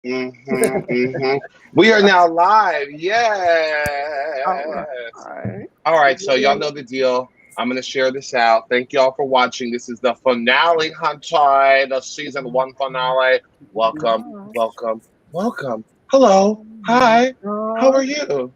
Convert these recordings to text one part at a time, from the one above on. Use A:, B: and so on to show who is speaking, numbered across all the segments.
A: We are now live. Yeah. All right. So y'all know the deal. I'm gonna share this out. Thank y'all for watching. This is the finale, Huntai, the season 1 finale. Welcome, welcome, welcome. Hello, hi. How are you?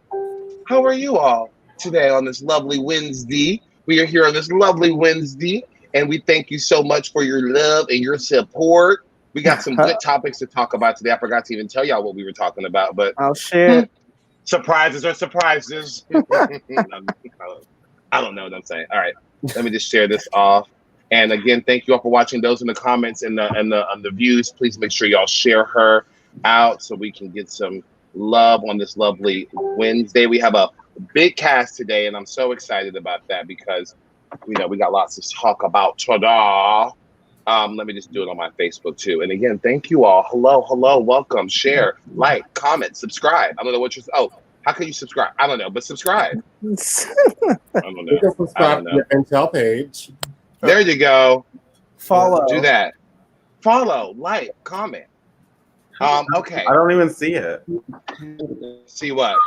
A: How are you all today on this lovely Wednesday? We are here on this lovely Wednesday, and we thank you so much for your love and your support. We got some good topics to talk about today. I forgot to even tell y'all what we were talking about, but
B: oh shit,
A: surprises are surprises. I don't know what I'm saying. All right, let me just share this off. And again, thank you all for watching. Those in the comments and the views, please make sure y'all share her out so we can get some love on this lovely Wednesday. We have a big cast today, and I'm so excited about that because we got lots to talk about today. Let me just do it on my Facebook too. And again, thank you all. Hello, welcome, share, like, comment, subscribe. I don't know what you're. Oh, how can you subscribe? I don't know, but subscribe. I don't know.
C: You can subscribe to your Intel page.
A: There you go.
B: follow.
A: Do that. Follow, like, comment. Okay.
D: I don't even see it.
A: See what?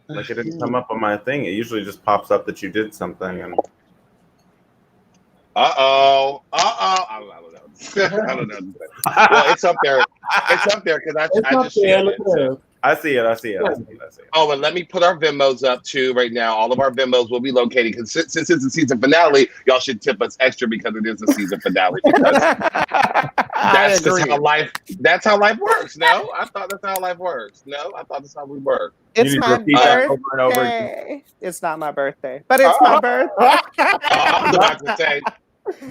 D: Like it didn't come up on my thing. It usually just pops up that you did something. And
A: I don't know. I don't know. Well, it's up there. It's up there because I just shared it.
D: I see it.
A: Oh, and let me put our Venmos up too right now. All of our Venmos will be located because since it's the season finale, y'all should tip us extra because it is the season finale. Because that's just how life. That's how life works. No, I thought that's how life works. No, I thought that's how we work.
B: It's my birthday. It's not my birthday, but it's my birthday.
A: I was about to say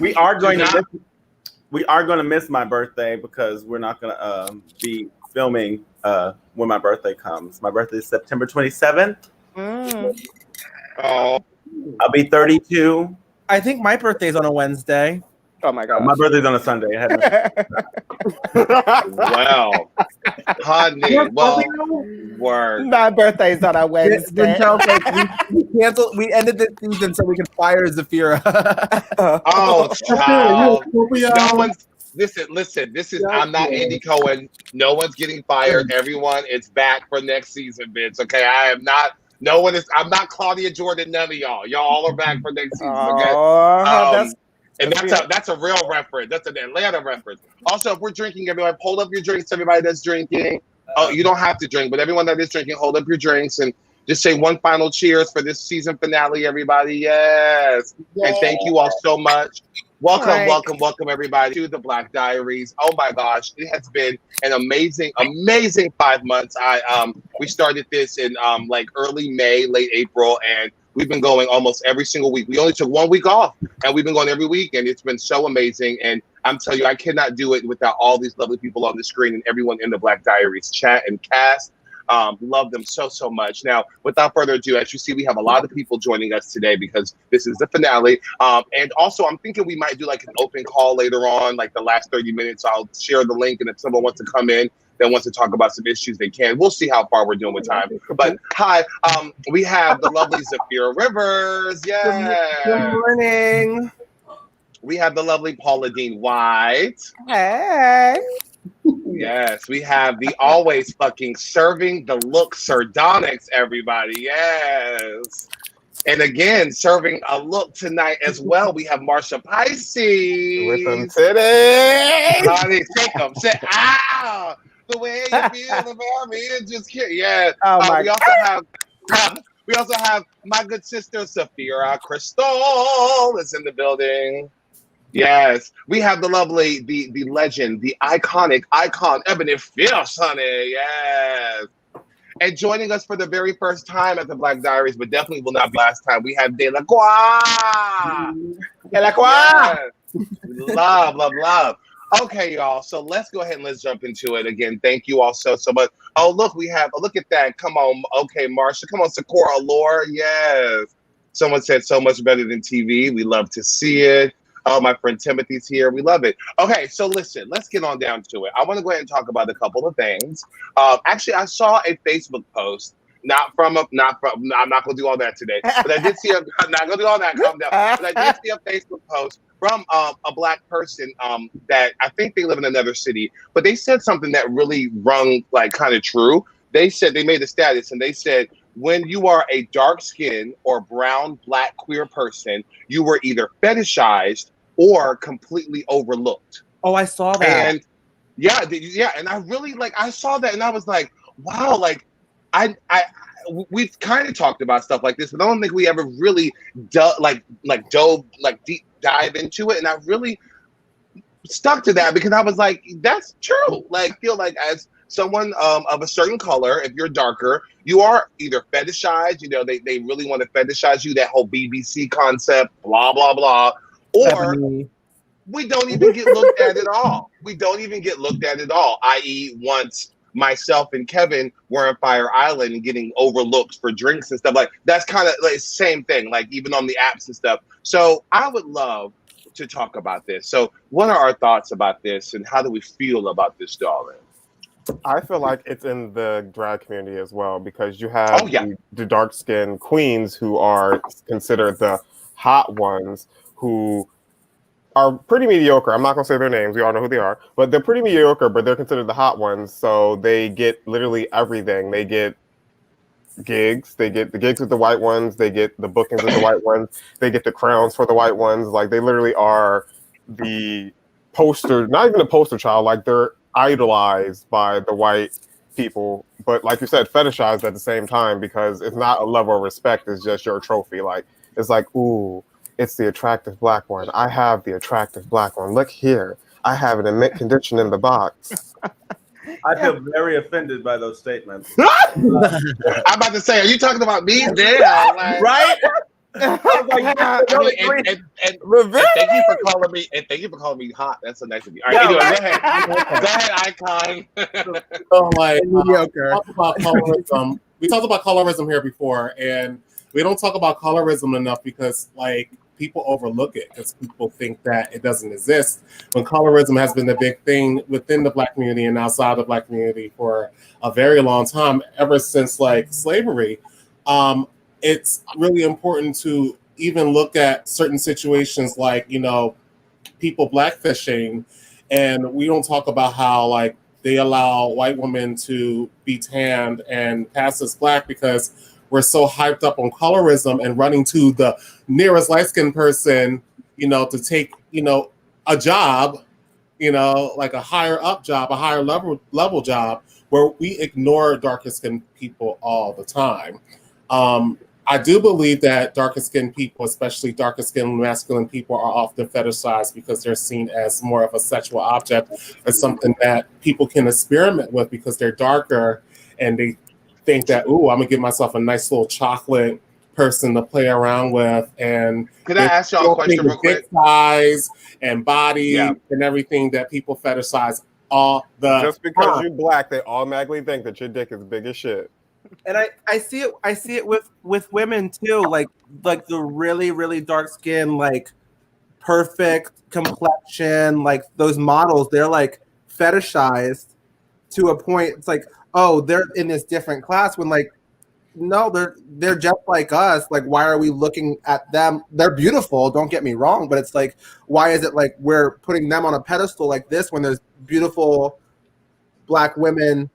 D: we are going to miss my birthday because we're not going to be filming when my birthday comes. My birthday is September 27th.
A: Oh,
D: I'll be 32.
B: I think my birthday's on a Wednesday. Oh my god.
D: My birthday's on a Sunday.
A: Well, honey, well, word.
B: My birthday's on a Wednesday. We ended this season so we can fire Zephyra.
A: Oh, child. No one's. Listen. This is. I'm not Andy Cohen. No one's getting fired. Everyone is back for next season, bitch. Okay, I am not. No one is. I'm not Claudia Jordan. None of y'all. Y'all all are back for next season. Okay. And that's a real reference. That's an Atlanta reference. Also, if we're drinking, everyone, hold up your drinks. Everybody that's drinking. Oh, you don't have to drink, but everyone that is drinking, hold up your drinks and just say one final cheers for this season finale, everybody. Yes. And thank you all so much. Welcome, everybody, to the Black Diaries. Oh my gosh, it has been an amazing 5 months. We started this in like early May, late April, and we've been going almost every single week. We only took 1 week off, and we've been going every week, and it's been so amazing. And I'm telling you, I cannot do it without all these lovely people on the screen and everyone in the Black Diaries chat and cast. Love them so much. Now, without further ado, as you see, we have a lot of people joining us today because this is the finale. And also, I'm thinking we might do like an open call later on, like the last 30 minutes. I'll share the link, and if someone wants to come in that wants to talk about some issues, they can. We'll see how far we're doing with time. But hi, we have the lovely Zephyra Rivers. Yeah.
B: Good morning.
A: We have the lovely Paula Deen-White.
B: Hey.
A: Yes, we have the always fucking serving the look Sir Donyx, everybody. Yes. And again, serving a look tonight as well, we have Marcha Pisces.
B: With them titties.
A: Honey, take them. Say, ah, the way you feel about me. Just kidding. Yeah.
B: Oh my
A: God. We also have my good sister, Sapphira. Cristal is in the building. Yes, we have the lovely, the legend, the iconic icon, Ebony-Fierce, honey. Yes. And joining us for the very first time at the Black Diaries, but definitely will not be last time, we have Deleqúa. Deleqúa. Yes. Love. Okay, y'all. So let's go ahead and let's jump into it. Again, thank you all so much. Oh, look, look at that. Come on. Okay, Marcha. Come on, Sakura Allure. Yes. Someone said so much better than TV. We love to see it. Oh, my friend Timothy's here. We love it. Okay, so listen, let's get on down to it. I want to go ahead and talk about a couple of things. Actually, I saw a Facebook post. I'm not going to do all that today. But I did see I'm not going to do all that. Calm down. But I did see a Facebook post from a Black person that I think they live in another city, but they said something that really rung like kind of true. They said they made a status and they said when you are a dark skinned or brown Black queer person, you were either fetishized or completely overlooked.
B: Oh, I saw that.
A: And yeah, and I really I saw that and I was like, wow, like we've kind of talked about stuff like this, but I don't think we ever really dove deep dive into it. And I really stuck to that because I was like, that's true. Like, feel like as someone of a certain color, if you're darker, you are either fetishized, they really want to fetishize you, that whole BBC concept, blah, blah, blah, or
B: Ebony.
A: we don't even get looked at all. We don't even get looked at all, i.e. once myself and Kevin were in Fire Island and getting overlooked for drinks and stuff. Like, that's kind of like same thing, like even on the apps and stuff. So I would love to talk about this. So what are our thoughts about this and how do we feel about this, darling?
C: I feel like it's in the drag community as well because you have the dark-skinned queens who are considered the hot ones who are pretty mediocre. I'm not going to say their names. We all know who they are. But they're pretty mediocre, but they're considered the hot ones. So they get literally everything. They get gigs. They get the gigs with the white ones. They get the bookings with the white ones. They get the crowns for the white ones. Like, they literally are the poster, not even a poster child. Like, they're idolized by the white people. But like you said, fetishized at the same time because it's not a level of respect. It's just your trophy. Like, it's like, ooh, it's the attractive Black one. I have the attractive Black one. Look here. I have it in mint condition in the box.
D: I feel very offended by those statements.
A: I'm about to say, are you talking about me? Yeah, like,
D: right?
A: and thank you for calling me. And thank you for calling me hot. That's so nice of you. All right, anyway, go ahead, icon.
C: So, like, we talked about colorism here before, and we don't talk about colorism enough because, like, people overlook it because people think that it doesn't exist. When colorism has been a big thing within the Black community and outside the Black community for a very long time, ever since like slavery, it's really important to even look at certain situations like, people blackfishing, and we don't talk about how like they allow white women to be tanned and pass as Black because we're so hyped up on colorism and running to the nearest light-skinned person, to take, a job, like a higher up job, a higher level job, where we ignore darker skinned people all the time. I do believe that darker skinned people, especially darker skinned masculine people, are often fetishized because they're seen as more of a sexual object or something that people can experiment with because they're darker and they think that, ooh, I'm gonna give myself a nice little chocolate person to play around with. And
A: can I ask y'all a question real quick?
C: Size and body and everything that people fetishize all the
E: just because you're Black, they automatically think that your dick is big as shit.
B: And I see it with women too, like the really, really dark skin, like perfect complexion, like those models, they're like fetishized to a point. It's like, oh, they're in this different class when like, no, they're just like us. Like, why are we looking at them? They're beautiful, don't get me wrong, but it's like, why is it like we're putting them on a pedestal like this when there's beautiful Black women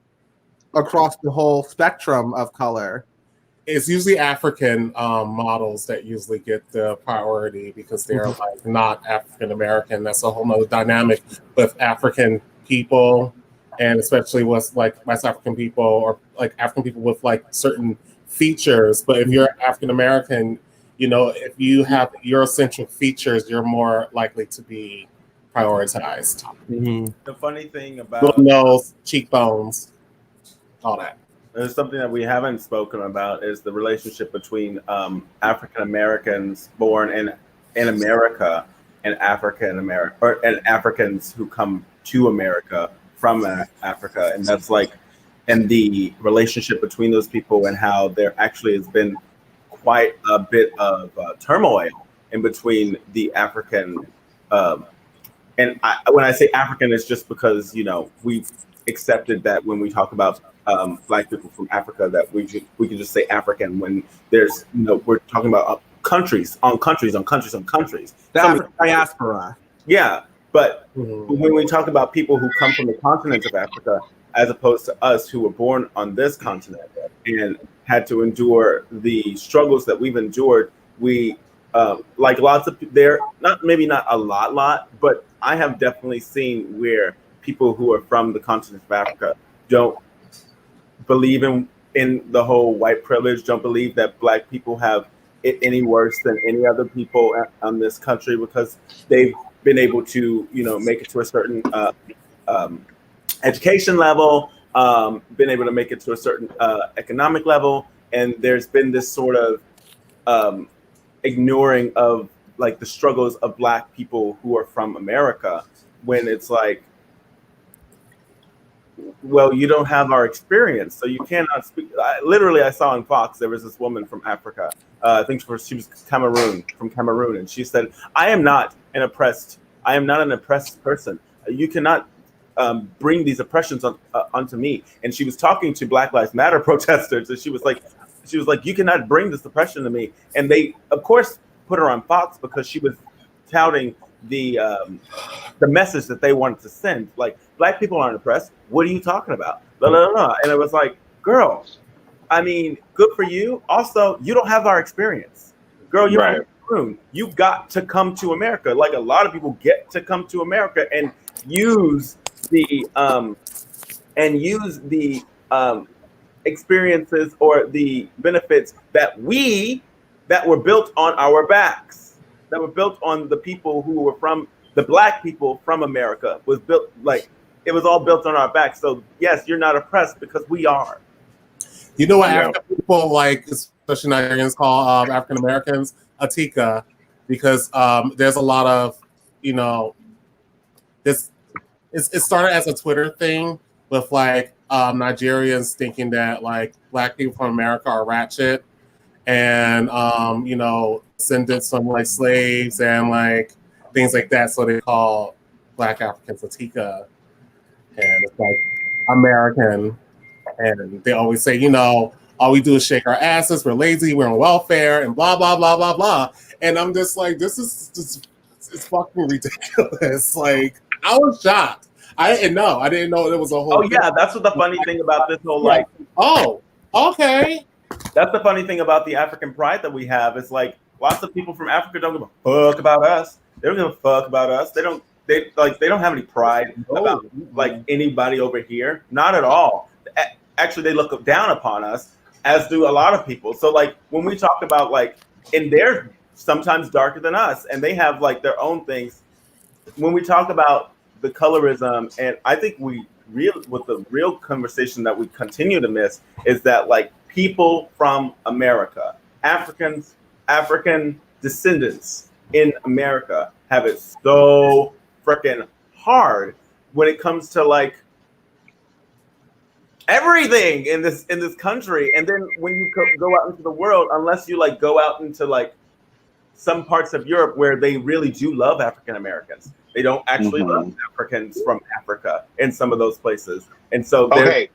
B: across the whole spectrum of color?
C: It's usually African models that usually get the priority because they're like not African American. That's a whole nother dynamic with African people, and especially with like West African people or like African people with like certain features. But if you're African American, if you have Eurocentric features, you're more likely to be prioritized.
B: Mm-hmm.
D: The funny thing about
C: little nose, cheekbones, all that.
D: There's something that we haven't spoken about is the relationship between African Americans born in America and Africans who come to America from Africa, and that's like, and the relationship between those people and how there actually has been quite a bit of turmoil in between the African. When I say African, it's just because we've accepted that when we talk about Black people from Africa that we can just say African when there's we're talking about countries on countries on countries on countries.
B: The African diaspora.
D: Yeah, but when we talk about people who come from the continent of Africa, as opposed to us who were born on this continent and had to endure the struggles that we've endured, we like lots of there, not maybe not a lot, but I have definitely seen where people who are from the continent of Africa don't believe in the whole white privilege, don't believe that Black people have it any worse than any other people on this country because they've been able to, make it to a certain education level, been able to make it to a certain economic level, and there's been this sort of ignoring of like the struggles of Black people who are from America, when it's like, well, you don't have our experience, so you cannot speak. I saw on Fox, there was this woman from Africa. I think she was from Cameroon, and she said, I am not an oppressed person. You cannot bring these oppressions onto me. And she was talking to Black Lives Matter protesters, and she was like, you cannot bring this oppression to me. And they, of course, put her on Fox because she was touting the message that they wanted to send. Like, Black people aren't oppressed. What are you talking about? Blah, blah, blah. And it was like, girl, I mean, good for you. Also, you don't have our experience. Girl, you're right. You got to come to America. Like, a lot of people get to come to America and use the experiences or the benefits that were built on our backs, that were built on the people who were from the Black people from America. Was built, like, it was all built on our backs. So yes, you're not oppressed because we are.
C: You know what African people, like, especially Nigerians, call African Americans Atika, because there's a lot of, this. It started as a Twitter thing with like Nigerians thinking that like Black people from America are ratchet, and descendants from like slaves and like things like that. So they call Black Africans Atika, and it's like American. And they always say, all we do is shake our asses, we're lazy, we're on welfare, and blah, blah, blah, blah, blah. And I'm just like, this is just, it's fucking ridiculous. Like, I was shocked. I didn't know there was a whole
D: thing. Yeah, that's what the funny thing about this whole, like...
C: Oh, okay.
D: That's the funny thing about the African pride that we have. Is like, lots of people from Africa don't give a fuck about us. They don't give a fuck about us. They don't have any pride about, like, anybody over here. Not at all. Actually, they look down upon us, as do a lot of people. So, like, when we talk about, like, and they're sometimes darker than us, and they have, like, their own things. When we talk about the colorism, and I think the real conversation that we continue to miss is that, like, people from America, African descendants in America have it so freaking hard when it comes to, like, everything in this country. And then when you go out into the world, unless you like go out into like some parts of Europe where they really do love African Americans, they don't actually love Africans from Africa in some of those places. And so
A: okay,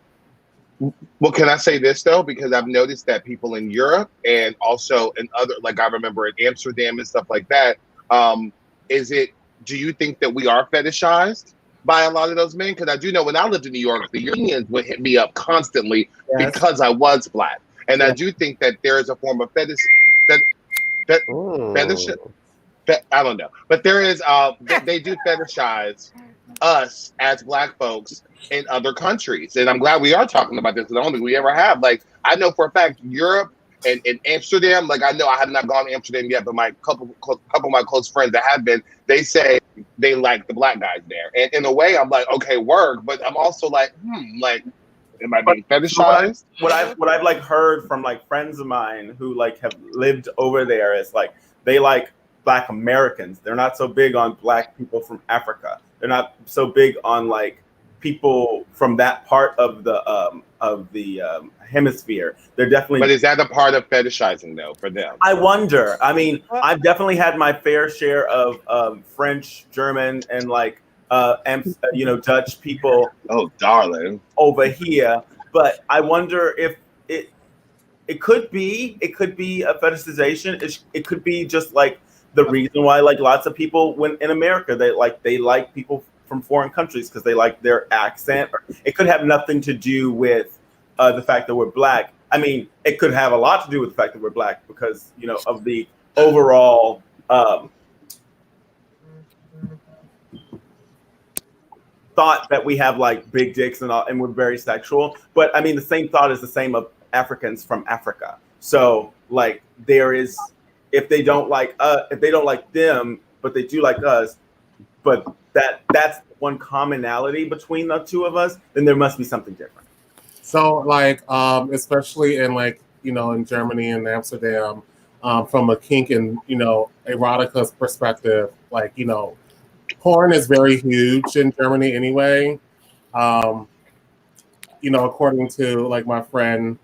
A: well, can I say this though, because I've noticed that people in Europe and also in other, like, I remember in Amsterdam and stuff like that, do you think that we are fetishized by a lot of those men? Because I do know when I lived in New York, the Europeans would hit me up constantly because I was Black. And I do think that there is a form of fetish, I don't know. But there is, they do fetishize us as Black folks in other countries. And I'm glad we are talking about this, because I don't think we ever have. Like, I know for a fact, Europe and in Amsterdam, like, I know I have not gone to Amsterdam yet, but my couple of my close friends that have been, they say they like the Black guys there. And in a way, I'm like, okay, work. But I'm also like, like, am I being fetishized?
D: What I've like heard from like friends of mine who like have lived over there is like, they like Black Americans. They're not so big on Black people from Africa. They're not so big on like people from that part of the hemisphere. They're definitely.
A: But is that a part of fetishizing though for them?
D: I wonder. I mean, I've definitely had my fair share of French, German, and like Dutch people.
A: Oh, darling.
D: Over here, but I wonder if it could be a fetishization. It could be just like the reason why like lots of people when in America they like people from foreign countries because they like their accent. It could have nothing to do with the fact that we're Black. I mean, it could have a lot to do with the fact that we're Black because, you know, of the overall thought that we have like big dicks and all, and we're very sexual. But I mean, the same thought is the same of Africans from Africa. So like there is, if they don't like them, but they do like us, but that's one commonality between the two of us, then there must be something different.
C: So like, especially in like, you know, in Germany and Amsterdam, from a kink and, you know, erotica's perspective, like, you know, porn is very huge in Germany anyway. You know, according to like my friend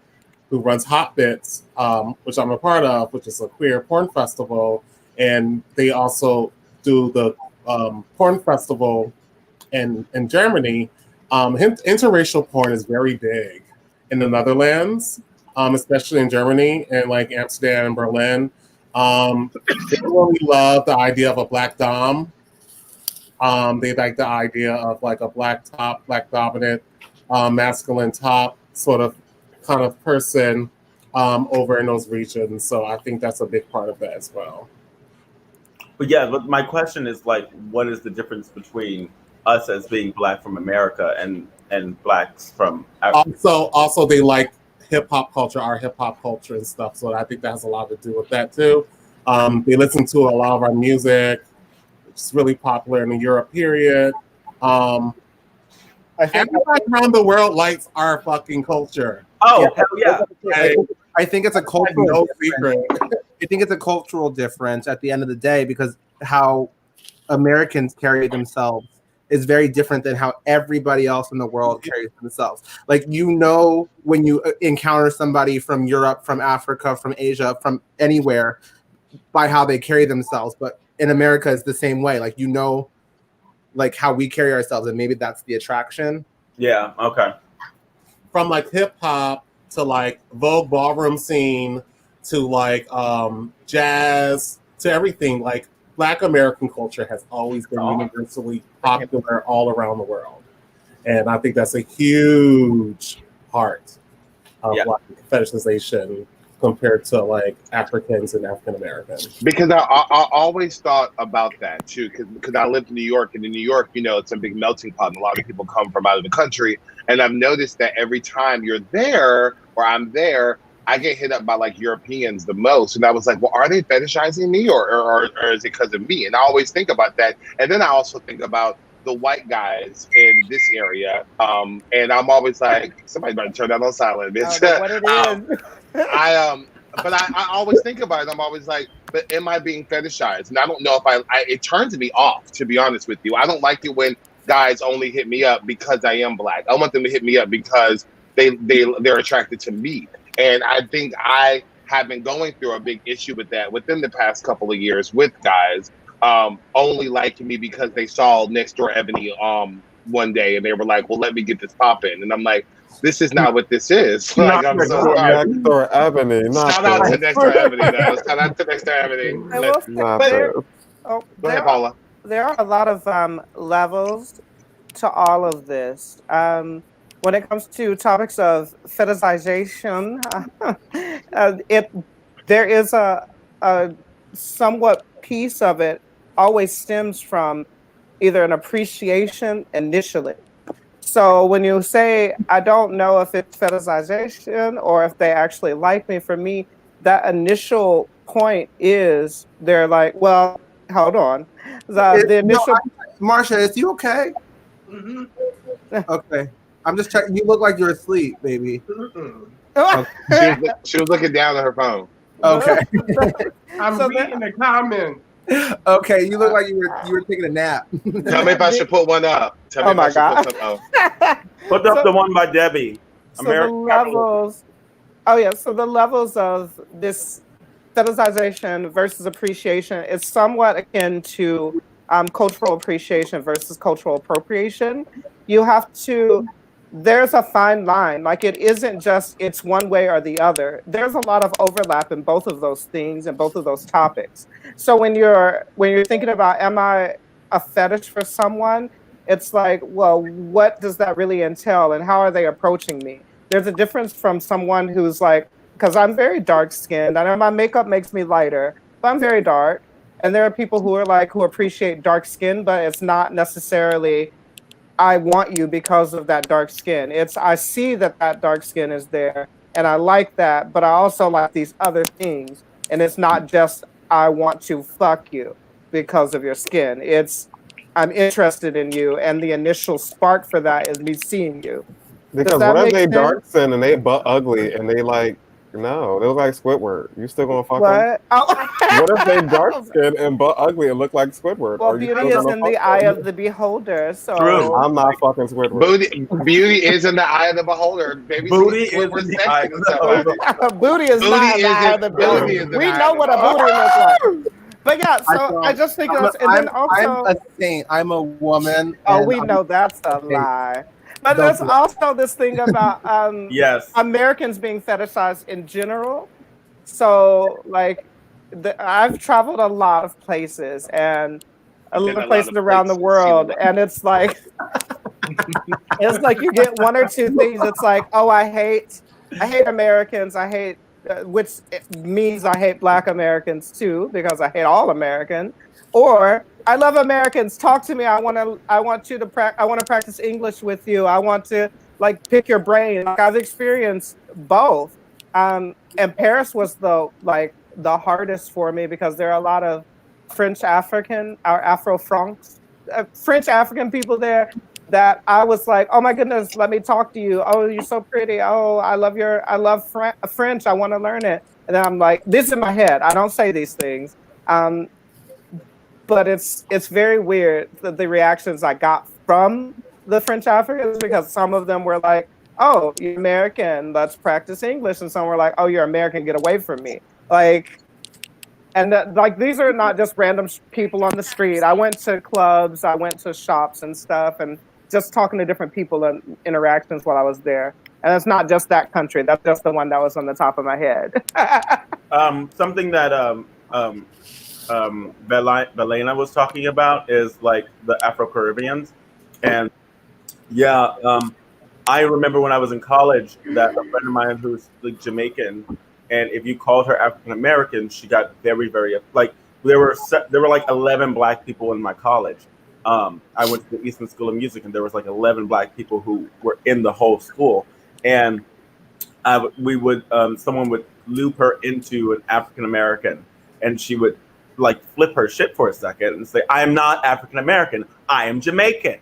C: who runs Hot Bits, which I'm a part of, which is a queer porn festival, and they also do the porn festival in Germany. Interracial porn is very big in the Netherlands, especially in Germany and like Amsterdam and Berlin. They really love the idea of a Black dom. They like the idea of like a Black top, Black dominant, masculine top sort of kind of person over in those regions. So I think that's a big part of that as well.
D: But yeah, but my question is like, what is the difference between us as being Black from America and Blacks from Africa?
C: Also they like hip hop culture, our hip hop culture and stuff. So I think that has a lot to do with that too. They listen to a lot of our music, which is really popular in the Europe period. I think everybody around the world likes our fucking culture.
D: Oh, hell yeah.
B: I think it's a cultural
C: no secret.
B: I think it's a cultural difference at the end of the day because how Americans carry themselves is very different than how everybody else in the world carries themselves. Like, you know, when you encounter somebody from Europe, from Africa, from Asia, from anywhere by how they carry themselves. But in America, it's the same way. Like, you know, like how we carry ourselves, and maybe that's the attraction.
D: Yeah, okay.
C: From like hip hop to like Vogue ballroom scene to like jazz to everything, like Black American culture has always been universally popular all around the world. And I think that's a huge part of like fetishization compared to like Africans and African Americans.
A: Because I always thought about that too, because I lived in New York, and in New York, you know, it's a big melting pot, and a lot of people come from out of the country. And I've noticed that every time you're there or I'm there, I get hit up by like Europeans the most. And I was like, well, are they fetishizing me or is it because of me? And I always think about that. And then I also think about the white guys in this area. And I'm always like, somebody better turn that on silent, bitch.
F: What it is.
A: But I always think about it. I'm always like, but am I being fetishized? And I don't know if it turns me off, to be honest with you. I don't like it when guys only hit me up because I am Black. I want them to hit me up because they're attracted to me. And I think I have been going through a big issue with that within the past couple of years with guys only liking me because they saw Next Door Ebony one day and they were like, well, let me get this popping. And I'm like, this is not what this is. Like, I'm so sorry.
E: Next Door Ebony.
A: Shout out to Next Door Ebony. Shout out to Next Door Ebony. Go ahead, Paula.
F: There are a lot of levels to all of this. When it comes to topics of fetishization, there is a somewhat piece of it always stems from either an appreciation initially. So when you say, I don't know if it's fetishization or if they actually like me, for me, that initial point is they're like, well, hold on. The initial...
B: Marcha, is you okay?
F: Mm-hmm.
B: Okay. I'm just checking. You look like you're asleep, baby.
A: Okay. She was looking down at her phone.
B: Okay.
G: I'm reading the comments.
B: Okay, you look like you were taking a nap.
A: Tell me if I should put one up. Tell me
F: Oh my God.
D: Put up the one by Debbie.
F: So the levels. Oh yeah. So the levels of this fetishization versus appreciation is somewhat akin to cultural appreciation versus cultural appropriation. You have to there's a fine line. Like it isn't just it's one way or the other. There's a lot of overlap in both of those things and both of those topics. So when you're thinking about am I a fetish for someone, it's like, well, what does that really entail and how are they approaching me? There's a difference from someone who's like, because I'm very dark skinned. I know my makeup makes me lighter, but I'm very dark. And there are people who are like who appreciate dark skin, but it's not necessarily I want you because of that dark skin. It's I see that dark skin is there and I like that, but I also like these other things. And it's not just I want to fuck you because of your skin. It's I'm interested in you, and the initial spark for that is me seeing you.
E: Because what if they dark skin and they butt ugly and they like no, they look like Squidward. You still gonna fuck them?
F: Oh.
E: What if they dark skin and butt ugly and look like Squidward?
F: Well, beauty is in the eye of the beholder. So
D: True.
E: I'm not fucking Squidward.
A: Beauty is in the eye of the beholder. Baby,
D: booty is in the eye of the beholder.
F: Booty is not in the eye of the beholder. We know what a booty looks like. But yeah, so I just think that's, and then also
B: I'm a saint. I'm a woman.
F: Oh, we know that's a lie. But there's also this thing about
D: yes,
F: Americans being fetishized in general. So like, I've traveled a lot of places and a lot of places around the world, and it's like, it's like you get one or two things. It's like, oh, I hate Americans. I hate. Which means I hate Black Americans too, because I hate all Americans. Or I love Americans. Talk to me. I want to practice English with you. I want to like pick your brain. Like I've experienced both. And Paris was the hardest for me because there are a lot of French African or Afro-Francs, French African people there. That I was like, oh my goodness, let me talk to you. Oh, you're so pretty. Oh, I love French. I want to learn it. And then I'm like, this is in my head. I don't say these things. But it's very weird the reactions I got from the French Africans, because some of them were like, oh, you're American, let's practice English. And some were like, oh, you're American, get away from me. Like, and like these are not just random people on the street. I went to clubs, I went to shops and stuff, and just talking to different people and interactions while I was there. And it's not just that country. That's just the one that was on the top of my head.
D: Something that Belena was talking about is like the Afro-Caribbeans. And yeah, I remember when I was in college that a friend of mine who's like Jamaican, and if you called her African American, she got very, very like there were like 11 Black people in my college. I went to the Eastern School of Music, and there was like 11 Black people who were in the whole school. And someone would loop her into an African American, and she would like flip her shit for a second and say, "I am not African American. I am Jamaican."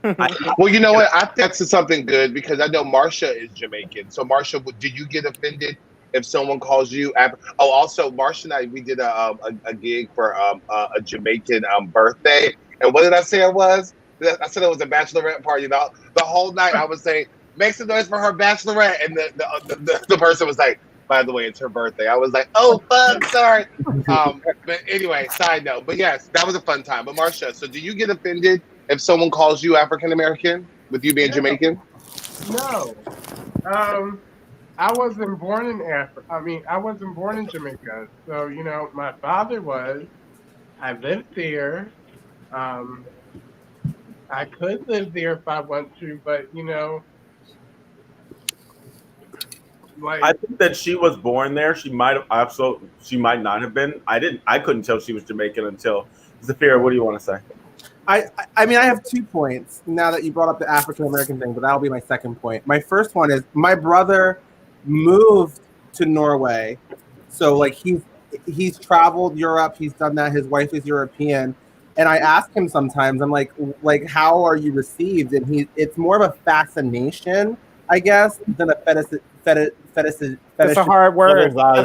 A: Well, you know what? I think that's something good because I know Marcha is Jamaican. So Marcha, do you get offended if someone calls you Oh, also Marcia and I, we did a gig for a Jamaican birthday, and what did I say it was? I said it was a bachelorette party. The whole night I was saying, make some noise for her bachelorette, and the person was like, by the way, it's her birthday. I was like, oh fuck, sorry. But anyway, side note. But yes, that was a fun time. But Marcia, so do you get offended if someone calls you African American with you being Jamaican?
G: No. I wasn't born in Africa. I wasn't born in Jamaica. So, you know, my father was. I lived there. I could live there if I want to, but, you know, like,
D: I think that she was born there. She might not have been. I couldn't tell she was Jamaican until Zephyra. What do you want to say?
B: I mean, I have 2 points now that you brought up the African American thing, but that'll be my second point. My first one is my brother moved to Norway, so like he's traveled Europe. He's done that. His wife is European, and I ask him sometimes. I'm like, how are you received? And it's more of a fascination, I guess, than a fetish.
F: It's a hard word.
B: It's more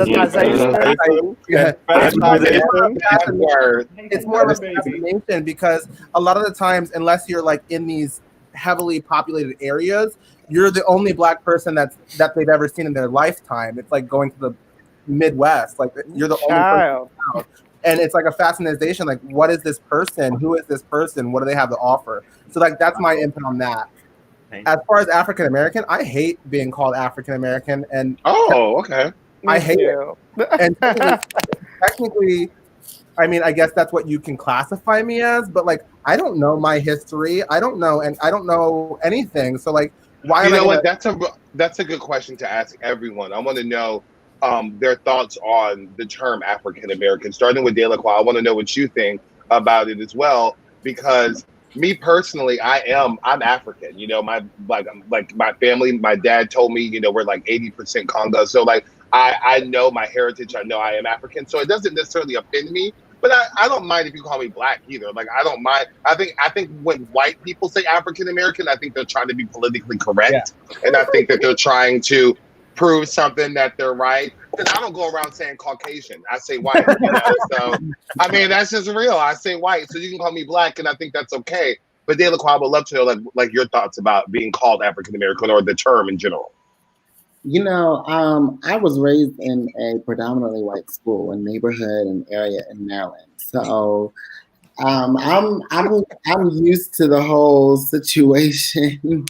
B: of a fascination because a lot of the times, unless you're like in these heavily populated areas, you're the only Black person that they've ever seen in their lifetime. It's like going to the Midwest, like you're the only person. And it's like a fascination, like what is this person? Who is this person? What do they have to offer? So like that's my input on that. as far as African American, I hate being called African American, and
A: okay.
B: I hate it. And technically, I mean, I guess that's what you can classify me as, but like, I don't know my history. I don't know, and I don't know anything. So like, why?
A: You know what? That's a good question to ask everyone. I want to know their thoughts on the term African American. Starting with Deleqúa, I want to know what you think about it as well, because me personally, I'm African. You know, my family, my dad told me, you know, we're like 80% Congo. So like, I know my heritage. I know I am African. So it doesn't necessarily offend me, but I don't mind if you call me black either. Like, I don't mind. I think when white people say African American, I think they're trying to be politically correct, and I think that they're trying to prove something that they're right. Because I don't go around saying Caucasian. I say white. You know? So I mean, that's just real. I say white, so you can call me black, and I think that's okay. But Deleqúa, I would love to know like your thoughts about being called African American or the term in general.
H: You know, I was raised in a predominantly white school, a neighborhood and area in Maryland. So I'm used to the whole situation.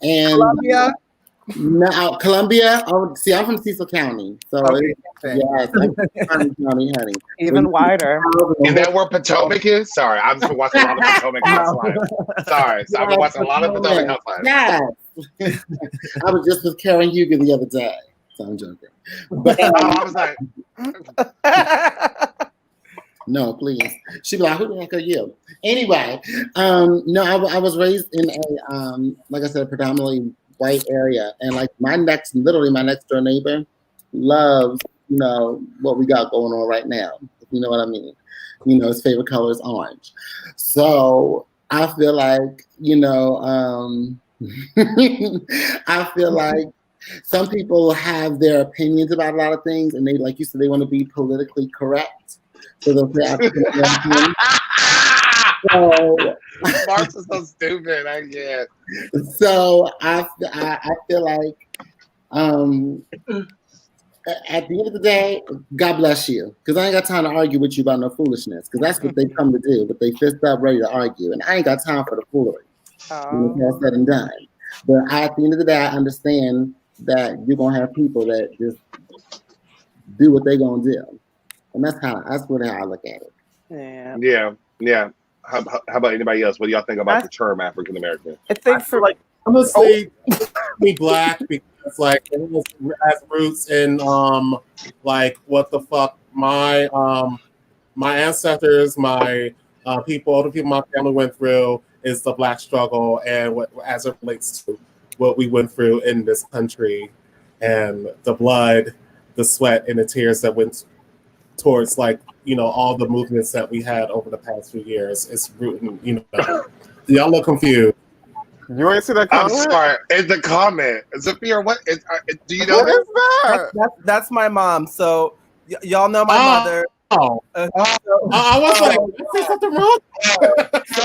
H: And
B: Columbia?
H: No, Columbia. Oh, see, I'm from Cecil County, so
B: Okay.
H: yes, I'm from County, honey.
F: Even wider.
A: Is that where Potomac is? Sorry, I've been watching a lot of Potomac Housewives. Sorry, so I've been watching a lot of Potomac Housewives.
H: Yes. I was just with Karen Huger the other day, so I'm joking. But
A: I was like,
H: no, please. She'd be like, "Who the heck are you?" Anyway, no, I was raised in a like I said, predominantly white area, and like my next door neighbor loves, you know, what we got going on right now, if you know what I mean. You know, his favorite color is orange. So I feel like, you know, I feel like some people have their opinions about a lot of things, and they, like you said, they want to be politically correct. So they'll say African American. So
A: Marcha's so stupid. I can't.
H: So I feel like at the end of the day, God bless you, because I ain't got time to argue with you about no foolishness, because that's what they come to do. But they fist up ready to argue, and I ain't got time for the foolery. When it's all said and done. But at the end of the day, I understand that you're gonna have people that just do what they're gonna do, and that's really how I look at it.
A: Yeah. How about anybody else? What do y'all think about the term African American?
F: I think for like,
C: I'm gonna say me black because like it has roots in like what the fuck my ancestors, my all the people my family went through is the Black struggle, and what as it relates to what we went through in this country, and the blood, the sweat, and the tears that went towards, like, you know, all the movements that we had over the past few years. It's rooting, you know. Y'all look confused.
E: You ain't see that comment?
A: I'm sorry. It's the comment. Zephyra, what is? Do you know
E: What is that?
B: That's my mom. So y'all know my mother.
C: Oh, I was like, is something wrong?
B: So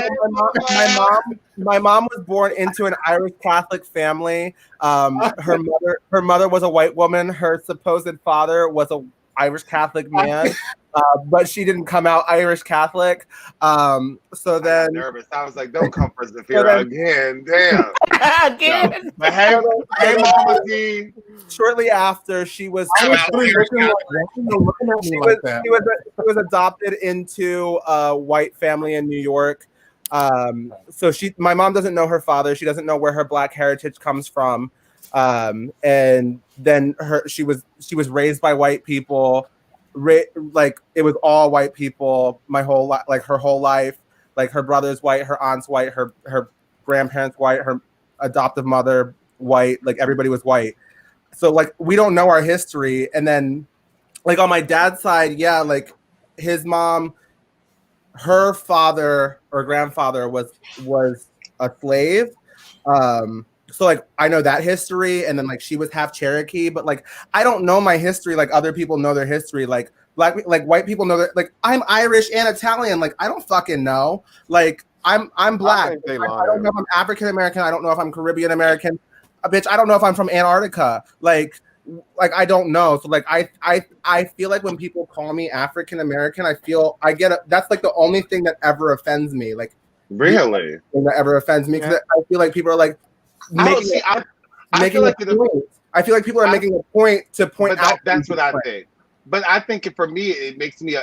B: my mom was born into an Irish Catholic family. Her mother was a white woman. Her supposed father was a Irish Catholic man, but she didn't come out Irish Catholic. So then
A: I got nervous. I was like, "Don't come for Zephyra again." Damn.
F: again.
A: No. But hey, Mama D.
B: Shortly after, she was adopted into a white family in New York. So my mom doesn't know her father. She doesn't know where her Black heritage comes from. And then she was raised by white people. Like, it was all white people her whole life. Like, her brother's white, her aunt's white, her grandparents white, her adoptive mother white. Like, everybody was white. So like, we don't know our history. And then like on my dad's side, yeah, like his mom, her father or grandfather was a slave. So like, I know that history, and then like she was half Cherokee, but like I don't know my history like other people know their history. Like white people know that, like, I'm Irish and Italian. Like, I don't fucking know. Like, I'm Black. I don't know if I'm African American. I don't know if I'm Caribbean American. Bitch, I don't know if I'm from Antarctica. Like I don't know. So like I feel like when people call me African American, I get that's like the only thing that ever offends me. Like,
A: really,
B: that ever offends me, because I feel like people are like,
A: I feel like
B: I feel like people are making a point to point out.
A: That's what I think. But I think for me,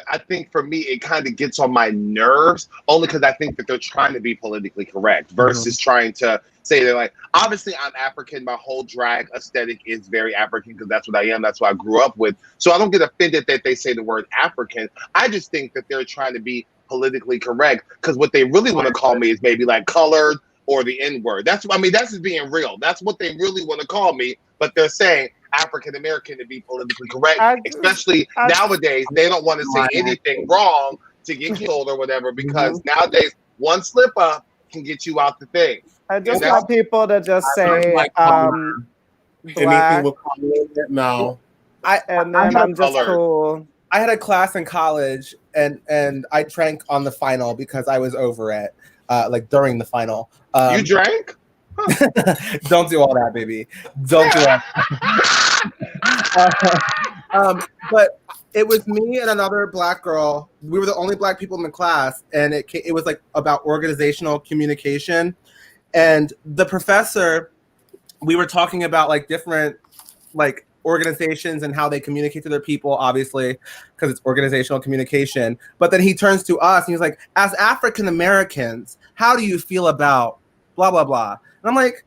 A: I think for me, it kind of gets on my nerves only because I think that they're trying to be politically correct versus trying to say they're like, obviously I'm African. My whole drag aesthetic is very African because that's what I am. That's what I grew up with. So I don't get offended that they say the word African. I just think that they're trying to be politically correct because what they really want to call me is maybe like colored or the N-word. That's just being real. That's what they really want to call me. But they're saying African American to be politically correct, especially nowadays. They don't want to say anything wrong to get killed or whatever because nowadays one slip up can get you out the thing.
F: I just want people to just say black.
C: No.
F: And then I'm just cool.
B: I had a class in college and I drank on the final because I was over it, like during the final.
A: You drank?
B: Don't do all that, baby. Don't do that. But it was me and another black girl. We were the only black people in the class, and it was like about organizational communication. And the professor, we were talking about like different like organizations and how they communicate to their people, obviously, because it's organizational communication. But then he turns to us and he's like, as African Americans, how do you feel about blah, blah, blah? And I'm like,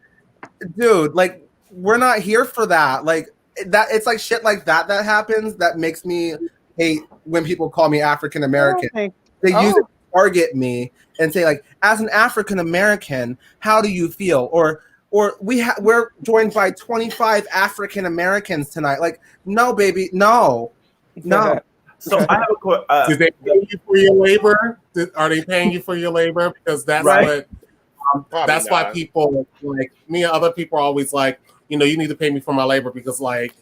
B: dude, like, we're not here for that. Like, that it's like shit like that happens that makes me hate when people call me African American. They use it to target me and say, like, as an African American, how do you feel? Or we're joined by 25 African Americans tonight. Like, no, baby, no.
D: So I have a question.
C: Did they pay you for your labor? Are they paying you for your labor? Because that's what. That's why people like me and other people are always like, you need to pay me for my labor because like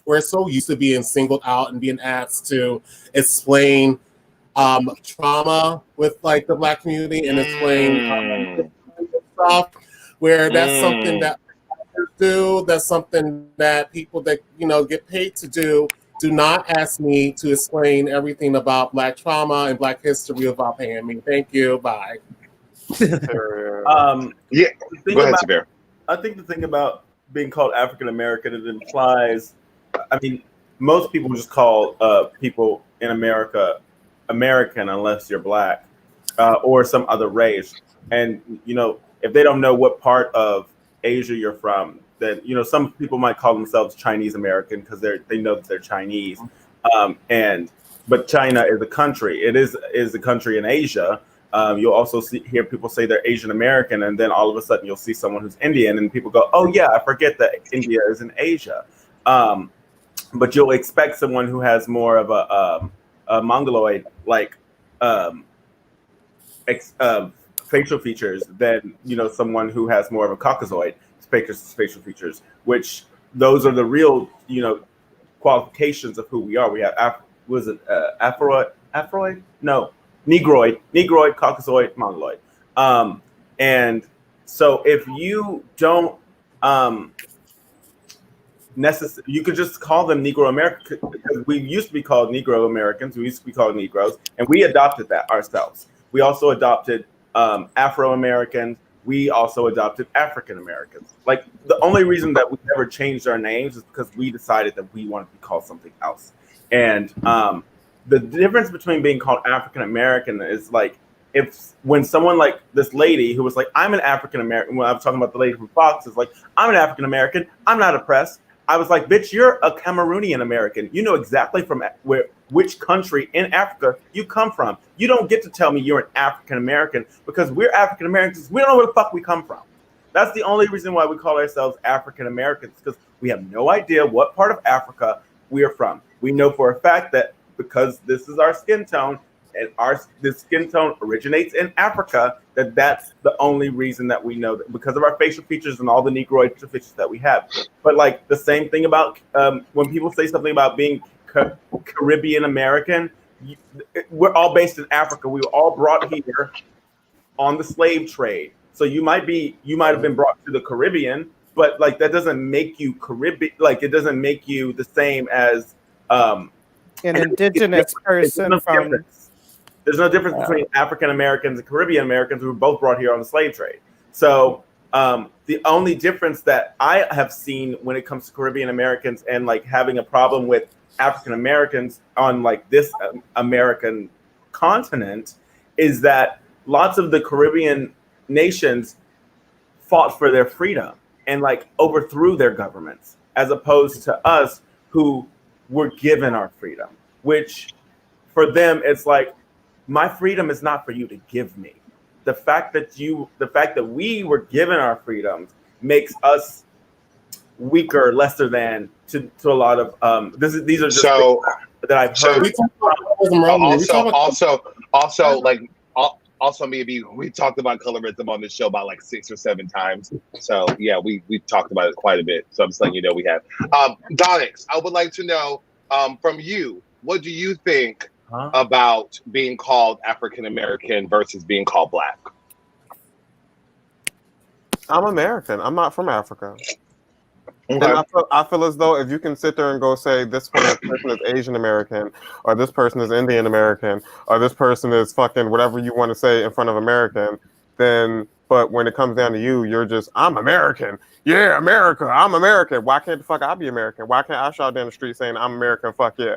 C: we're so used to being singled out and being asked to explain trauma with like the black community and explain stuff where that's something that do. That's something that people that get paid to do. Do not ask me to explain everything about black trauma and black history without paying me. Thank you. Bye.
A: Go ahead, Zephyra.
D: I think the thing about being called African American, it implies, I mean, most people just call people in America American unless you're black or some other race. And, if they don't know what part of Asia you're from, then, some people might call themselves Chinese American because they know that they're Chinese. But China is a country. It is a country in Asia. You'll also hear people say they're Asian American, and then all of a sudden you'll see someone who's Indian, and people go, "Oh yeah, I forget that India is in Asia." But you'll expect someone who has more of a mongoloid like facial features than someone who has more of a Caucasoid facial features. Which those are the real qualifications of who we are. We have Afroid? No. Negroid, Caucasoid, Mongoloid. And so if you don't you could just call them Negro American, because we used to be called Negro Americans, we used to be called Negroes, and we adopted that ourselves. We also adopted Afro Americans. We also adopted African Americans. Like, the only reason that we never changed our names is because we decided that we wanted to be called something else. And the difference between being called African American is like when someone like this lady who was like, I'm an African American, when I was talking about the lady from Fox, is like, I'm an African American, I'm not oppressed. I was like, bitch, you're a Cameroonian American. You know exactly from which country in Africa you come from. You don't get to tell me you're an African American because we're African Americans. We don't know where the fuck we come from. That's the only reason why we call ourselves African Americans, because we have no idea what part of Africa we are from. We know for a fact that because this is our skin tone and this skin tone originates in Africa, that's the only reason that we know that, because of our facial features and all the Negroid features that we have. But like the same thing about when people say something about being Caribbean American, we're all based in Africa. We were all brought here on the slave trade. So you might have been brought to the Caribbean, but like that doesn't make you Caribbean. Like it doesn't make you the same as an
F: indigenous person from.
D: There's no difference between African Americans and Caribbean Americans who were both brought here on the slave trade. So The only difference that I have seen when it comes to Caribbean Americans and like having a problem with African Americans on like this American continent is that lots of the Caribbean nations fought for their freedom and like overthrew their governments, as opposed to us who were given our freedom, which for them it's like, my freedom is not for you to give me. The fact that we were given our freedoms makes us weaker, lesser than to a lot of these are just
A: So
D: that I've heard.
A: Also, maybe we talked about colorism on this show about like 6 or 7 times. So yeah, we've talked about it quite a bit. So I'm just letting you know we have. Donyx, I would like to know from you, what do you think about being called African American versus being called Black?
E: I'm American. I'm not from Africa.
A: Okay.
E: And I feel as though if you can sit there and go say this person is Asian American, or this person is Indian American, or this person is fucking whatever you want to say in front of American, then but when it comes down to you, you're just, I'm American. Yeah, America. I'm American. Why can't the fuck I be American? Why can't I shout down the street saying I'm American? Fuck yeah.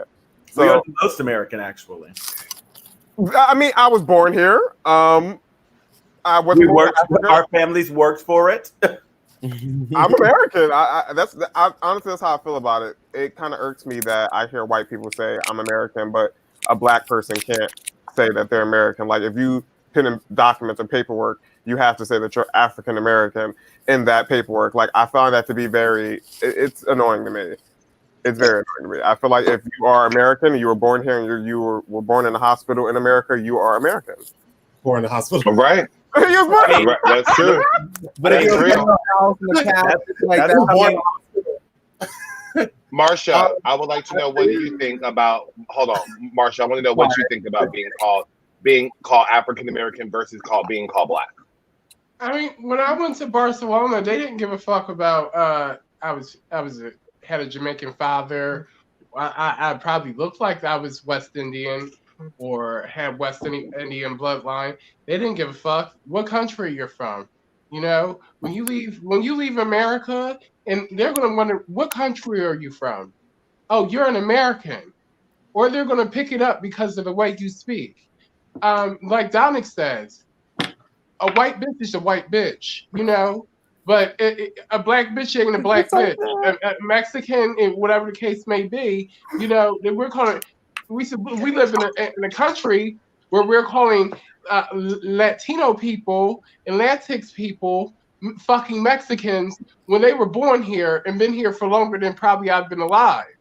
E: So,
D: we are the most American, actually.
E: I mean, I was born here. Our
D: families worked for it.
E: I'm American. Honestly, that's how I feel about it. It kind of irks me that I hear white people say I'm American, but a Black person can't say that they're American. Like if you put in documents and paperwork, you have to say that you're African American in that paperwork. Like I found that to be it's annoying to me. It's very annoying to me. I feel like if you are American, you were born here, and you were born in a hospital in America, you are American.
C: Born in the hospital,
A: right?
E: Right.
A: That's true.
B: But if you're in the house in the couch,
A: Marcha, I would like to know what do you think about. Hold on, Marcha. I want to know what you think about being called African American versus being called Black.
G: I mean, when I went to Barcelona, they didn't give a fuck about. Had a Jamaican father. I probably looked like I was West Indian or had West Indian bloodline. They didn't give a fuck what country you're from. You know, when you leave America, and they're gonna wonder, what country are you from? Oh, you're an American. Or they're gonna pick it up because of the way you speak. Like Donyx says, a white bitch is a white bitch, you know. But a Black bitch ain't a Black bitch. A Mexican, whatever the case may be, you know, we live in a country where we're calling Latino people and Latinx people fucking Mexicans when they were born here and been here for longer than probably I've been alive.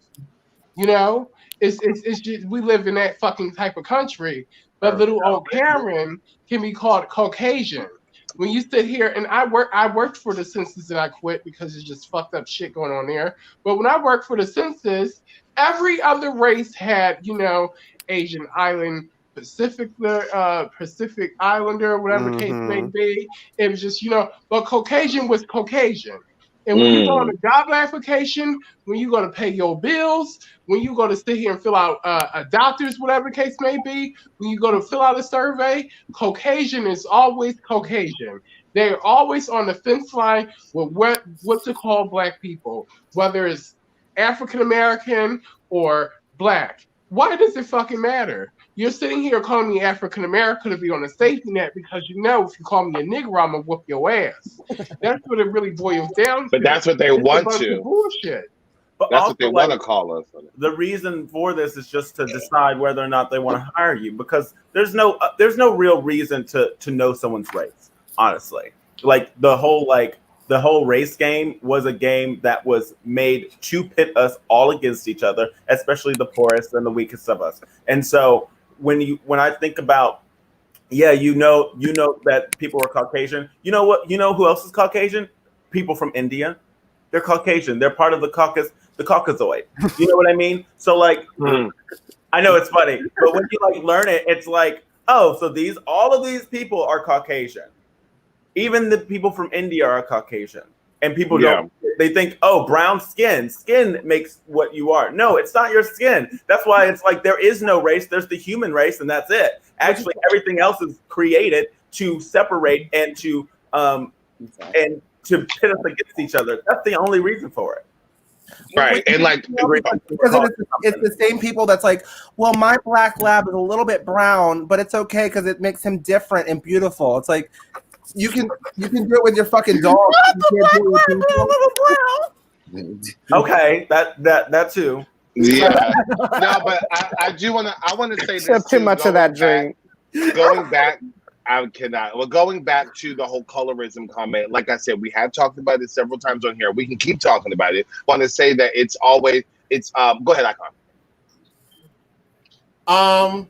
G: You know, it's just, we live in that fucking type of country. But little old Karen can be called Caucasian. When you sit here, and I worked for the census and I quit because it's just fucked up shit going on there. But when I worked for the census, every other race had, you know, Asian Island, Pacific Islander, whatever the case may be. It was just, you know, but Caucasian was Caucasian. And when you go on a job application, when you go to pay your bills, when you go to sit here and fill out a doctor's, whatever the case may be, when you go to fill out a survey, Caucasian is always Caucasian. They're always on the fence line with what to call Black people, whether it's African American or Black. Why does it fucking matter? You're sitting here calling me African American to be on a safety net because you know if you call me a nigger, I'm gonna whoop your ass. That's what it really boils down to.
A: But that's what they want to.
G: Bullshit.
D: But
A: that's what they want to call us.
D: The reason for this is just to decide whether or not they want to hire you, because there's no real reason to know someone's race. Honestly, like the whole race game was a game that was made to pit us all against each other, especially the poorest and the weakest of us. And so when I think about, yeah, you know that people are Caucasian. You know what? You know who else is Caucasian? People from India. They're Caucasian. They're part of the Caucasoid. You know what I mean? So like, I know it's funny, but when you like learn it, it's like, oh, so all of these people are Caucasian. Even the people from India are Caucasian. And people don't, they think, oh, brown skin makes what you are. No, it's not your skin. That's why it's like there is no race. There's the human race, and that's it. Actually, everything else is created to separate and to and to pit us against each other. That's the only reason for it.
A: Right. And like,
B: because it's the same people that's like, well, my black lab is a little bit brown, but it's okay because it makes him different and beautiful. It's like you can do it with your fucking dog.
D: Okay, that too.
A: Yeah. No, but I want to say this
F: Too much of that drink.
A: Going back, I cannot. Well, going back to the whole colorism comment, like I said, we have talked about it several times on here. We can keep talking about it. I want to say that it's always go ahead, Icon.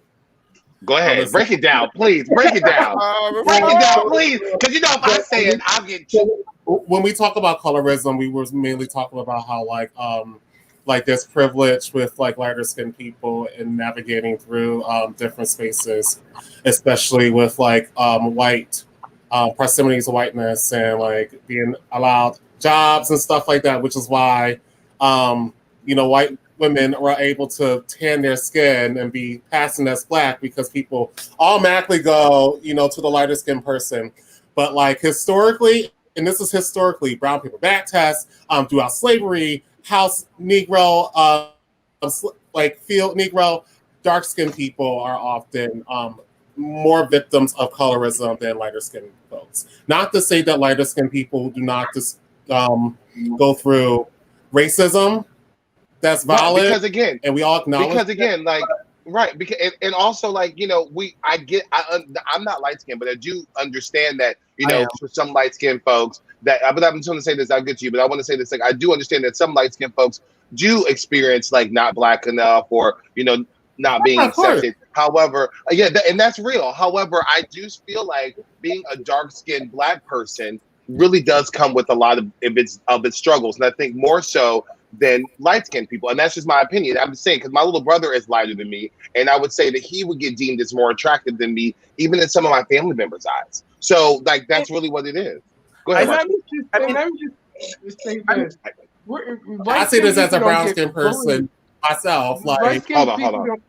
A: Go ahead, break it down, please. Break it down. Break it down, please. Because you know, if I say it, I'll get.
C: When we talk about colorism, we were mainly talking about how like there's privilege with like lighter skinned people in navigating through different spaces, especially with like white proximities of whiteness and like being allowed jobs and stuff like that, which is why white women were able to tan their skin and be passing as black because people automatically go to the lighter skinned person. But like historically, and this is historically, brown people back test throughout slavery, house Negro, field Negro, dark-skinned people are often more victims of colorism than lighter-skinned folks. Not to say that lighter-skinned people do not just go through racism. That's valid.
A: Because again,
C: and we all acknowledge.
A: Because again, like. Right, because and also like I'm not light skinned, but I do understand that for some light skinned folks that. But I'm just going to say this. I'll get to you, but I want to say this. Like I do understand that some light skinned folks do experience like not black enough or not being accepted. However, and that's real. However, I do feel like being a dark skinned black person really does come with a lot of its struggles, and I think more so than light-skinned people, and that's just my opinion. I'm just saying because my little brother is lighter than me, and I would say that he would get deemed as more attractive than me, even in some of my family members' eyes. So, like, that's really what it is. Go ahead.
G: Let me just say this.
C: I see this as a brown-skinned person myself. Like,
A: hold on.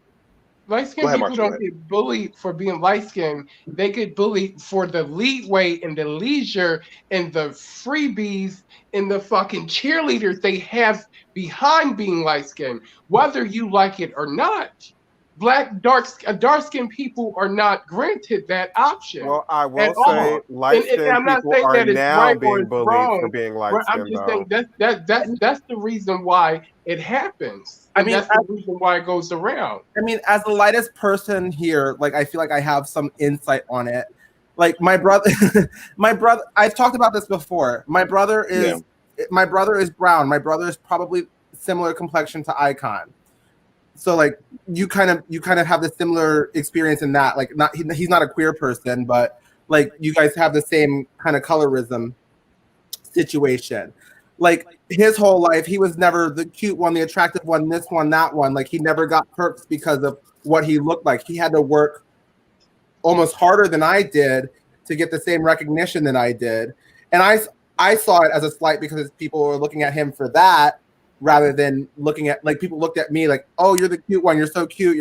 G: Light-skinned people don't get bullied for being light-skinned. They get bullied for the leeway and the leisure and the freebies and the fucking cheerleaders they have behind being light-skinned. Whether you like it or not, dark-skinned people are not granted that option.
E: Well, I will say light-skinned people are now being bullied for being light-skinned.
G: I'm just saying that's the reason why it happens. That's the reason why it goes around.
B: I mean, as the lightest person here, like I feel like I have some insight on it. Like my brother, I've talked about this before. My brother is brown. My brother is probably similar complexion to Icon. So like you kind of have the similar experience in that. Like he's not a queer person, but like you guys have the same kind of colorism situation. Like his whole life, he was never the cute one, the attractive one, this one, that one. Like he never got perks because of what he looked like. He had to work almost harder than I did to get the same recognition that I did. And I saw it as a slight because people were looking at him for that rather than looking at, like, people looked at me like, oh, you're the cute one, you're so cute,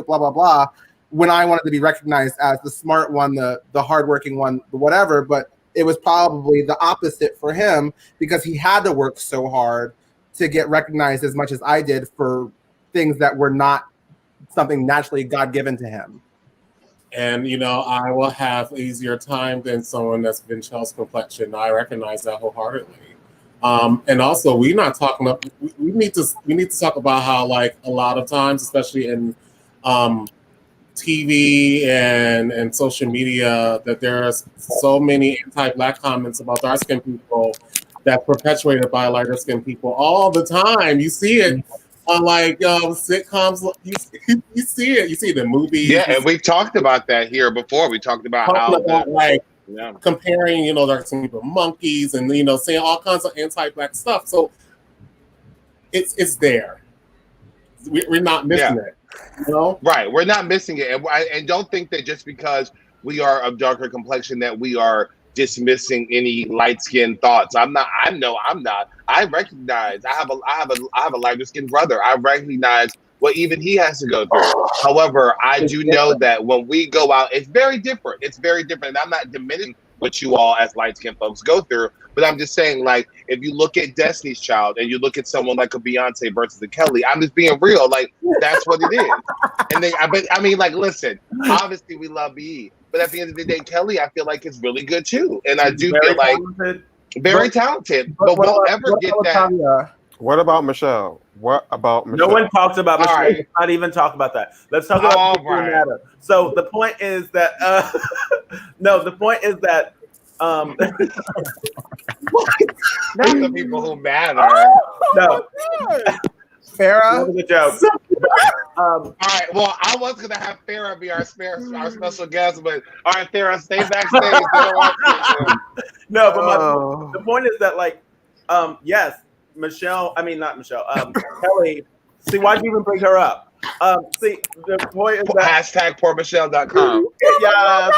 B: blah, blah, blah. When I wanted to be recognized as the smart one, the hardworking one, whatever. But it was probably the opposite for him because he had to work so hard to get recognized as much as I did for things that were not something naturally God-given to him.
C: And, I will have easier time than someone that's been Chelsea's complexion. I recognize that wholeheartedly. And also, we need to talk about how, like, a lot of times, especially in TV and social media, that there's so many anti-Black comments about dark-skinned people that's perpetuated by lighter-skinned people all the time. You see it on like sitcoms. You see it. You see it in movies.
A: Yeah, and we've talked about that here before. We talked about
C: comparing, dark-skinned people to monkeys and saying all kinds of anti-Black stuff. So it's there. We're not missing it.
A: Right, we're not missing it, and don't think that just because we are of darker complexion that we are dismissing any light-skinned thoughts. I'm not. I recognize. I have a lighter-skinned brother. I recognize what even he has to go through. However, I do know that when we go out, it's very different. And I'm not diminishing what you all as light-skinned folks go through. But I'm just saying, like, if you look at Destiny's Child and you look at someone like a Beyonce versus a Kelly, I'm just being real. Like, that's what it is. And but I mean, like, listen, obviously we love BE, but at the end of the day, Kelly, I feel like it's really good too. And I do feel like very talented, but won't ever get that.
E: What about Michelle? What about Michelle?
D: No one talks about Michelle.
A: Right.
D: Let's not even talk about that. Let's talk about the matter. So the point is that no, the point is that
A: the people who matter.
D: No.
B: Farrah.
D: That was a joke.
A: All right. Well, I was gonna have Farrah be our special guest, but all right, Farrah, stay backstage.
D: No, but the point is that, like, yes, Michelle. I mean, not Michelle. Kelly. See, why'd you even bring her up? See, the point is that
A: #poormichelle.com.
D: Yeah.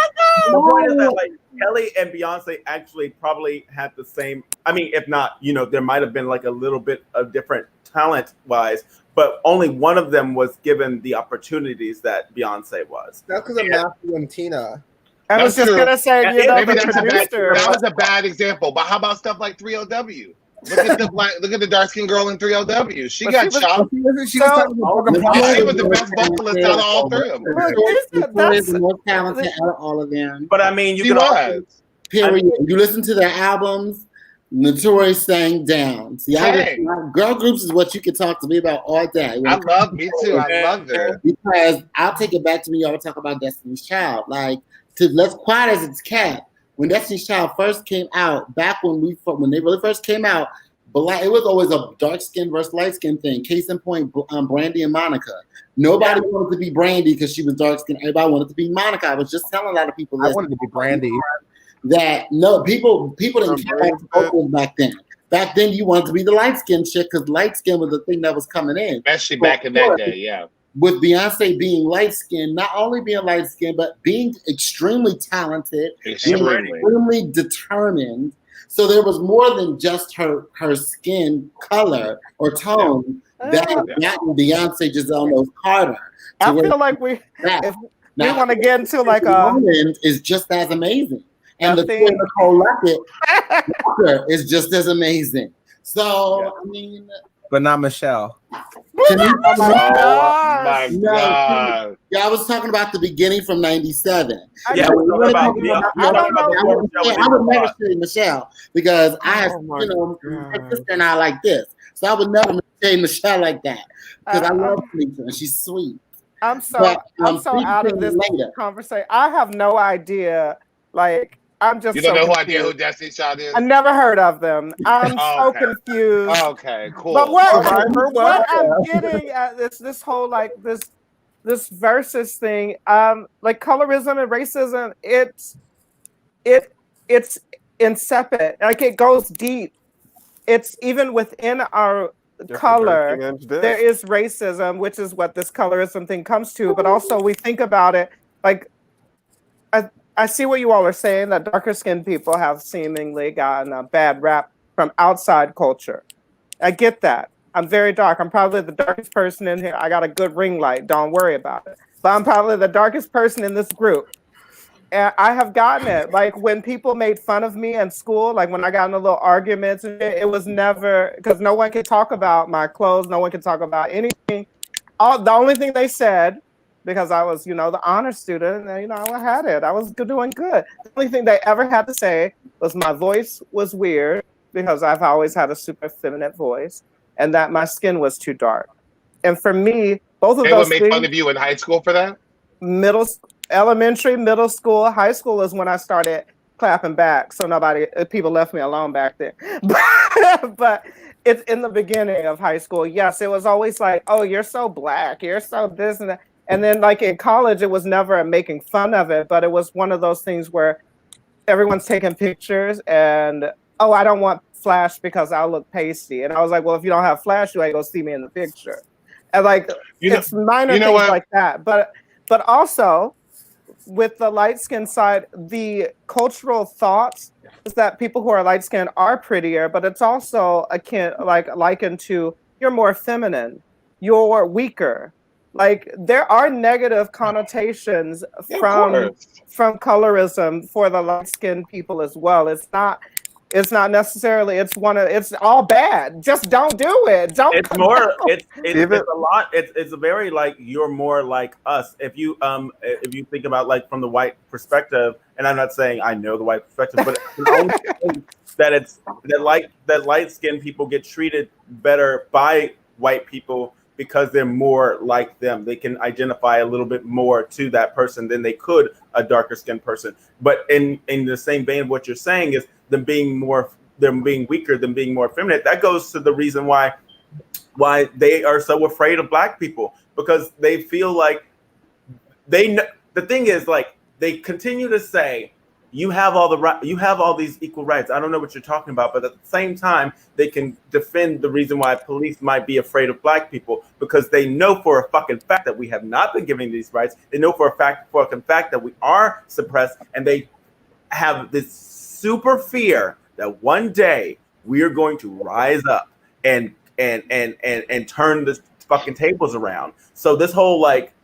D: The point is that, like, Kelly and Beyonce actually probably had the same. I mean, if not, you know, there might have been like a little bit of different talent-wise, but only one of them was given the opportunities that Beyonce was.
B: That's because of Matthew and Tina.
F: I was just gonna say, you know, the producer.
A: That was a bad example. But how about stuff like 3LW? Look at the dark skinned girl in 3LW. She got chopped. She was the best vocalist out of all three of them.
H: Victoria's the most talented out of all of them.
D: But I mean,
A: She was.
H: Period. You listen to their albums. Notorious sang down. See, girl groups is what you can talk to me about all day.
A: I love me too. I love her
H: because I'll take it back to me. Y'all talk about Destiny's Child. Like, to let's quiet as it's kept. When Destiny's Child first came out, back when they really first came out, it was always a dark skin versus light skin thing. Case in point, Brandy and Monica. Nobody wanted to be Brandy because she was dark skinned. Everybody wanted to be Monica. I was just telling a lot of people this.
B: I wanted to be Brandy.
H: That no people didn't care about vocals back then. Back then, you wanted to be the light skinned chick because light skin was the thing that was coming in.
A: Especially back in that day, yeah.
H: With Beyonce being light skinned, not only being light skinned, but being extremely talented, extremely determined. So there was more than just her skin color or tone that Beyonce just almost harder.
F: I feel like we want to get into like
H: is just as amazing. And the Nicole Luckett is just as amazing. So, I mean...
B: But not Michelle.
A: Oh my God.
H: Yeah, I was talking about the beginning from 97.
D: Yeah,
H: I would never say Michelle because I have, my sister and I like this. So I would never say Michelle like that because I love Lisa and she's sweet.
F: I'm so out of this conversation. I have no idea. Like, I'm just.
A: You don't know who Destiny's Child is?
F: I never heard of them. I'm so confused.
A: Okay, cool.
F: But what I'm getting at this whole like this versus thing, like colorism and racism, it's insipid. Like it goes deep. It's even within our color. There is racism, which is what this colorism thing comes to. But also we think about it like. I see what you all are saying, that darker skinned people have seemingly gotten a bad rap from outside culture. I get that. I'm very dark. I'm probably the darkest person in here. I got a good ring light. Don't worry about it. But I'm probably the darkest person in this group. And I have gotten it. Like when people made fun of me in school, like when I got in a little arguments, it was never, because no one could talk about my clothes. No one could talk about anything. The only thing they said, because I was, the honor student, and, I had it. I was doing good. The only thing they ever had to say was my voice was weird because I've always had a super feminine voice and that my skin was too dark. And for me, both of those things. They would make
A: fun of you in high school for that?
F: Elementary, middle school, high school is when I started clapping back. So people left me alone back then. But it's in the beginning of high school. Yes, it was always like, oh, you're so black. You're so this and that. And then like in college, it was never making fun of it, but it was one of those things where everyone's taking pictures and, oh, I don't want flash because I'll look pasty. And I was like, well, if you don't have flash, you ain't gonna see me in the picture. And like, it's minor things like that. But also with the light skin side, the cultural thoughts is that people who are light skinned are prettier, but it's also likened to you're more feminine, you're weaker. Like there are negative connotations from colorism for the light-skinned people as well. It's not necessarily it's all bad. Just don't do it. Don't.
D: It's more. It's a lot. It's a very like you're more like us. If you think about like from the white perspective, and I'm not saying I know the white perspective, but that light skinned people get treated better by white people because they're more like them. They can identify a little bit more to that person than they could a darker skinned person. But in the same vein, what you're saying is them being weaker, them being more effeminate. That goes to the reason why they are so afraid of black people, because they feel like they know. The thing is, like, they continue to say you have all these equal rights. I don't know what you're talking about, but at the same time, they can defend the reason why police might be afraid of black people, because they know for a fucking fact that we have not been given these rights. They know for a fucking fact that we are suppressed, and they have this super fear that one day we are going to rise up and turn the fucking tables around. So this whole like,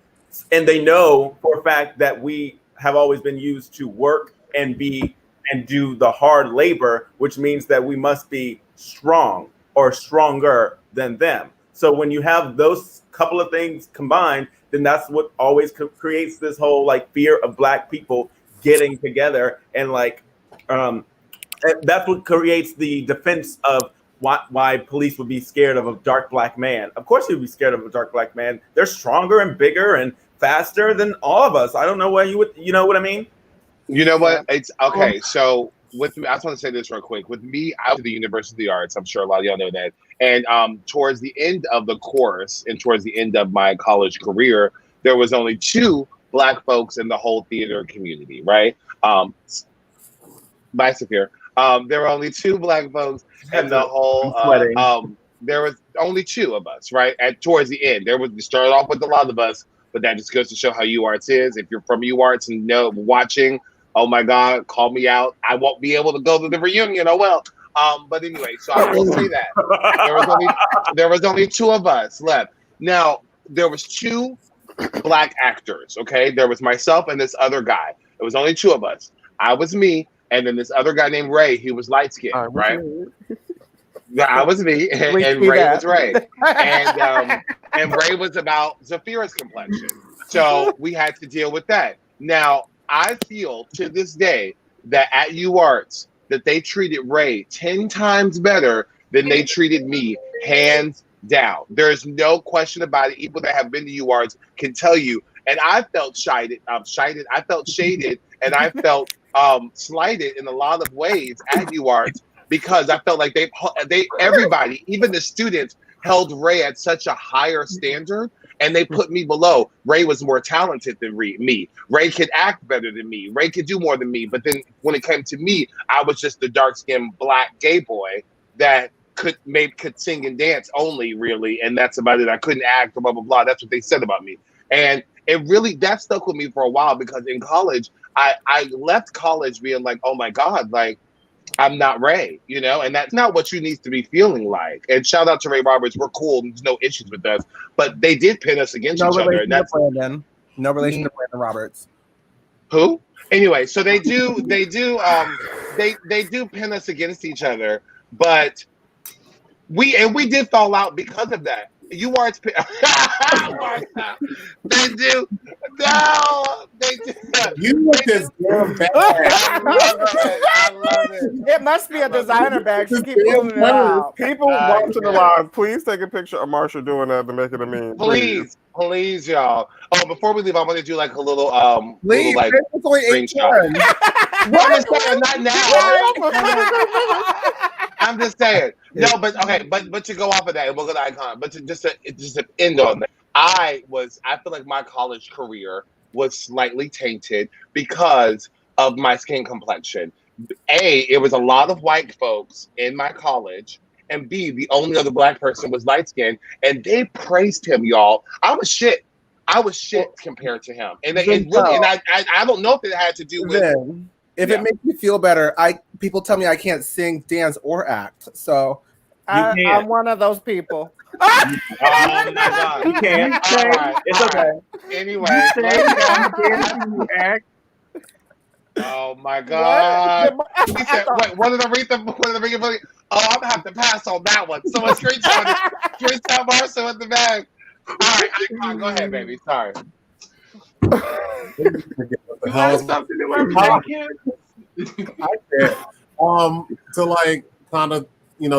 D: and they know for a fact that we have always been used to work and do the hard labor, which means that we must be strong or stronger than them. So when you have those couple of things combined, then that's what always creates this whole like fear of black people getting together, and like that's what creates the defense of why police would be scared of a dark black man. Of course you'd be scared of a dark black man. They're stronger and bigger and faster than all of us. I don't know why you know what I mean?
A: You know what? It's okay. So with me, I just want to say this real quick. With me, I went to the University of the Arts. I'm sure a lot of y'all know that. And towards the end of the course and towards the end of my college career, there was only 2 black folks in the whole theater community, right? Bye, Sapphira. There were only 2 black folks in the whole. There was only 2 of us, right? Towards the end, you started off with a lot of us, but that just goes to show how UArts is. If you're from UArts and watching, oh my God, call me out. I won't be able to go to the reunion. Oh well. But anyway, so I will say that there was only 2 of us left. Now there was 2 black actors. Okay, there was myself and this other guy. It was only 2 of us. I was me, and then this other guy named Ray. He was light skinned, right? I was me, and Ray was Ray, and Ray was about Zephyra's complexion. So we had to deal with that. Now I feel to this day that at UArts that they treated Ray 10 times better than they treated me, hands down. There's no question about it. People that have been to UArts can tell you. And I felt I felt shaded, and I felt slighted in a lot of ways at UArts, because I felt like everybody, even the students, held Ray at such a higher standard, and they put me below. Ray was more talented than me. Ray could act better than me. Ray could do more than me. But then when it came to me, I was just the dark-skinned black gay boy that could sing and dance only, really, and that's about it. I couldn't act, blah blah blah. That's what they said about me, and that stuck with me for a while, because in college, I left college being like, oh my God, like, I'm not Ray, and that's not what you need to be feeling like. And shout out to Ray Roberts. We're cool. There's no issues with us, but they did pin us against each other. And that's
B: no relation to Brandon Roberts.
A: Who? Anyway, so they do pin us against each other, but we did fall out because of that. UArts, they do. No, they do.
C: You look this damn bad.
A: I love it.
F: It must be a designer bag. She keep pulling it out.
E: People watching the live, please take a picture of Marcha doing that to make it a meme.
A: Please, y'all. Oh, before we leave, I'm gonna do like a little
B: Please,
A: like screenshot. Not now. I'm just saying. No, but okay, but to go off of that, and we'll go to Icon. But just to end on that, I feel like my college career was slightly tainted because of my skin complexion. A, it was a lot of white folks in my college, and B, the only other black person was light skinned, and they praised him, y'all. I was shit compared to him, and I don't know if it had to do with.
B: If it makes me feel better, people tell me I can't sing, dance, or act. So
F: I'm one of those people.
A: Oh my God.
D: You can't.
A: All right.
D: It's okay.
A: Anyway, oh my God. He said, wait, what did I read? Oh, I'm gonna have to pass on that one. Someone screenshot Marcha with the bag. All right, Icon, go ahead, baby. Sorry.
G: You learn something new every day, kid.
C: I did. To like kind of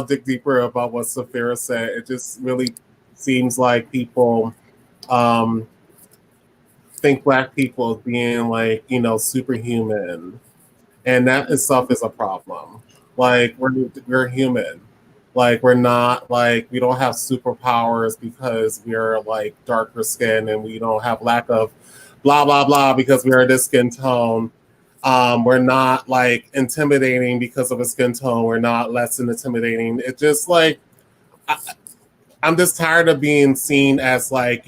C: dig deeper about what Zephyra said, it just really seems like people think Black people as being like superhuman, and that itself is a problem. Like we're human. Like we're not like we don't have superpowers because we're like darker skin, and we don't have lack of blah blah blah because we are this skin tone. We're not like intimidating because of a skin tone. We're not less than intimidating. It's just like I'm just tired of being seen as like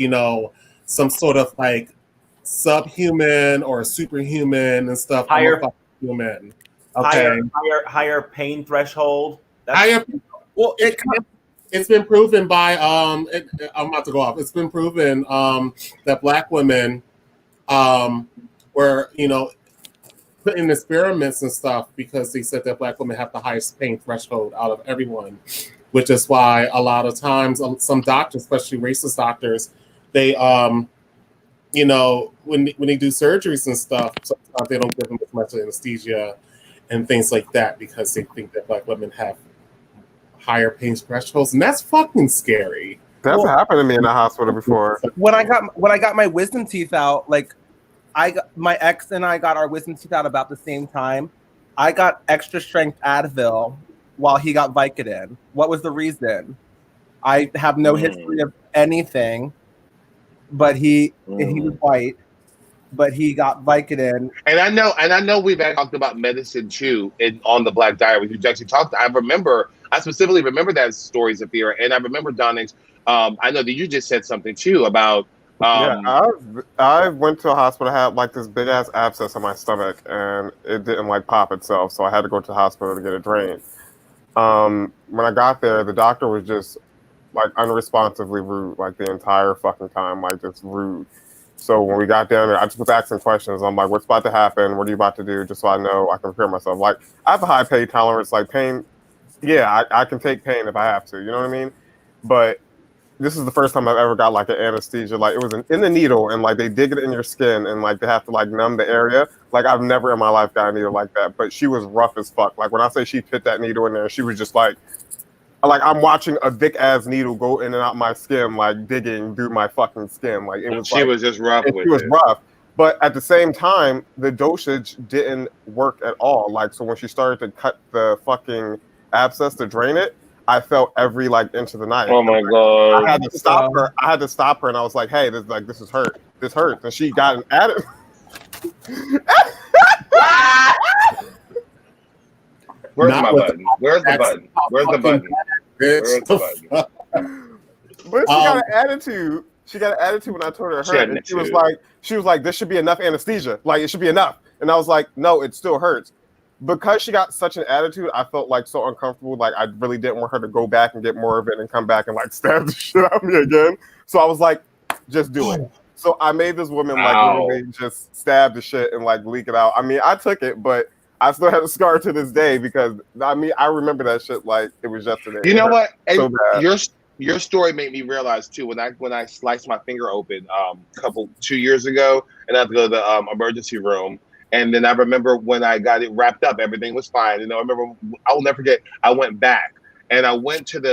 C: some sort of like subhuman or superhuman and stuff.
D: Higher
C: human. Okay.
D: Higher pain threshold.
C: Higher. Well, it's been proven by I'm about to go off. It's been proven that Black women were put in experiments and stuff because they said that Black women have the highest pain threshold out of everyone, which is why a lot of times some doctors, especially racist doctors, they when they do surgeries and stuff, sometimes they don't give them as much anesthesia and things like that because they think that Black women have higher pain thresholds, and that's fucking scary.
E: That's happened to me in the hospital before.
B: When I got my wisdom teeth out, like my ex and I got our wisdom teeth out about the same time. I got extra strength Advil while he got Vicodin. What was the reason? I have no history of anything, but he was white, but he got Vicodin.
A: And I know we've talked about medicine too on the Black Diaries. We actually talked. I specifically remember that story, Zephyra, and I remember Donyx. I know that you just said something too about.
E: I went to a hospital, had like this big ass abscess on my stomach, and it didn't like pop itself, so I had to go to the hospital to get it drained. When I got there, the doctor was just like unresponsively rude, like the entire fucking time, like just rude. So when we got down there, I just was asking questions. I'm like, what's about to happen? What are you about to do? Just so I know I can prepare myself. Like, I have a high pain tolerance, like pain. Yeah, I can take pain if I have to, you know what I mean? But this is the first time I've ever got like an anesthesia. Like it was in the needle, and like they dig it in your skin, and like they have to like numb the area. Like I've never in my life got a needle like that. But she was rough as fuck. Like when I say she put that needle in there, she was just like I'm watching a thick ass needle go in and out my skin, like digging through my fucking skin. Like it was.
A: She was just rough.
E: She was rough. But at the same time, the dosage didn't work at all. Like so, when she started to cut the fucking abscess to drain it, I felt every like inch of the knife.
A: Oh my God!
E: I had to stop her. And I was like, "Hey, this is hurt. This hurts." And she got an attitude.
A: Where's my button? Where's the button? Where's the button? Where's the button?
E: But she got an attitude. She got an attitude when I told her it hurt. And she was like, "This should be enough anesthesia. Like it should be enough." And I was like, "No, it still hurts." Because she got such an attitude, I felt like so uncomfortable. Like I really didn't want her to go back and get more of it and come back and like stab the shit out of me again. So I was like, just do it. So I made this woman like literally just stab the shit and like leak it out. I mean, I took it, but I still have a scar to this day because I mean, I remember that shit like it was yesterday.
A: You know what?
E: So
A: Your story made me realize too when I sliced my finger open 2 years ago and I had to go to the emergency room. And then I remember when I got it wrapped up, everything was fine. You know, I remember I will never forget. I went back and I went back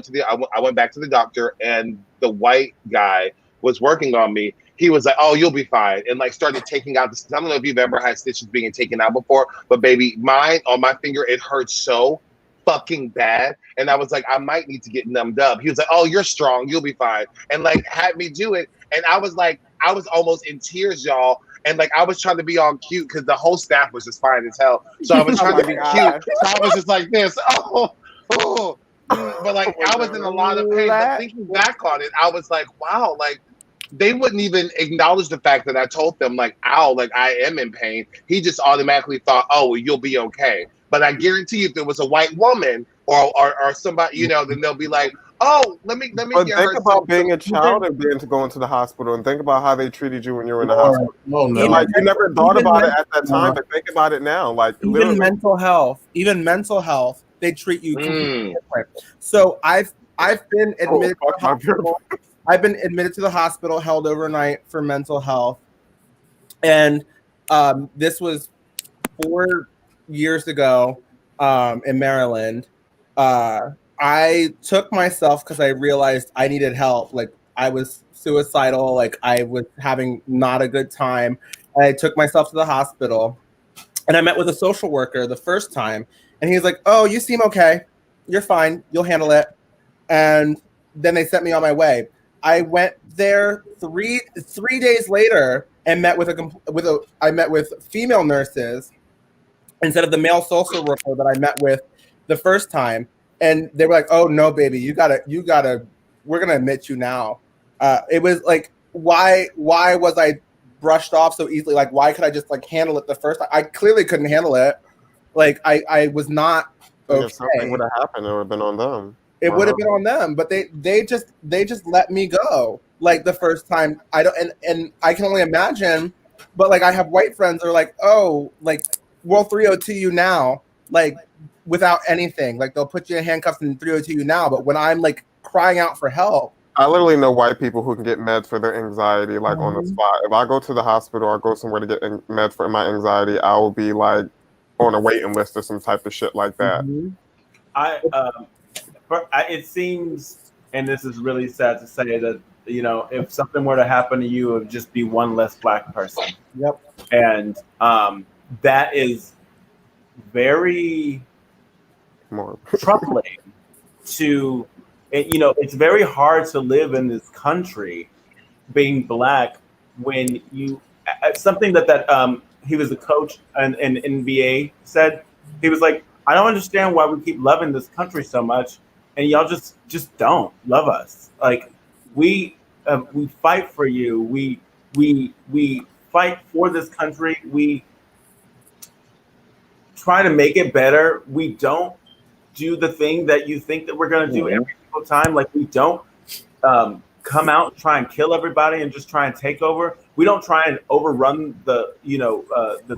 A: to the doctor, and the white guy was working on me. He was like, "Oh, you'll be fine," and like started taking out the. I don't know if you've ever had stitches being taken out before, but baby, mine on my finger, it hurts so fucking bad. And I was like, I might need to get numbed up. He was like, "Oh, you're strong, you'll be fine," and like had me do it. And I was like, I was almost in tears, y'all. And like I was trying to be all cute because the whole staff was just fine as hell. So I was trying to be cute. So I was just like this. Oh. But like I was in a lot of pain. But thinking back on it, I was like, wow, like they wouldn't even acknowledge the fact that I told them like, ow, like I am in pain. He just automatically thought, oh, well, you'll be okay. But I guarantee you if there was a white woman or somebody, you know, then they'll be like, Oh, let me
E: But
A: get
E: think
A: her
E: about
A: some.
E: being a child and being to go into the hospital, and think about how they treated you when you were in the
C: Lord,
E: hospital.
C: oh no.
E: And like you never thought
B: even
E: about it
B: men-
E: at that time, but think about it now. Like
B: even
E: literally,
B: mental health, they treat you completely different. So I've been admitted to
E: fuck
B: the
E: my
B: hospital. I've been admitted to the hospital, held overnight for mental health, and this was 4 years ago in Maryland. I took myself because I realized I needed help. Like I was suicidal. Like I was having not a good time. I took myself to the hospital, and I met with a social worker the first time, and he's like, "Oh, you seem okay. You're fine. You'll handle it." And then they sent me on my way. I went there three days later and met I met with female nurses instead of the male social worker that I met with the first time. And they were like, "Oh no, baby, you gotta, we're gonna admit you now." It was like, why was I brushed off so easily? Like, why could I just like handle it the first time? I clearly couldn't handle it. Like, I was not okay.
E: if something would have happened, it would have been on them.
B: It would have been on them, but they just let me go. Like the first time, I don't, and I can only imagine. But like, I have white friends that are like, "Oh, like we'll 302 you now," like without anything. Like they'll put you in handcuffs and 302 you now. But when I'm like crying out for help,
E: I literally know white people who can get meds for their anxiety, like on the spot. If I go to the hospital or go somewhere to get meds for my anxiety, I will be like on a waiting list or some type of shit like that.
D: It seems, and this is really sad to say, that if something were to happen to you, it would just be one less Black person.
B: Yep.
D: And that is very troubling to, it's very hard to live in this country being Black when you, something that he was a coach in NBA said, he was like, "I don't understand why we keep loving this country so much, and y'all just don't love us. Like we fight for you. We fight for this country. We try to make it better. We don't do the thing that you think that we're going to do every single time. Like we don't come out and try and kill everybody and just try and take over. We don't try and overrun the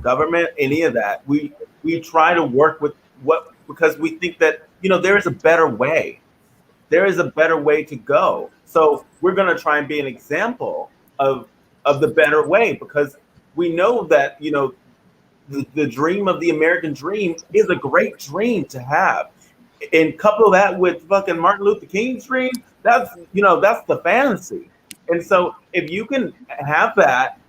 D: government, any of that. We try to work with because we think that there is a better way. There is a better way to go. So we're going to try and be an example of the better way, because we know that the dream of the American dream is a great dream to have. And couple that with fucking Martin Luther King's dream, that's the fantasy. And so if you can have that,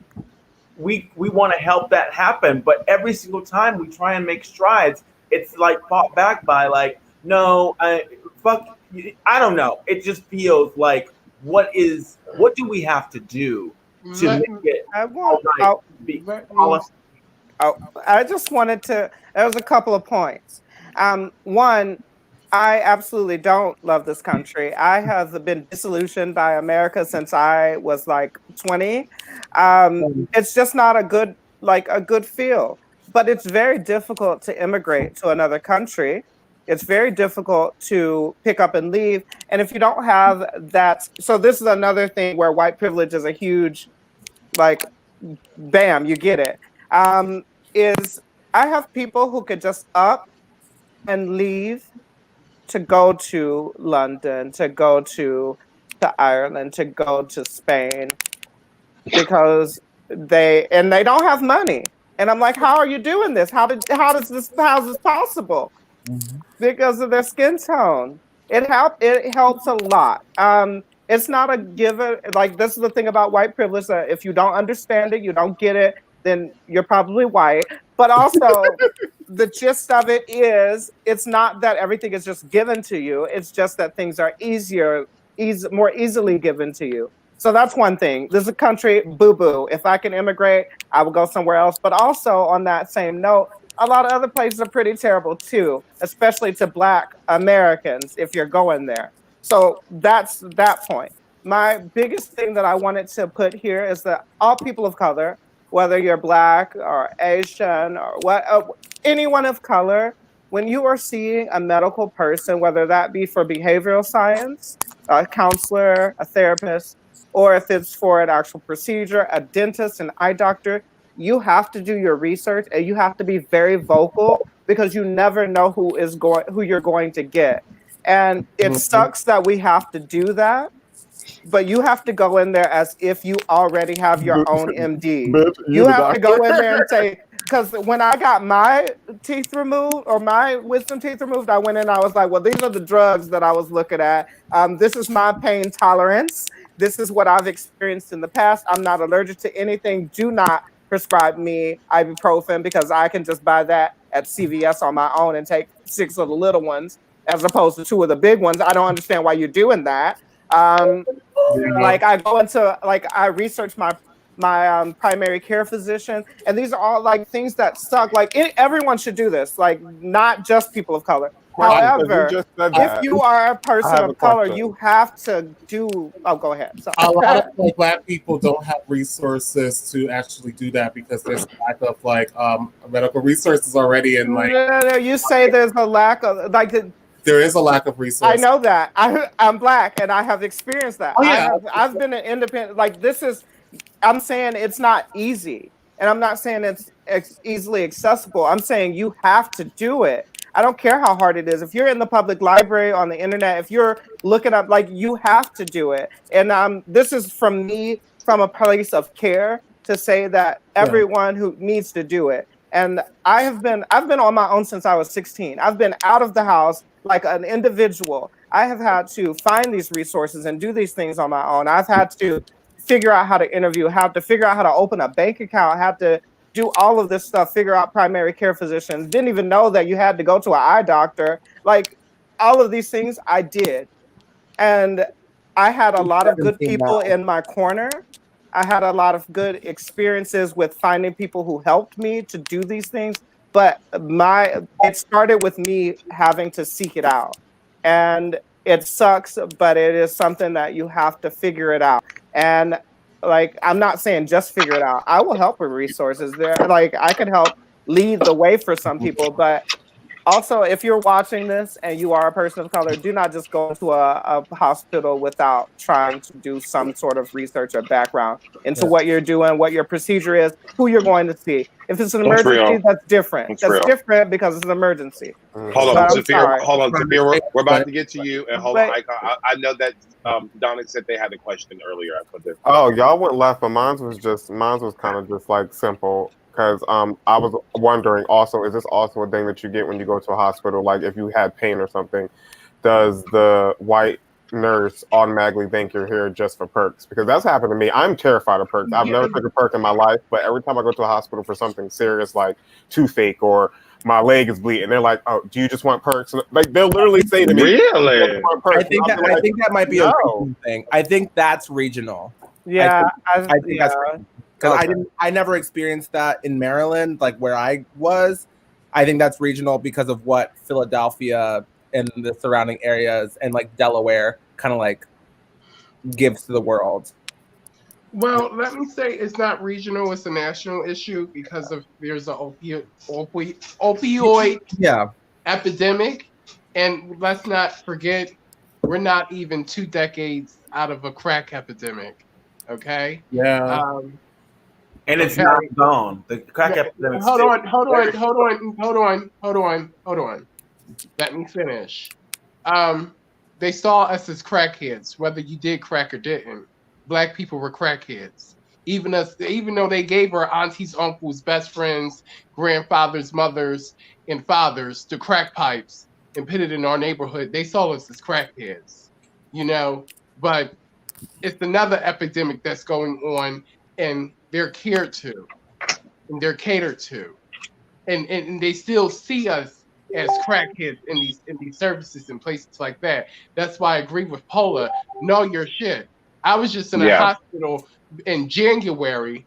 D: we want to help that happen. But every single time we try and make strides, it's like fought back by like, no, I don't know. It just feels like what do we have to do to make it
F: I just wanted to, there was a couple of points. One, I absolutely don't love this country. I have been disillusioned by America since I was like 20. It's just not a good feel. But it's very difficult to immigrate to another country. It's very difficult to pick up and leave. And if you don't have that, so this is another thing where white privilege is a huge, like, bam, you get it. Is I have people who could just up and leave to go to London, to go to Ireland, to go to Spain, because they don't have money. And I'm like, how are you doing this? How is this possible? Because of their skin tone. It helps a lot. It's not a given. Like, this is the thing about white privilege, that if you don't understand it, you don't get it, then you're probably white. But also, the gist of it is, it's not that everything is just given to you. It's just that things are more easily given to you. So that's one thing. This is a country, boo-boo. If I can immigrate, I will go somewhere else. But also, on that same note, a lot of other places are pretty terrible too, especially to Black Americans if you're going there. So that's that point. My biggest thing that I wanted to put here is that all people of color, whether you're Black or Asian or anyone of color, when you are seeing a medical person, whether that be for behavioral science, a counselor, a therapist, or if it's for an actual procedure, a dentist, an eye doctor, you have to do your research and you have to be very vocal because you never know who you're going to get. And it sucks that we have to do that, but you have to go in there as if you already have your own MD.
E: Bitch,
F: You
E: the
F: have to
E: doctor.
F: go in there and say, because when I got my teeth removed or my wisdom teeth removed, I went in, I was like, well, these are the drugs that I was looking at. This is my pain tolerance. This is what I've experienced in the past. I'm not allergic to anything. Do not prescribe me ibuprofen because I can just buy that at CVS on my own and take 6 of the little ones as opposed to 2 of the big ones. I don't understand why you're doing that. Like I go into, like I research my primary care physician, and these are all like things that suck. Like everyone should do this, like not just people of color. However, if you are a person of color, you have to do. Oh, go ahead. So.
C: A lot of like, Black people don't have resources to actually do that because there's a lack of like medical resources already, and like
F: you say there's a lack of like.
C: There is a lack of resources.
F: I know that. I'm Black and I have experienced that.
C: Oh, yeah.
F: I've been an independent. Like this is. I'm saying it's not easy, and I'm not saying it's easily accessible. I'm saying you have to do it. I don't care how hard it is. If you're in the public library, on the internet, if you're looking up, like you have to do it. And this is from me, from a place of care, to say that everyone who needs to do it. And I've been on my own since I was 16. I've been out of the house like an individual. I have had to find these resources and do these things on my own. I've had to figure out how to interview, have to figure out how to open a bank account, have to do all of this stuff, figure out primary care physicians. Didn't even know that you had to go to an eye doctor. Like all of these things I did. And I had a lot of good people in my corner. I had a lot of good experiences with finding people who helped me to do these things. But it started with me having to seek it out. And it sucks, but it is something that you have to figure it out. And like, I'm not saying just figure it out. I will help with resources there. Like I can help lead the way for some people, but also if you're watching this and you are a person of color, do not just go to a hospital without trying to do some sort of research or background into what you're doing, what your procedure is, who you're going to see. If it's an emergency, that's different. That's different because it's an emergency.
A: Hold on, Zephyra. Hold on, Zephyra. We're about to get to you. And hold on, I know that Donyx said they had a question earlier.
E: Oh, y'all went left, but mine was kind of just like simple. Because I was wondering also, is this also a thing that you get when you go to a hospital? Like if you had pain or something, does the white nurse automatically think you're here just for perks? Because that's happened to me. I'm terrified of perks. I've never took a perk in my life, but every time I go to a hospital for something serious like toothache or my leg is bleeding, they're like, "Oh, do you just want perks?" Like they'll literally say to me,
A: "Really?"
B: I think that might be a regional thing. I think that's regional.
F: Yeah,
B: I think that's regional. Because I never experienced that in Maryland, like where I was. I think that's regional because of what Philadelphia and the surrounding areas and like Delaware kind of like gives to the world.
G: Well, let me say it's not regional; it's a national issue because there's an opioid epidemic, and let's not forget we're not even 2 decades out of a crack epidemic. Okay.
C: Yeah.
D: And it's not gone. The crack epidemic.
G: Hold on. Let me finish. They saw us as crackheads, whether you did crack or didn't. Black people were crackheads. Even though they gave our aunties, uncles, best friends, grandfathers, mothers, and fathers the crack pipes and put it in our neighborhood, they saw us as crackheads. But it's another epidemic that's going on, and they're catered to, and they still see us as crackheads in these services and places like that. That's why I agree with Paula. Know your shit. I was just in a hospital in January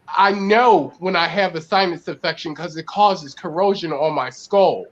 G: I know when I have a sinus infection because it causes corrosion on my skull.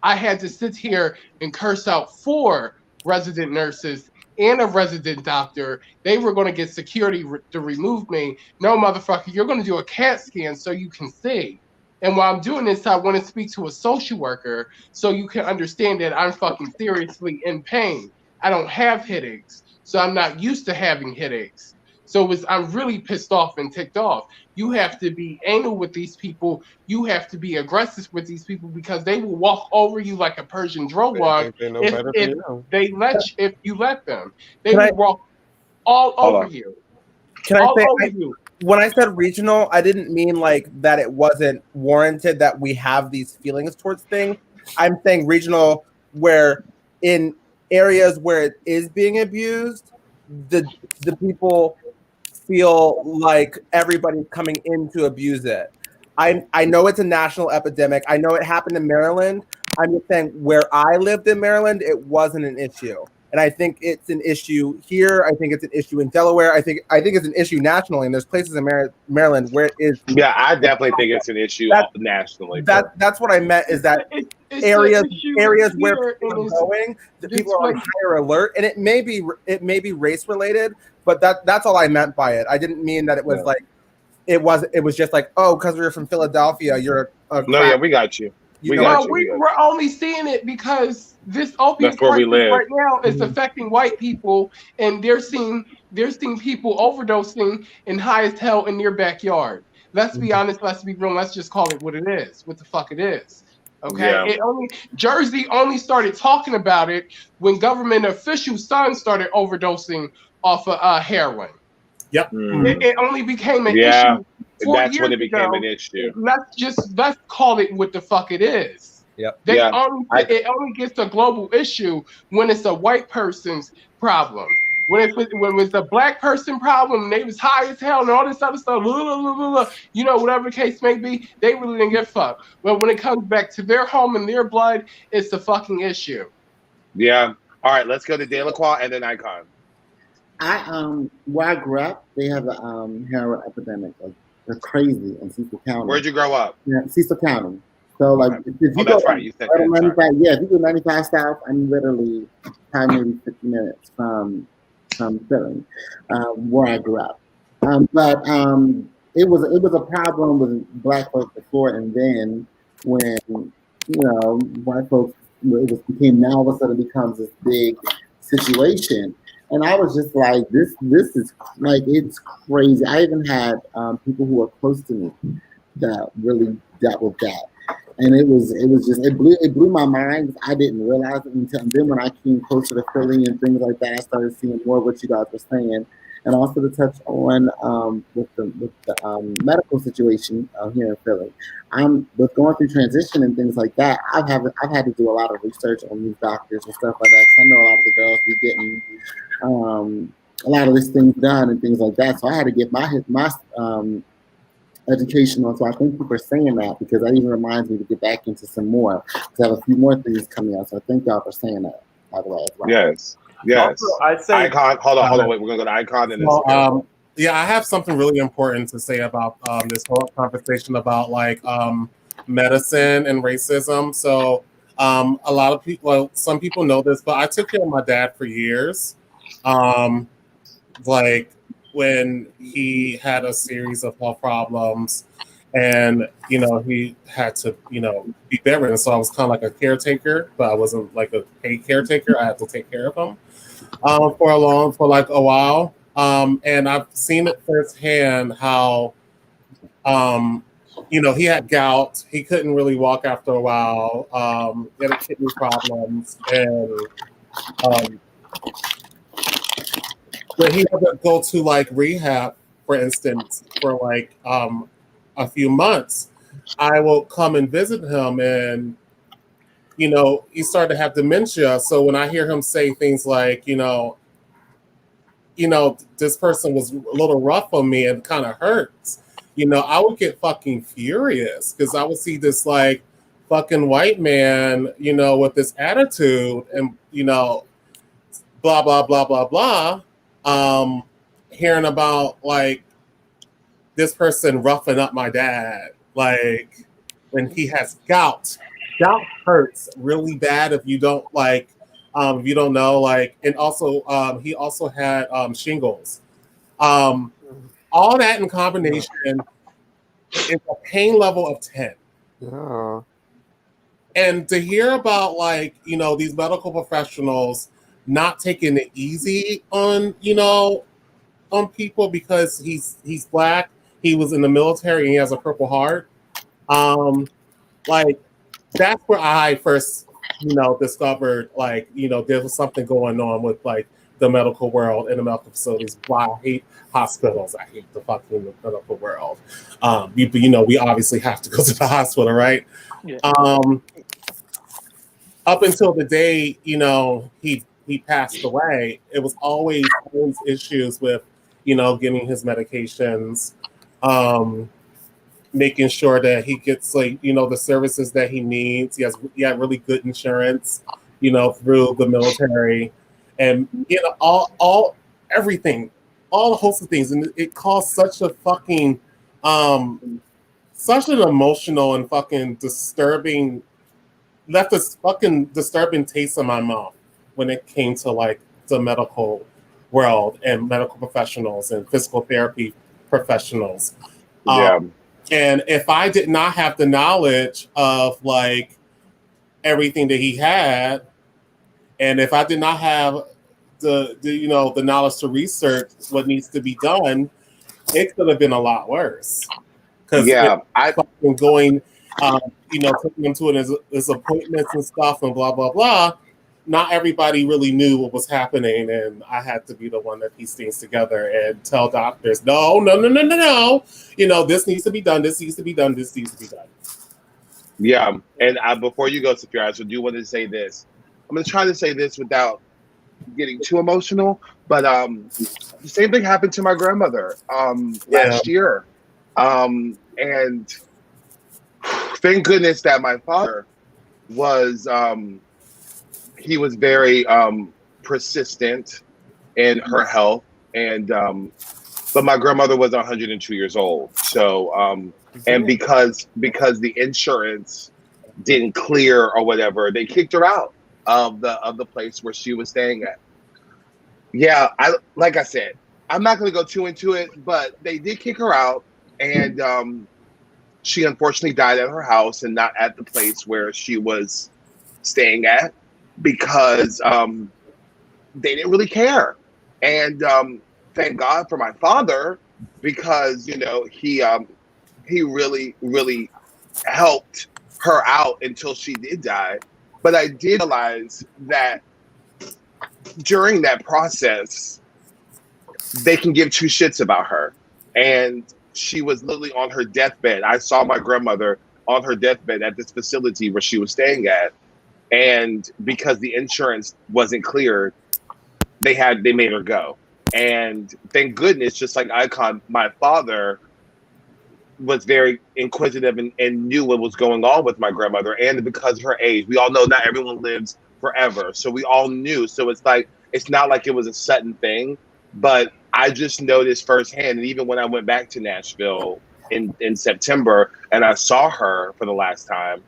G: I had to sit here and curse out 4 resident nurses and a resident doctor. They were going to get security to remove me. No, motherfucker, you're going to do a CAT scan so you can see. And while I'm doing this, I want to speak to a social worker so you can understand that I'm fucking seriously in pain. I don't have headaches, so I'm not used to having headaches. So I'm really pissed off and ticked off. You have to be anal with these people. You have to be aggressive with these people because they will walk over you like a Persian drug dog
E: They know better
G: if
E: than you.
G: if you let them. They
B: Can
G: will
B: I-
G: walk all
A: Hold
G: over
A: on.
G: you.
B: Can I
G: All
B: say
G: over you.
B: when I said regional, I didn't mean like that it wasn't warranted that we have these feelings towards things. I'm saying regional where in areas where it is being abused, the people feel like everybody's coming in to abuse it. I know it's a national epidemic. I know it happened in Maryland. I'm just saying where I lived in Maryland, it wasn't an issue. And I think it's an issue here. I think it's an issue in Delaware. I think it's an issue nationally. And there's places in Maryland where it is.
A: Yeah, I definitely think it's an issue nationally.
B: That's what I meant is that
G: It's
B: areas
G: an issue
B: where
G: here,
B: people
G: and
B: are
G: it's
B: going, the
G: this
B: people are on
G: place-
B: higher alert, and it may be race related, but that's all I meant by it. I didn't mean that it was like it was just like, oh, because we're from Philadelphia, you're a
A: No, yeah, we got you.
G: We're only seeing it because this opiate
A: That's where we
G: crisis
A: live.
G: right now is affecting white people, and they're seeing people overdosing and high as hell in their backyard. Let's be honest. Let's be real. Let's just call it what it is. What the fuck it is. Okay.
A: Yeah.
G: Jersey only started talking about it when government officials' sons started overdosing off of heroin.
C: Yep.
G: It only became an
A: Yeah.
G: issue.
A: That's when it became an issue.
G: Let's call it what the fuck it is.
B: Yep.
G: It only gets a global issue when it's a white person's problem. When it's a black person problem, and they was high as hell and all this other stuff, whatever the case may be, they really didn't give a fuck. But when it comes back to their home and their blood, it's the fucking issue.
A: Yeah. All right, let's go to Deleqúa and then Icon.
H: Where I grew up, they have a heroin epidemic. Like, they're crazy in Cecil County.
A: Where'd you grow up?
H: Yeah, Cecil County. So like, if you go,
A: that's right. You said
H: right 95, yeah, if you go 95 south, I'm literally probably maybe 50 minutes from Philly, where I grew up. But it was a problem with black folks before and then when white folks became now all of a sudden becomes this big situation. And I was just like, this is like, it's crazy. I even had people who were close to me that really dealt with that. And it blew my mind. I didn't realize it until then when I came closer to Philly and things like that, I started seeing more of what you guys were saying. And also to touch on with the medical situation here in Philly. With going through transition and things like that, I've had to do a lot of research on these doctors and stuff like that. Because I know a lot of the girls be getting a lot of these things done and things like that. So I had to get my education on. So I thank you for saying that because that even reminds me to get back into some more. Because I have a few more things coming out. So I thank y'all for saying that, by the way, as well.
A: Yes.
D: Also, I'd say
A: Icon. Hold on. Wait, we're gonna go to Icon and then.
C: Yeah, I have something really important to say about this whole conversation about like medicine and racism. So a lot of people, well, some people know this, but I took care of my dad for years. Like when he had a series of health problems and, he had to, be bedridden. So I was kind of like a caretaker, but I wasn't like a paid caretaker. I had to take care of him for a while. And I've seen it firsthand how, he had gout. He couldn't really walk after a while. He had kidney problems. And but he had to go to like rehab, for instance, for like a few months. I will come and visit him and, he started to have dementia. So when I hear him say things like, this person was a little rough on me and kind of hurts, I would get fucking furious because I would see this like fucking white man, with this attitude and, blah, blah, blah, blah, blah. Hearing about like this person roughing up my dad, like when he has gout. Gout hurts really bad if you don't know, like, and also he also had shingles. All that in combination is a pain level of 10.
E: Yeah.
C: And to hear about like, these medical professionals not taking it easy on, on people because he's black, he was in the military and he has a Purple Heart. Like that's where I first, discovered like, there was something going on with like the medical world and the medical facilities. Why I hate hospitals. I hate the fucking medical world. We obviously have to go to the hospital, right?
I: Yeah.
C: Up until the day, he passed away, it was always issues with, getting his medications, making sure that he gets like, the services that he needs. He had really good insurance, through the military, and all everything, all a host of things, and it caused such a fucking such an emotional and fucking disturbing, left this fucking disturbing taste in my mouth when it came to like the medical world and medical professionals and physical therapy professionals.
A: Yeah.
C: And if I did not have the knowledge of like everything that he had, and if I did not have the knowledge to research what needs to be done, it could have been a lot worse. Because going, taking him to his appointments and stuff and blah blah blah. Not everybody really knew what was happening, and I had to be the one that pieced things together and tell doctors, no. This needs to be done. This needs to be done. This needs to be done.
A: Yeah, and before you go, Sapphira, I do want to say this. I'm going to try to say this without getting too emotional, but the same thing happened to my grandmother last year, and thank goodness that my father was. He was very persistent in her health, and but my grandmother was 102 years old. So and because the insurance didn't clear or whatever, they kicked her out of the place where she was staying at. Yeah, like I said, I'm not going to go too into it, but they did kick her out, and she unfortunately died at her house and not at the place where she was staying at, because they didn't really care. And thank God for my father, because he really, really helped her out until she did die. But I did realize that during that process, they can give two shits about her. And she was literally on her deathbed. I saw my grandmother on her deathbed at this facility where she was staying at. And because the insurance wasn't cleared, they made her go. And thank goodness, just like Icon, my father was very inquisitive and knew what was going on with my grandmother. And because of her age, we all know not everyone lives forever. So we all knew. So it's not like it was a sudden thing, but I just noticed firsthand. And even when I went back to Nashville in September and I saw her for the last time,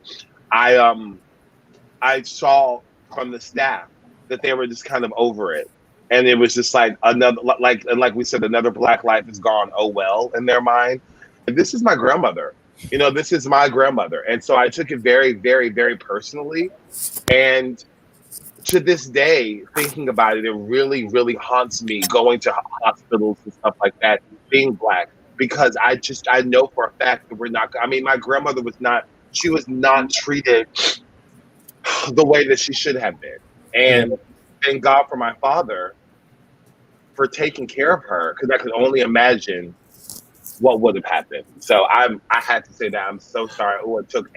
A: I saw from the staff that they were just kind of over it. And it was just like like we said, another Black life is gone, oh well, in their mind. And this is my grandmother. This is my grandmother. And so I took it very, very, very personally. And to this day, thinking about it, it really, really haunts me going to hospitals and stuff like that, being Black, because I know for a fact that we're not, my grandmother was not treated the way that she should have been. And thank God for my father for taking care of her, because I could only imagine what would have happened. So I had to say that. I'm so sorry. Oh, it took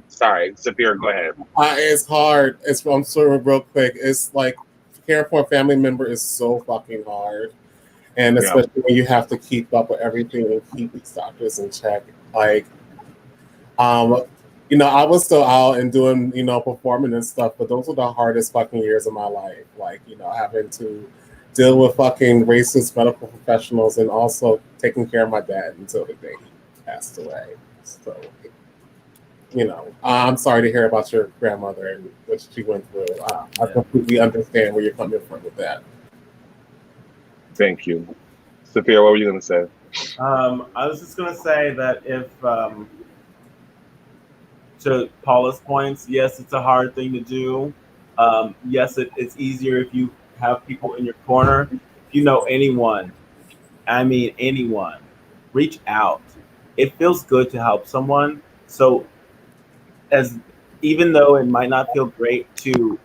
A: sorry, Sapphira, go ahead.
C: It's hard. I'm sorry, real quick. It's like caring for a family member is so fucking hard. And especially when you have to keep up with everything and keep these doctors in check. Like, I was still out and doing, performing and stuff, but those were the hardest fucking years of my life. Like, having to deal with fucking racist medical professionals and also taking care of my dad until the day he passed away. So, I'm sorry to hear about your grandmother and what she went through. I completely understand where you're coming from with that.
A: Thank you. Sapphira, what were you going to say?
D: I was just going to say that to Paula's points, yes, it's a hard thing to do. Yes, it's easier if you have people in your corner. If you know anyone, I mean anyone, reach out. It feels good to help someone. So as even though it might not feel great to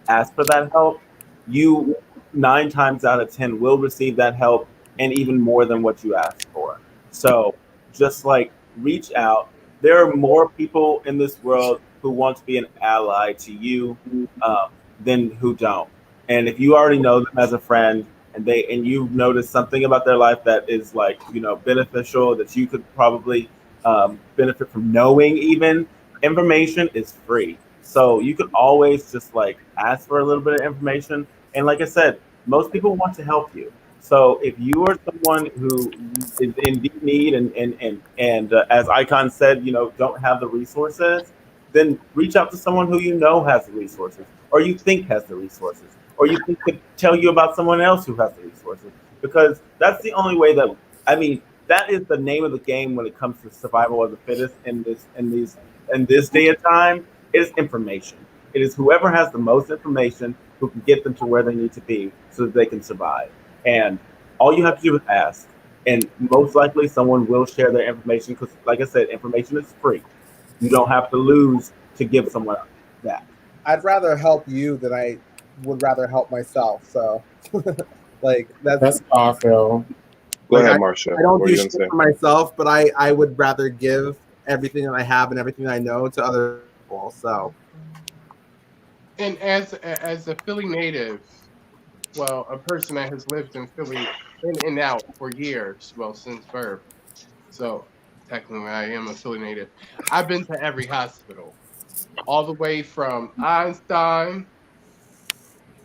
D: ask for that help, you 9 times out of 10 will receive that help and even more than what you asked for. So just like reach out. There are more people in this world who want to be an ally to you than who don't. And if you already know them as a friend and you notice something about their life that is like, beneficial, that you could probably benefit from knowing, even information is free. So you could always just like ask for a little bit of information. And like I said, most people want to help you. So if you are someone who is in deep need and as Icon said, don't have the resources, then reach out to someone who has the resources, or you think has the resources, or you think could tell you about someone else who has the resources. Because that's the only way that is the name of the game when it comes to survival of the fittest in this day and time, is information. It is whoever has the most information who can get them to where they need to be so that they can survive. And all you have to do is ask. And most likely someone will share their information because, like I said, information is free. You don't have to lose to give someone that.
B: I'd rather help you than I would rather help myself. So, like,
C: that's how I feel.
A: Go ahead, Marcia.
B: I don't do shit for myself, but I would rather give everything that I have and everything I know to other people. So,
G: and as a Philly native, well, a person that has lived in Philly in and out for years, well, since birth. So technically I am a Philly native. I've been to every hospital, all the way from Einstein,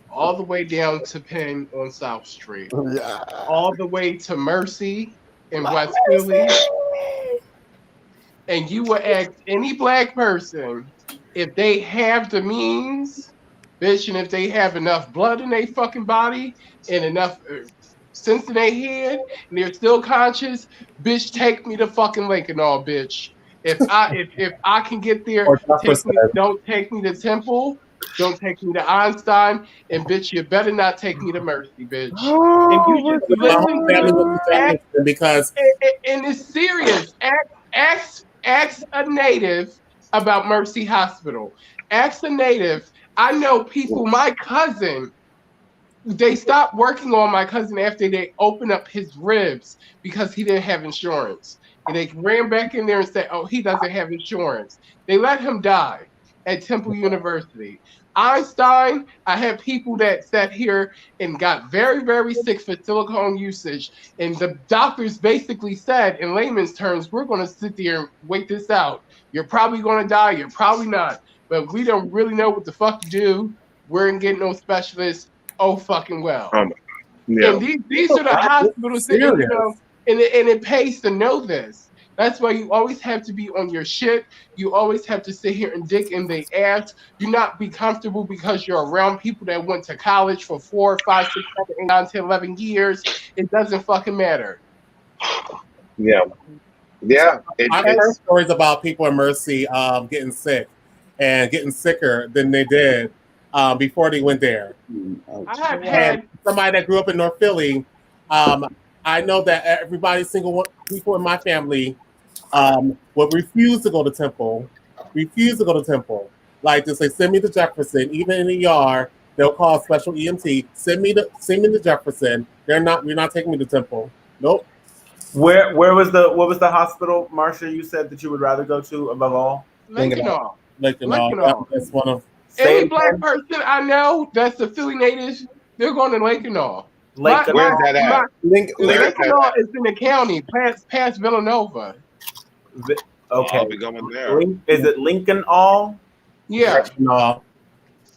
G: all the way down to Penn on South Street, all the way to Mercy in West Philly. And you would ask any black person if they have the means, bitch, and if they have enough blood in their fucking body and enough sense in their head, and they're still conscious, bitch, take me to fucking Lincoln, all bitch. If I can get there, don't take me to Temple, don't take me to Einstein, and bitch, you better not take me to Mercy, bitch. And you just listen to
C: because
G: and it's serious. Ask a native about Mercy Hospital. Ask a native. I know people, my cousin, they stopped working on my cousin after they opened up his ribs because he didn't have insurance. And they ran back in there and said, oh, he doesn't have insurance. They let him die at Temple University. Einstein, I had people that sat here and got very, very sick for silicone usage. And the doctors basically said, in layman's terms, we're going to sit there and wait this out. You're probably going to die. You're probably not. But we don't really know what the fuck to do. We're going to get no specialists. Oh, fucking well.
A: Yeah.
G: And these are the hospitals that, and it pays to know this. That's why you always have to be on your shit. You always have to sit here and dig in the ass. Do not be comfortable because you're around people that went to college for 4, 5, 6, 7, 8, 9, 10, 11 years. It doesn't fucking matter.
A: Yeah. Yeah.
C: I've heard stories about people in Mercy getting sick and getting sicker than they did before they went there.
G: I have had
C: somebody that grew up in North Philly. I know that everybody, people in my family would refuse to go to Temple. Like to say, send me to Jefferson. Even in the ER, they'll call a special EMT. Send me to Jefferson. You're not taking me to Temple. Nope.
D: What was the hospital, Marcia, you said that you would rather go to above all?
G: Lincoln.
C: That's one of
G: any black person I know that's a Philly native, they're going to Lincoln.
A: Where's that at?
G: Lincoln is in the county, past Villanova.
A: Okay. I'll be going there.
D: Is it Lincoln All?
G: Yeah.
C: No.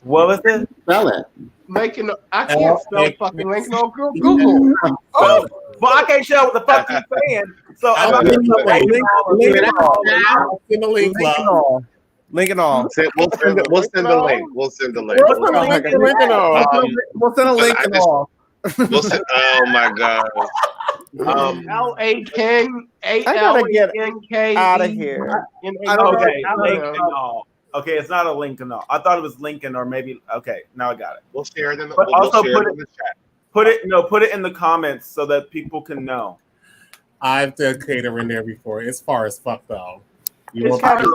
D: What was it?
H: Spell it.
G: Lincoln. I can't spell fucking Lincoln on Google.
D: Oh. Well, I can't tell what the fuck you're saying. So I'm
B: Lincoln All.
A: We'll send the link. We'll send the link.
B: We'll send a Lincoln All.
A: Oh my god.
G: L-A-Ken,
F: I gotta get
G: A-L-A-N-K
F: out of here.
D: Okay, okay, it's not a Lincoln. No, I thought it was Lincoln, or maybe. Okay, now I got it.
A: We'll share it in the.
D: But
A: We'll
D: also
A: share
D: put
A: it
D: it
A: in the chat.
D: Put it in the comments so that people can know.
C: I've done catering there before. It's far as fuck though.
G: It's definitely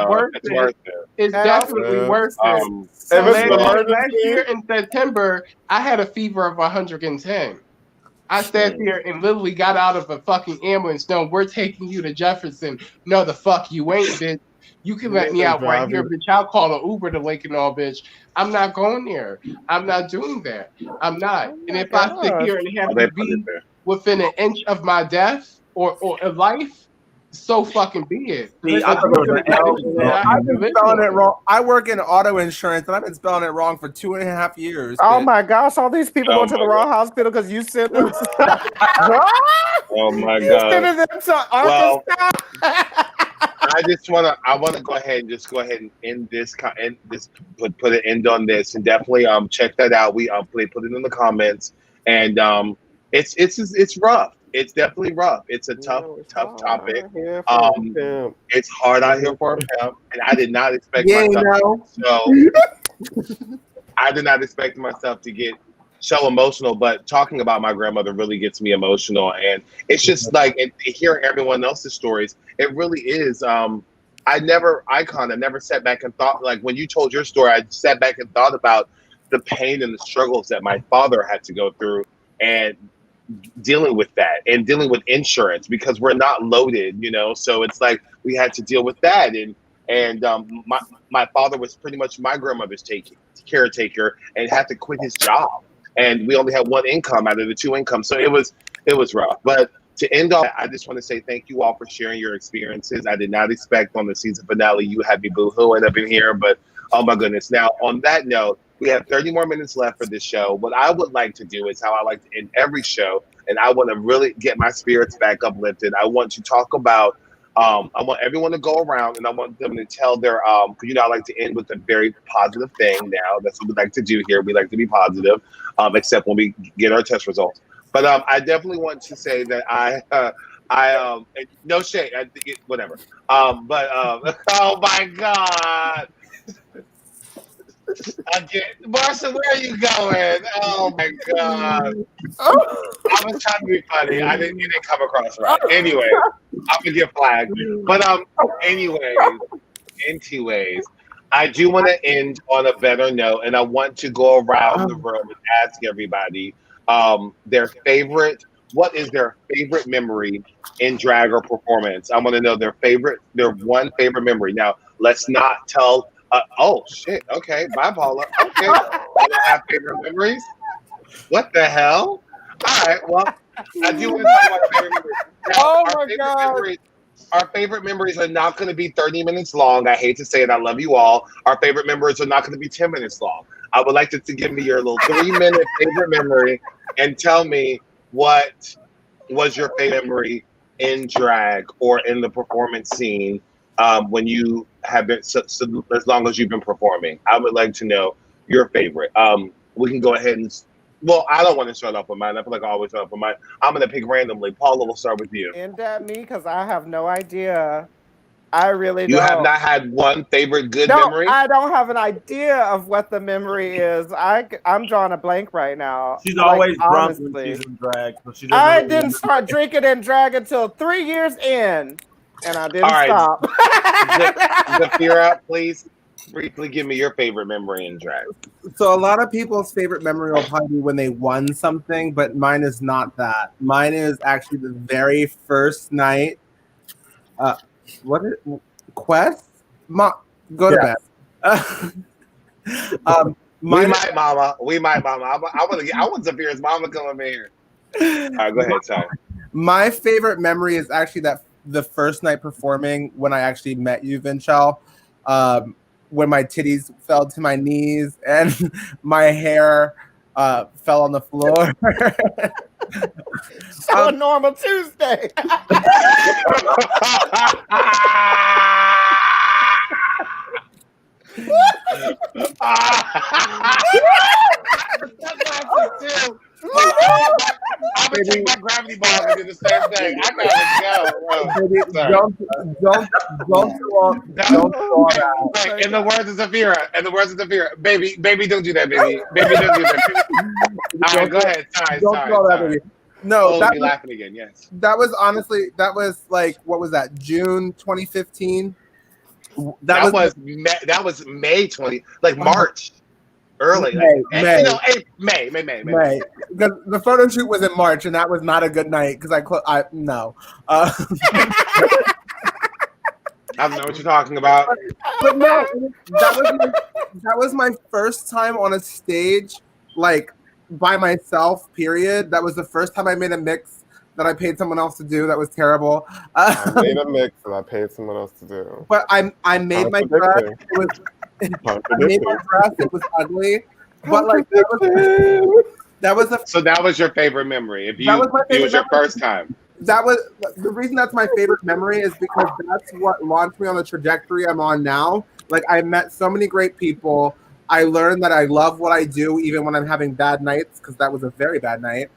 G: worth it.
E: If it's an
G: Last
E: emergency,
G: year in September, I had a fever of 110. I sat there and literally got out of a fucking ambulance. No, we're taking you to Jefferson. No, the fuck you ain't, bitch. You can let me out right here, bitch. I'll call an Uber to Lincoln, all, bitch. I'm not going there. I'm not doing that. I'm not. And if I sit here and have to be within an inch of my death or a life, so fucking be it.
B: See, I've been spelling it wrong. I work in auto insurance, and I've been spelling it wrong for 2.5 years.
F: Oh my gosh! All these people go to the wrong hospital because you sent them.
A: Oh my
F: You
A: god!
F: sending them to Arkansas?
A: I want to go ahead and end this. Put an end on this, and definitely check that out. We put it in the comments, and it's rough. It's definitely rough. It's a tough topic. It's hard out here for him, and I did not expect myself. So I did not expect myself to get so emotional. But talking about my grandmother really gets me emotional, and it's just like hearing everyone else's stories. It really is. I never sat back and thought, like when you told your story, I sat back and thought about the pain and the struggles that my father had to go through, and dealing with that and dealing with insurance because we're not loaded, so it's like we had to deal with that, and my father was pretty much my grandmother's caretaker and had to quit his job, and we only had one income out of the two incomes, so it was rough. But to end off, I just want to say thank you all for sharing your experiences. I did not expect on the season finale you had me boo-hooing up in here, but oh my goodness. Now on that note, we have 30 more minutes left for this show. What I would like to do is how I like to end every show, and I want to really get my spirits back uplifted. I want to talk about, I want everyone to go around, and I want them to tell their, I like to end with a very positive thing now. That's what we like to do here. We like to be positive, except when we get our test results. But I definitely want to say that I no shade, whatever. Oh my God. Again, Marcia, where are you going? Oh my God! I was trying to be funny. It didn't come across right. Anyway, I'm gonna get flagged. But anyways, I do want to end on a better note, and I want to go around the room and ask everybody what is their favorite memory in drag or performance. I want to know their one favorite memory. Now, let's not tell. Oh shit! Okay, bye, Paula. Okay, I don't have favorite memories. What the hell? All right, well, I do want to talk about favorite memories. Now, our favorite memories are not going to be 30 minutes long. I hate to say it. I love you all. Our favorite memories are not going to be 10 minutes long. I would like to give me your little 3-minute favorite memory and tell me what was your favorite memory in drag or in the performance scene. When you have been, so as long as you've been performing, I would like to know your favorite. We can go ahead and, well, I don't want to start off with mine. I feel like I always start off with mine. I'm going to pick randomly. Paula, we'll start with you.
F: End at me because I have no idea. I really don't.
A: You have not had one favorite good memory?
F: I don't have an idea of what the memory is. I'm drawing a blank right now.
D: She's always drunk when she's in drag. So
F: I didn't start drinking in drag until 3 years in. And I didn't stop.
A: Zephyra, please briefly give me your favorite memory in drag.
B: So a lot of people's favorite memory will probably be when they won something, but mine is not that. Mine is actually the very first night. Quest? Go to bed.
A: We might, mama. I want Zephyra's mama coming in here. All right, go ahead, sorry.
B: My favorite memory is actually the first night performing when I actually met you, Vinchal, when my titties fell to my knees and my hair fell on the floor.
F: So a normal Tuesday.
A: I'm gonna take my gravity balls and do the same thing. I gotta go.
B: Baby,
A: Sorry.
B: don't go on that.
A: In the words of Zephyra, baby, don't do that, baby. Baby, don't do that. All right, go ahead. Sorry.
B: Baby. No,
A: that was laughing again. Yes.
B: That was honestly, that was like, what was that? June 2015. That
A: was May 20, like March, early.
B: May.
A: May.
B: Because the photo shoot was in March, and that was not a good night because I no.
A: I don't know what you're talking about.
B: But no, that was my first time on a stage, like by myself. Period. That was the first time I made a mix that I paid someone else to do. That was terrible.
E: I made a mix that I paid someone else to do.
B: But I made my dress. I made my dress. It was ugly. But like that was
A: So that was your favorite memory. It was your first time.
B: That was the reason that's my favorite memory is because that's what launched me on the trajectory I'm on now. Like I met so many great people. I learned that I love what I do even when I'm having bad nights, because that was a very bad night.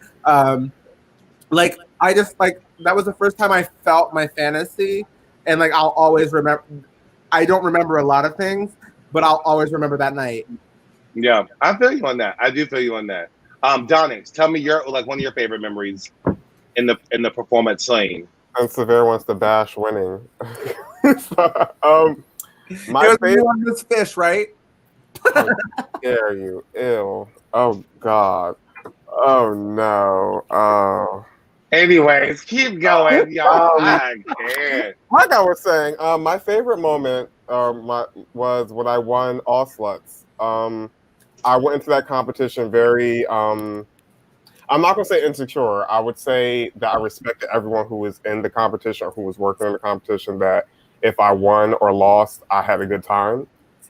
B: Like I just like that was the first time I felt my fantasy, and like I'll always remember. I don't remember a lot of things, but I'll always remember that night.
A: Yeah, I feel you on that. I do feel you on that. Donyx, tell me your one of your favorite memories in the performance lane.
E: And Severe wants to bash winning.
B: My favorite on this fish, right?
E: How dare you? Ew. Oh God. Oh no. Oh.
A: Anyways, keep going, y'all. I can't.
E: Like I was saying, my favorite moment was when I won All Sluts. I went into that competition very, I'm not going to say insecure. I would say that I respected everyone who was in the competition or who was working in the competition, that if I won or lost, I had a good time.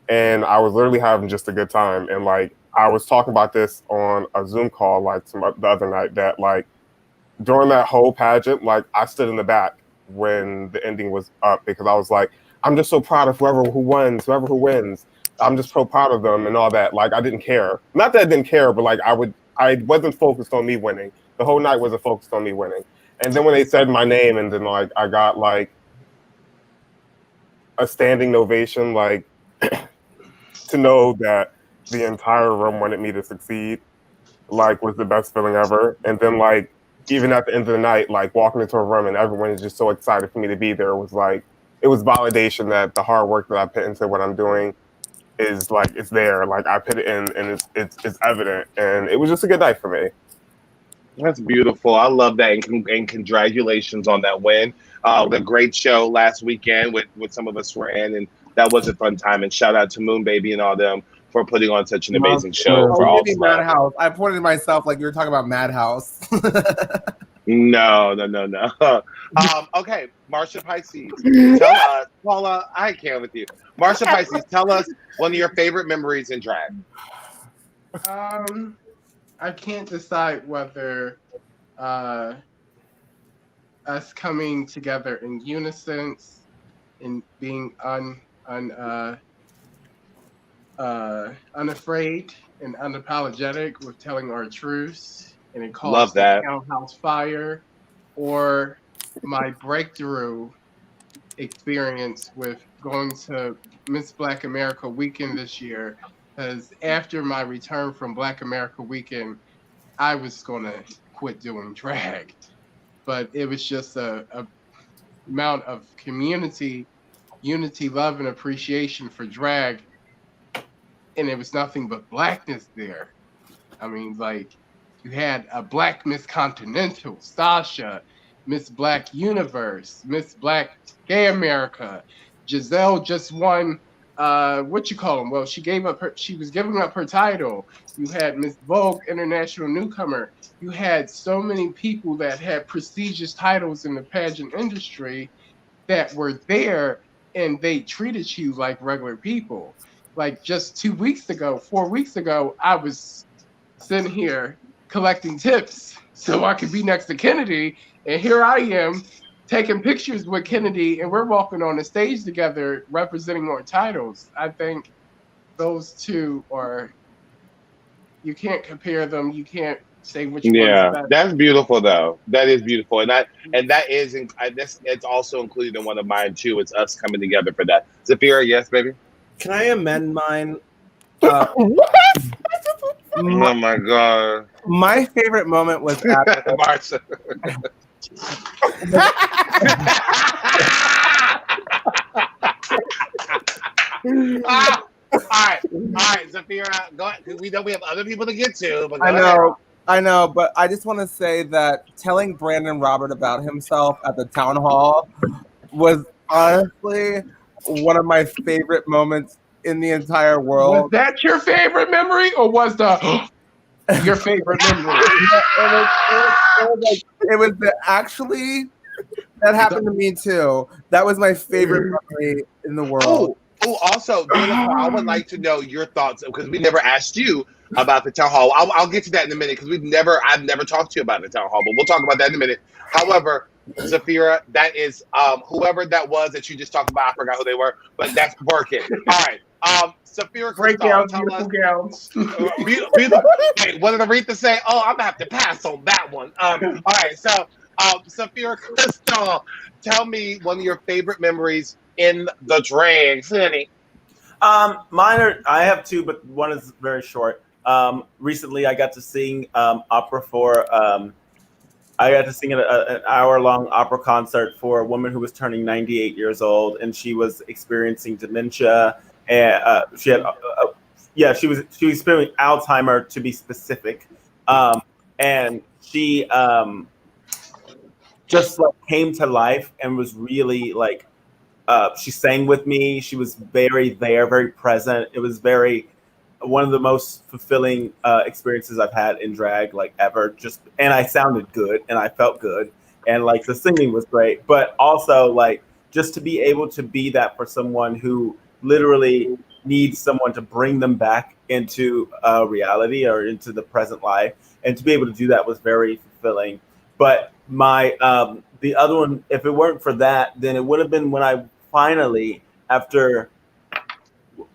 E: And I was literally having just a good time. And like, I was talking about this on a Zoom call like the other night, that like, during that whole pageant, like I stood in the back when the ending was up, because I was like, I'm just so proud of whoever who wins. I'm just so proud of them and all that. Like I didn't care. Not that I didn't care, but like I wasn't focused on me winning. The whole night wasn't focused on me winning. And then when they said my name, and then like I got like a standing ovation, like to know that the entire room wanted me to succeed, like was the best feeling ever. And then like even at the end of the night, like walking into a room and everyone is just so excited for me to be there, was like, it was validation that the hard work that I put into what I'm doing is like, it's there. Like I put it in and it's evident, and it was just a good night for me.
A: That's beautiful. I love that, and congratulations on that win. The great show last weekend with some of us were in, and that was a fun time. And shout out to Moon Baby and all them for putting on such an amazing show. For all
B: Madhouse. I pointed to myself like you were talking about Madhouse.
A: No. Okay, Marcha Pisces. Tell us, Paula, I can't with you. Marcha Pisces, tell us one of your favorite memories in drag.
G: I can't decide whether us coming together in unison and being unafraid and unapologetic with telling our truths, and it calls the townhouse fire, or my breakthrough experience with going to Miss Black America Weekend this year. Because after my return from Black America Weekend, I was going to quit doing drag. But it was just a amount of community, unity, love, and appreciation for drag. And it was nothing but blackness there. I mean, like, you had a Black Miss Continental, Stasha, Miss Black Universe, Miss Black Gay America. Giselle just won, what you call them? Well, she was giving up her title. You had Miss Vogue International Newcomer. You had so many people that had prestigious titles in the pageant industry that were there, and they treated you like regular people. Like just 4 weeks ago, I was sitting here collecting tips so I could be next to Kennedy, and here I am taking pictures with Kennedy, and we're walking on the stage together representing our titles. I think those two you can't compare them. You can't Say which one's
A: Yeah,
G: better.
A: that's beautiful though. That is beautiful, and that is it's also included in one of mine too. It's us coming together for that. Zephyra, yes, baby.
B: Can I amend mine?
A: Oh my god,
B: My favorite moment was at
A: Marcha. All right, Zephyra, go ahead. We know we have other people to get to, but
B: I know, but I just want to say that telling Brandon Robert about himself at the town hall was honestly one of my favorite moments in the entire world.
G: Was that your favorite memory, or was the your favorite memory?
B: It was actually that happened to me too. That was my favorite memory in the world.
A: Oh, also, Deleqúa, I would like to know your thoughts because we never asked you about the town hall. I'll get to that in a minute because I've never talked to you about the town hall, but we'll talk about that in a minute. However, Zephyra, that is whoever that was that you just talked about. I forgot who they were, but that's working. All right. Zephyra,
G: Great
A: Cristal,
G: gowns, beautiful gowns.
A: beautiful. Hey, what did Aretha say? Oh, I'm gonna have to pass on that one. All right, so Zephyra, Cristal, tell me one of your favorite memories in the drag city.
D: I have two, but one is very short. Recently, I got to sing opera for. I got to sing an hour-long opera concert for a woman who was turning 98 years old, and she was experiencing dementia, and she had, she was experiencing Alzheimer to be specific, and she just like came to life and was really like. She sang with me. She was very there, very present. It was one of the most fulfilling experiences I've had in drag, like ever. And I sounded good, and I felt good, and like the singing was great. But also, like just to be able to be that for someone who literally needs someone to bring them back into reality or into the present life, and to be able to do that was very fulfilling. But my the other one, if it weren't for that, then it would have been when I finally, after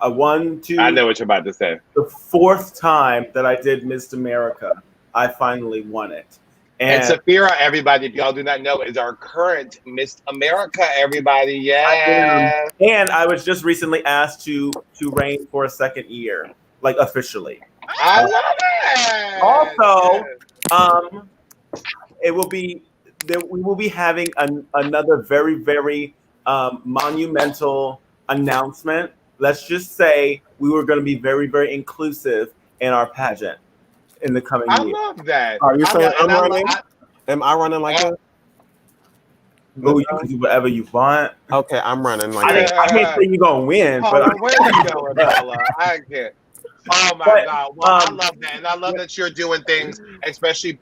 D: I know
A: what you're about to say.
D: The fourth time that I did Miss America, I finally won it.
A: And Sapphira, everybody, if y'all do not know, is our current Miss America, everybody. Yeah.
D: And I was just recently asked to reign for a second year, like officially.
A: I love it.
D: Also, we will be having another very, very monumental announcement. Let's just say we were going to be very, very inclusive in our pageant in the coming year.
A: I love that.
E: Are you saying I'm running? Am I running like that?
D: Oh, you can do whatever you want.
E: Okay, I'm running like
D: that. I can't say you're going to win,
A: Paula,
D: but
A: where are you going, Paula? I can't. Oh my God! Well, I love that, and I love that you're doing things, especially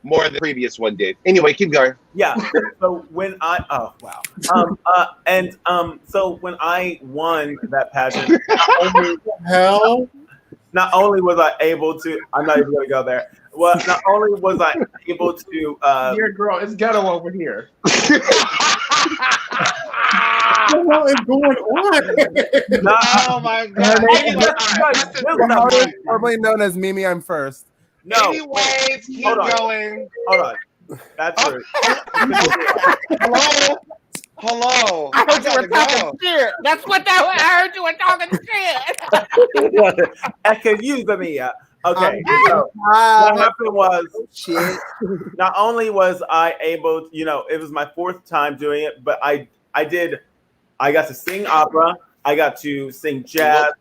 A: more than the previous one did. Anyway, keep going.
D: Yeah. So when so when I won that pageant, not only was I able to, I'm not even gonna go there. Well, not only was I able to,
G: Dear girl, it's ghetto over here.
C: What is going on?
A: Oh my God!
B: Probably known as Mimi. I'm first.
A: No. Anyways, keep going.
D: Hold on. That's rude.
A: Hello.
F: I heard you were talking shit. That's what I heard you were talking shit.
D: Excuse me. Okay. So what happened was, not only was I able, it was my fourth time doing it, but I got to sing opera. I got to sing jazz.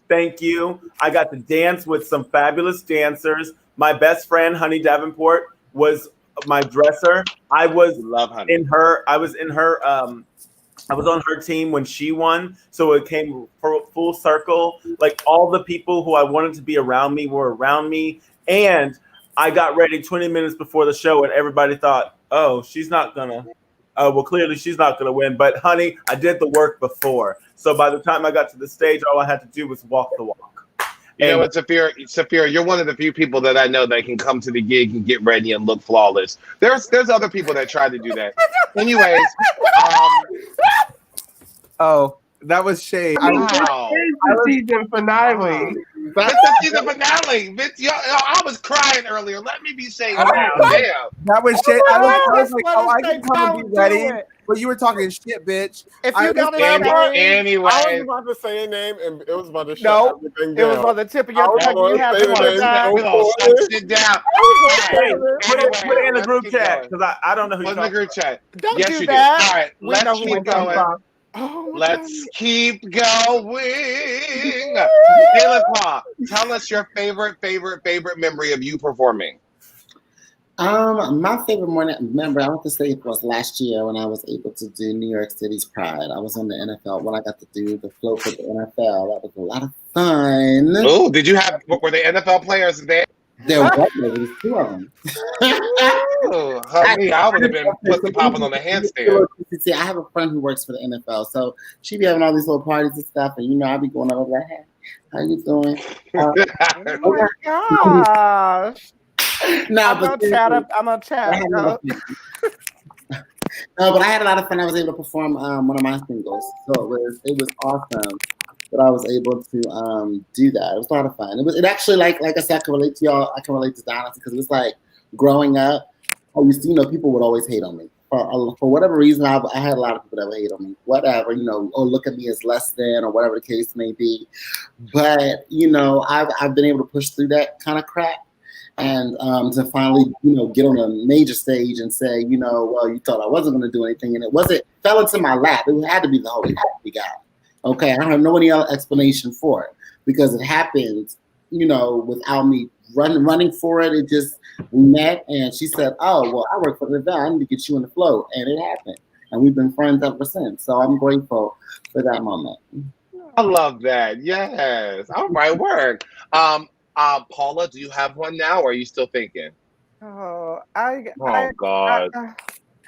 D: Thank you. I got to dance with some fabulous dancers. My best friend, Honey Davenport, was my dresser. I was on her team when she won. So it came full circle. Like all the people who I wanted to be around me were around me. And I got ready 20 minutes before the show and everybody thought, oh, she's not gonna. Well, clearly she's not going to win. But, honey, I did the work before. So by the time I got to the stage, all I had to do was walk the walk.
A: You know what, Sapphira, you're one of the few people that I know that can come to the gig and get ready and look flawless. There's other people that try to do that. Anyways.
B: Oh, that was shade.
G: Wow. Season finale.
A: It's the season finale. Bitch, I was crying earlier. Let me be shady now. Damn.
B: That was shit. I was like,
F: Let us
B: I
F: say
B: can come and
F: don't
B: be
F: do
B: ready.
F: it.
B: But you were talking shit, bitch.
F: If you got to
A: Anyway.
E: I was about to say a name, and it was about to shut
F: No,
E: everything
F: it
E: down.
F: was on the tip of your
E: I
F: tongue.
E: was
F: You had
E: gonna say
F: to
E: the
F: want
E: name
F: that.
A: We're gonna shut shit down.
D: Hey, put it in the
A: Let's
D: group
A: keep
D: chat
A: going.
D: because I don't know who
A: Put
D: you're
A: in the
D: talking
A: group chat.
F: Don't
A: Yes,
F: do
A: you
F: that.
A: do. All right,
F: We
A: let's
F: know who
A: keep
F: we're talking
A: going.
F: about.
E: Oh my
A: Let's
E: God.
A: keep going. Deleqúa, tell us your favorite memory of you performing.
H: My favorite morning, remember, I want to say it was last year when I was able to do New York City's Pride. I was on the NFL when I got to do the float for the NFL. That was a lot of fun.
A: Oh, were the NFL players there?
H: There was two of them.
A: Oh, honey, I would have been pussy popping on the handstand.
H: See, I have a friend who works for the NFL, so she be having all these little parties and stuff, and I be going over like, hey, how you doing?
F: Oh my gosh. I'm gonna chat up.
H: No, but I had a lot of fun. I was able to perform one of my singles, so it was awesome that I was able to do that. It was a lot of fun. It actually like I said, I can relate to y'all. I can relate to Donna because it was like growing up. I used to, people would always hate on me for whatever reason. I had a lot of people that would hate on me, whatever, or look at me as less than or whatever the case may be. But I've been able to push through that kind of crap. And to finally, get on a major stage and say, well, you thought I wasn't going to do anything, and fell into my lap. It had to be the Holy God. Okay, I don't have no any other explanation for it because it happened, without me running for it. It just we met, and she said, "Oh, well, I work for the event. I need to get you in the float," and it happened, and we've been friends ever since. So I'm grateful for that moment.
A: I love that. Yes. All right, work. Paula, do you have one now, or are you still thinking?
F: Oh,
A: God.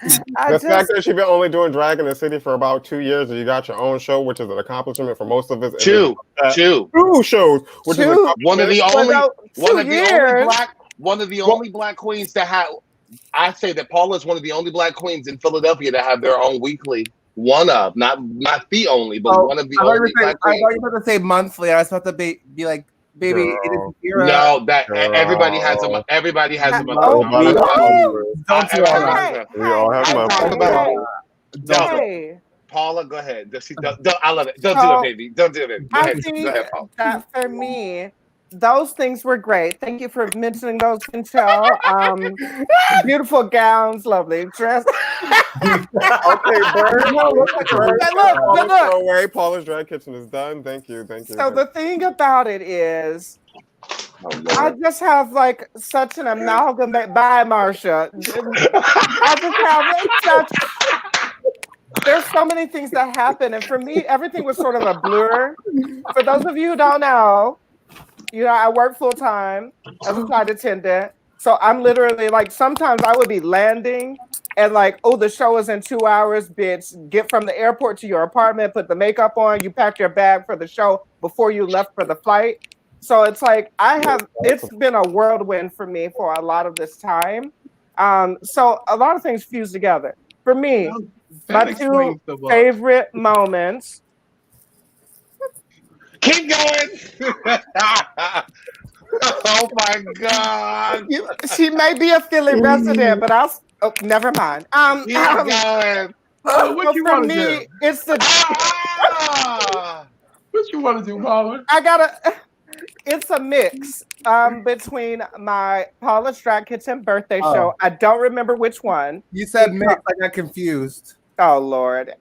E: The fact that you've been only doing drag in the city for about 2 years, and you got your own show, which is an accomplishment for most of us.
A: Two
E: shows, which is
A: one of the only black queens to have. I say that Paula is one of the only black queens in Philadelphia to have their own weekly. One of, not the only, but one of the only black queens.
B: I thought you were about to say monthly. I was about to be like, baby,
A: no, that everybody has them. Everybody has them.
E: We all have
F: monthly.
A: Paula, go ahead. I love it. Don't do it, baby. Don't do it. Go ahead.
F: Go ahead, Paula. That for me, those things were great. Thank you for mentioning those, Michelle. Beautiful gowns, lovely dress.
E: Okay, Bird.
F: Look.
E: Paula's Drag Kitchen is done. Thank you.
F: So the thing about it is, I just have like such an amalgamate. Bye, Marcha. I just have there's so many things that happen, and for me, everything was sort of a blur. For those of you who don't know, I work full time as a flight attendant. So I'm literally like, sometimes I would be landing and like, oh, the show is in 2 hours, bitch. Get from the airport to your apartment, put the makeup on, you pack your bag for the show before you left for the flight. So it's like, it's been a whirlwind for me for a lot of this time. So a lot of things fuse together. For me, my two favorite moments.
A: Keep going. Oh my God.
F: She may be a Philly resident, but never mind.
A: Keep going.
G: What you want to do?
F: It's the.
G: What you want to do, Paula?
F: It's a mix between my Paula's Drag Kitchen birthday show. I don't remember which one.
B: You said mix. I got confused.
F: Oh, Lord.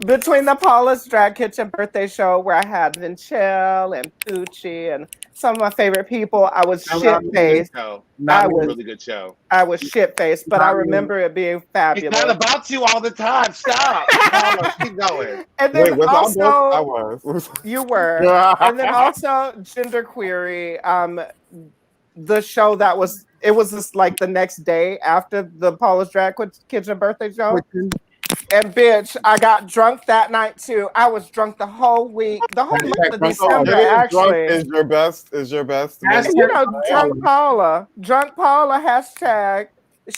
F: Between the Paula's Drag Kitchen birthday show where I had Vinchelle and Poochie and some of my favorite people, I was shit-faced.
A: Really good show.
F: I was shit-faced, but I remember it being fabulous.
A: It's not about you all the time. Stop. Paula, keep going.
F: And then
E: I
F: was. You were. And then also Gender Query, the show that was. It was just like the next day after the Paula's Drag Kitchen birthday show. And bitch, I got drunk that night too. I was drunk the whole week, the whole month of December. Actually,
E: is your best.
F: Drunk Paula hashtag.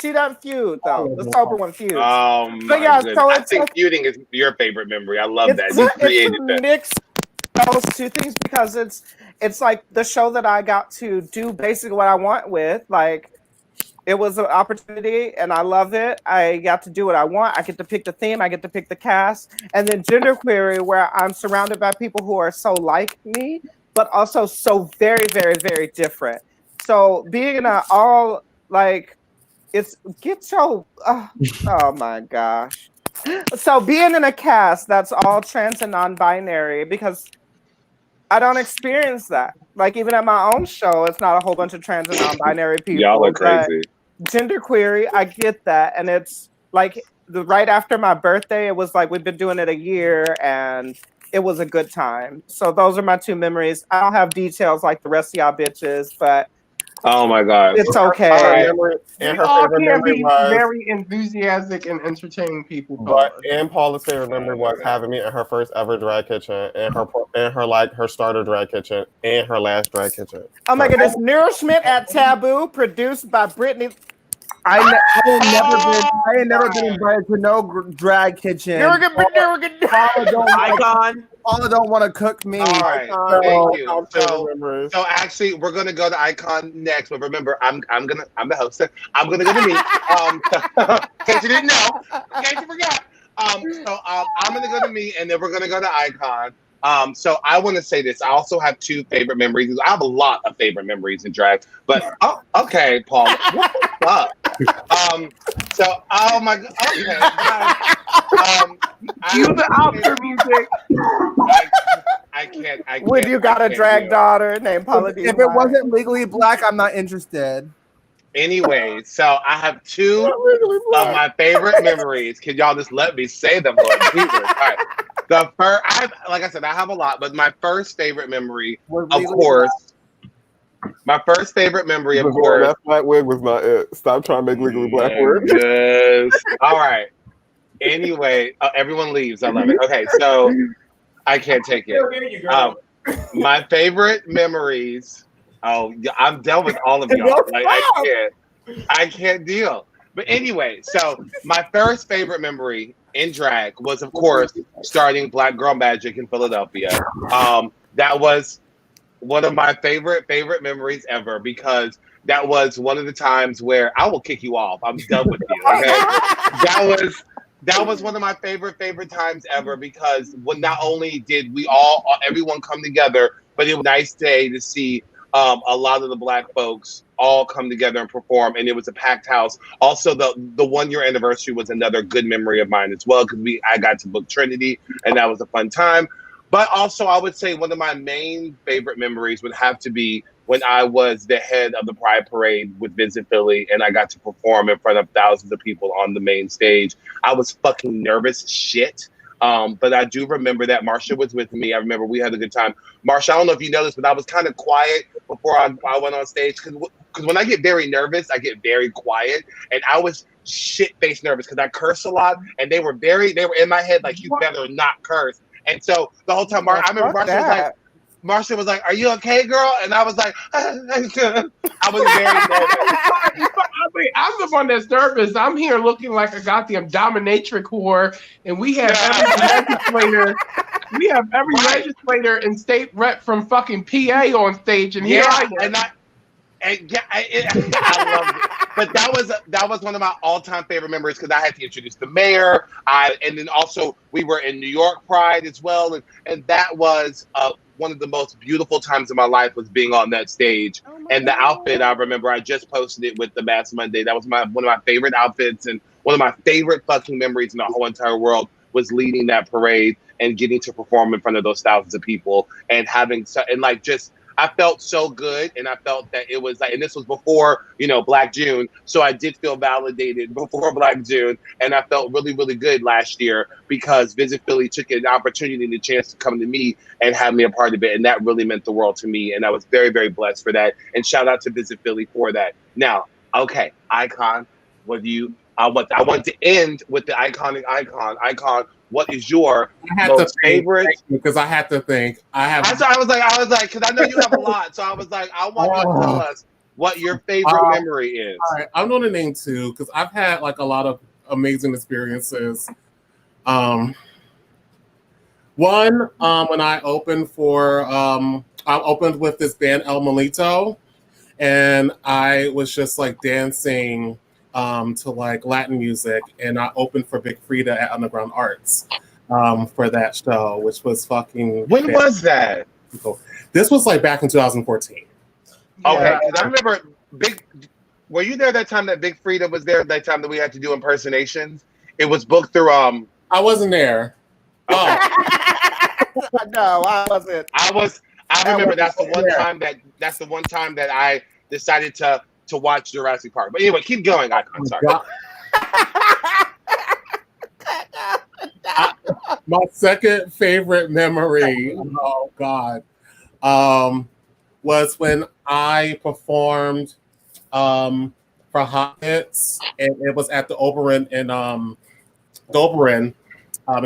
F: She doesn't feud though. The sober one feuds.
A: Oh my goodness. I think feuding is your favorite memory. I love that. You created that.
F: those two things because it's like the show that I got to do basically what I want with. Like, it was an opportunity and I love it. I got to do what I want. I get to pick the theme. I get to pick the cast. And then Genderquery, where I'm surrounded by people who are so like me, but also so very, very, very different. So being in a all like, it's get your, oh my gosh. So being in a cast that's all trans and non-binary, because I don't experience that. Like even at my own show, it's not a whole bunch of trans and non-binary people.
A: Y'all are crazy.
F: Genderquery, I get that, and it's like right after my birthday, it was like we've been doing it a year, and it was a good time. So those are my two memories. I don't have details like the rest of y'all bitches, but
A: Oh my God.
F: it's okay.
E: And
G: We
E: her
G: all
E: favorite
G: can't
E: memory
G: be
E: was,
G: very enthusiastic and entertaining people.
E: but and Paula's favorite memory was having me in her first ever drag kitchen, and her starter drag kitchen, and her last drag kitchen.
F: Oh my goodness, Nourishment at Taboo, produced by Brittany.
B: I ain't never been invited to no drag kitchen. Paula don't want to cook me.
A: All right, thank you. So actually, we're gonna go to Icon next, but remember, I'm the host. I'm gonna go to me. In case you didn't know, in case you forgot. I'm gonna go to me, and then we're gonna go to Icon. So I want to say this. I also have two favorite memories. I have a lot of favorite memories in drag, but okay, Paul, what the fuck? Oh my god. Okay.
G: Cue the outro music.
A: I can't.
F: When you got a drag daughter named Paula Deen-White.
B: If it wasn't Legally Black, I'm not interested.
A: Anyway, so I have two of my favorite memories. Can y'all just let me say them, Lord Jesus? All right. The first, like I said, I have a lot, but my first favorite memory, of course. My first favorite memory, of course.
E: That black wig was not it. Stop trying to make Legally Black work.
A: Yes. All right. Anyway, everyone leaves. I love it. Okay, so I can't take it. My favorite memories. Oh, I'm done with all of y'all. Like I can't deal. But anyway, so my first favorite memory in drag was, of course, starting Black Girl Magic in Philadelphia. That was one of my favorite memories ever, because that was one of the times where I will kick you off. I'm done with you. Okay, that was one of my favorite times ever, because when not only did everyone come together, but it was a nice day to see a lot of the Black folks all come together and perform, and it was a packed house. Also, the 1 year anniversary was another good memory of mine as well, because I got to book Trinity, and that was a fun time. But also, I would say one of my main favorite memories would have to be when I was the head of the Pride Parade with Visit Philly, and I got to perform in front of thousands of people on the main stage. I was fucking nervous as shit. But I do remember that Marcha was with me. I remember we had a good time. Marcha, I don't know if you know this, but I was kind of quiet before I went on stage, because when I get very nervous, I get very quiet, and I was shit-faced nervous because I curse a lot, and they were in my head like, you better not curse. And so the whole time, I remember Marcha was like, "Are you okay, girl?" And I was like, I was very nervous.
G: I'm the one that's nervous. I'm here looking like a goddamn dominatrix whore, and we have every legislator. We have every legislator and state rep from fucking PA on stage, and here I am.
A: I loved it. But that was one of my all-time favorite memories, because I had to introduce the mayor. And then also we were in New York Pride as well, and that was one of the most beautiful times of my life, was being on that stage. And the outfit, I remember, I just posted it with the Mass Monday. That was one of my favorite outfits, and one of my favorite fucking memories in the whole entire world was leading that parade and getting to perform in front of those thousands of people, and I felt so good, and I felt that it was like, and this was before, Black June, so I did feel validated before Black June, and I felt really, really good last year, because Visit Philly took an opportunity and a chance to come to me and have me a part of it, and that really meant the world to me, and I was very, very blessed for that, and shout out to Visit Philly for that. Now, okay, Icon, I want to end with the iconic Icon. Icon, what is your most favorite?
C: Because I had to think.
A: I was like, because I know you have a lot, so I was like, I want you to tell us what your favorite memory is.
C: All right, I'm going to name two, because I've had like a lot of amazing experiences. One One, when I opened with this band El Molito, and I was just like dancing to like Latin music, and I opened for Big Frida at Underground Arts for that show, which was fucking.
A: When was that?
C: This was like back in 2014.
A: Okay, because I remember Were you there that time that Big Frida was there? That time that we had to do impersonations? It was booked through.
C: I wasn't there.
A: Oh.
F: No, I wasn't.
A: I remember that's the one time that I decided to watch Jurassic Park. But anyway, keep going, Icon. Sorry.
C: My second favorite memory, oh God, was when I performed for Hot Hits, and it was at the Oberyn in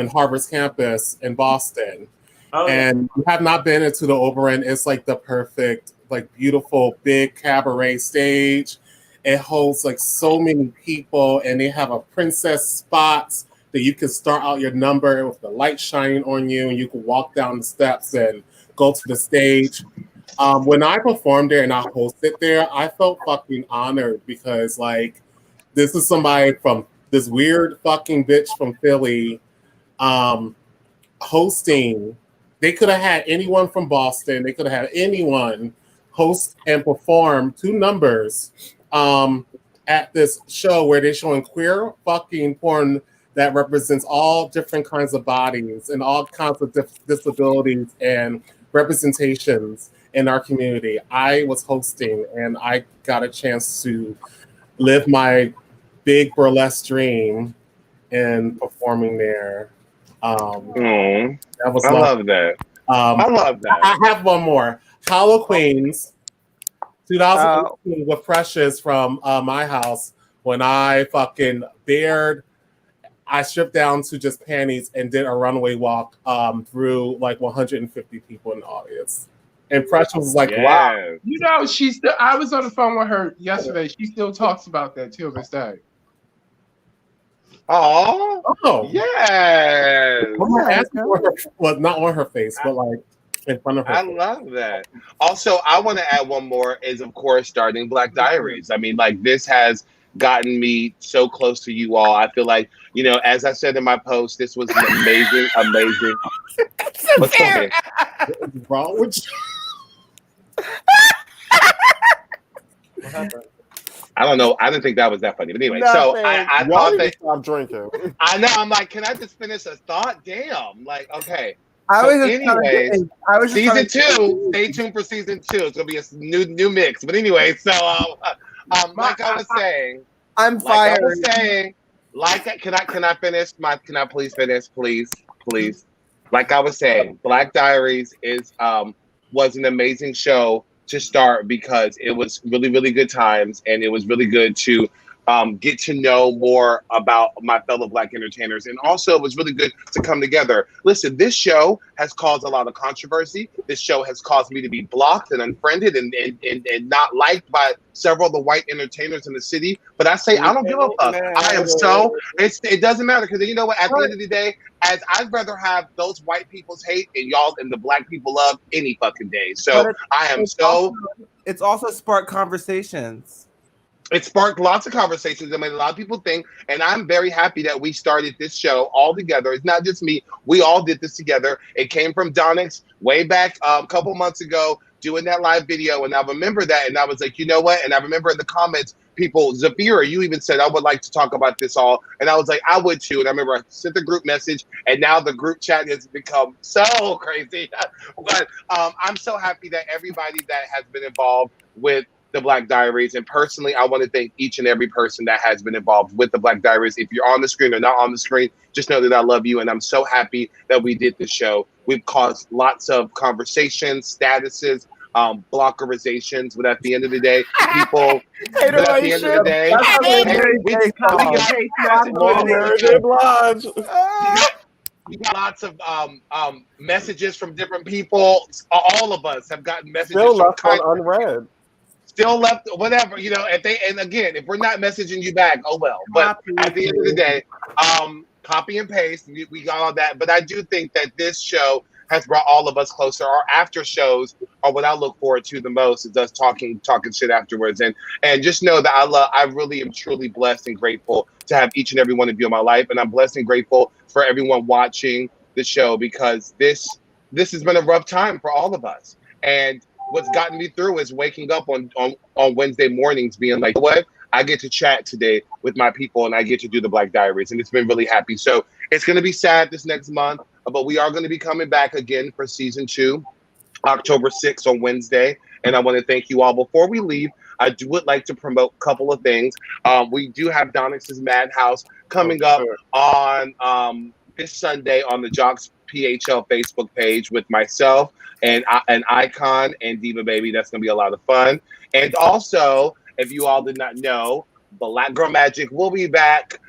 C: Harvard's campus in Boston. Oh, and you have not been into the Oberyn. It's like the perfect, like beautiful, big cabaret stage. It holds like so many people, and they have a princess spots that you can start out your number with the light shining on you, and you can walk down the steps and go to the stage. When I performed there and I hosted there, I felt fucking honored because like this is somebody from this weird fucking bitch from Philly hosting. They could have had anyone from Boston. They could have had anyone host and perform 2 numbers at this show where they're showing queer fucking porn that represents all different kinds of bodies and all kinds of disabilities and representations in our community. I was hosting and I got a chance to live my big burlesque dream in performing there.
A: I love that. I love that.
C: I have one more. Hollow Queens, 2018 with Precious from my house when I fucking I stripped down to just panties and did a runway walk through like 150 people in the audience. And Precious was like, wow.
G: You know, I was on the phone with her yesterday. She still talks about that till this day.
A: Oh, yes.
C: Well, not on her face, but like in front of her.
A: I love that. Also, I want to add one more is, of course, starting Black Diaries. I mean, like, this has gotten me so close to you all. I feel like, you know, as I said in my post, this was an amazing. What's going on?
C: What's wrong with you? What happened?
A: I don't know. I didn't think that was that funny. But anyway, so I thought that
E: I'm drinking.
A: I know. I'm like, can I just finish a thought? Damn. Like, okay.
B: Anyways,
A: season 2. Stay tuned for season 2. It's gonna be a new mix. But anyway, so like I was saying,
B: I'm fired.
A: Like I was saying, can I finish? Can I please finish? Please. Like I was saying, Black Diaries was an amazing show to start because it was really, really good times, and it was really good to get to know more about my fellow Black entertainers. And also it was really good to come together. Listen, this show has caused a lot of controversy. This show has caused me to be blocked and unfriended and not liked by several of the white entertainers in the city. But I say, I don't give a fuck. I am so, it doesn't matter, because you know what, at the end of the day, as I'd rather have those white people's hate and y'all and the Black people love any fucking day. So
B: it's also sparked conversations.
A: It sparked lots of conversations. I mean, a lot of people think, and I'm very happy that we started this show all together. It's not just me. We all did this together. It came from Donyx way back a couple months ago doing that live video. And I remember that. And I was like, you know what? And I remember in the comments, people, Zephyra, you even said, I would like to talk about this all. And I was like, I would too. And I remember I sent the group message, and now the group chat has become so crazy. But I'm so happy that everybody that has been involved with the Black Diaries, and personally, I want to thank each and every person that has been involved with the Black Diaries. If you're on the screen or not on the screen, just know that I love you, and I'm so happy that we did this show. We've caused lots of conversations, statuses, blockerizations, but at the end of the day, people. But at the end of the day, we got lots of messages from different people. All of us have gotten messages.
E: Still left on unread.
A: Still left, whatever, you know. And again, if we're not messaging you back, oh well. But at the end of the day, copy and paste. We got all that. But I do think that this show has brought all of us closer. Our after shows are what I look forward to the most. Is us talking shit afterwards. And just know that I really am truly blessed and grateful to have each and every one of you in my life. And I'm blessed and grateful for everyone watching the show, because this has been a rough time for all of us. And what's gotten me through is waking up on Wednesday mornings being like, what? I get to chat today with my people and I get to do the Black Diaries. And it's been really happy. So it's going to be sad this next month, but we are going to be coming back again for season 2, October 6th on Wednesday. And I want to thank you all. Before we leave, I would like to promote a couple of things. We do have Donyx's Madhouse coming up on this Sunday on the Jocks PHL Facebook page with myself and Icon and Diva Baby. That's going to be a lot of fun. And also, if you all did not know, Black Girl Magic will be back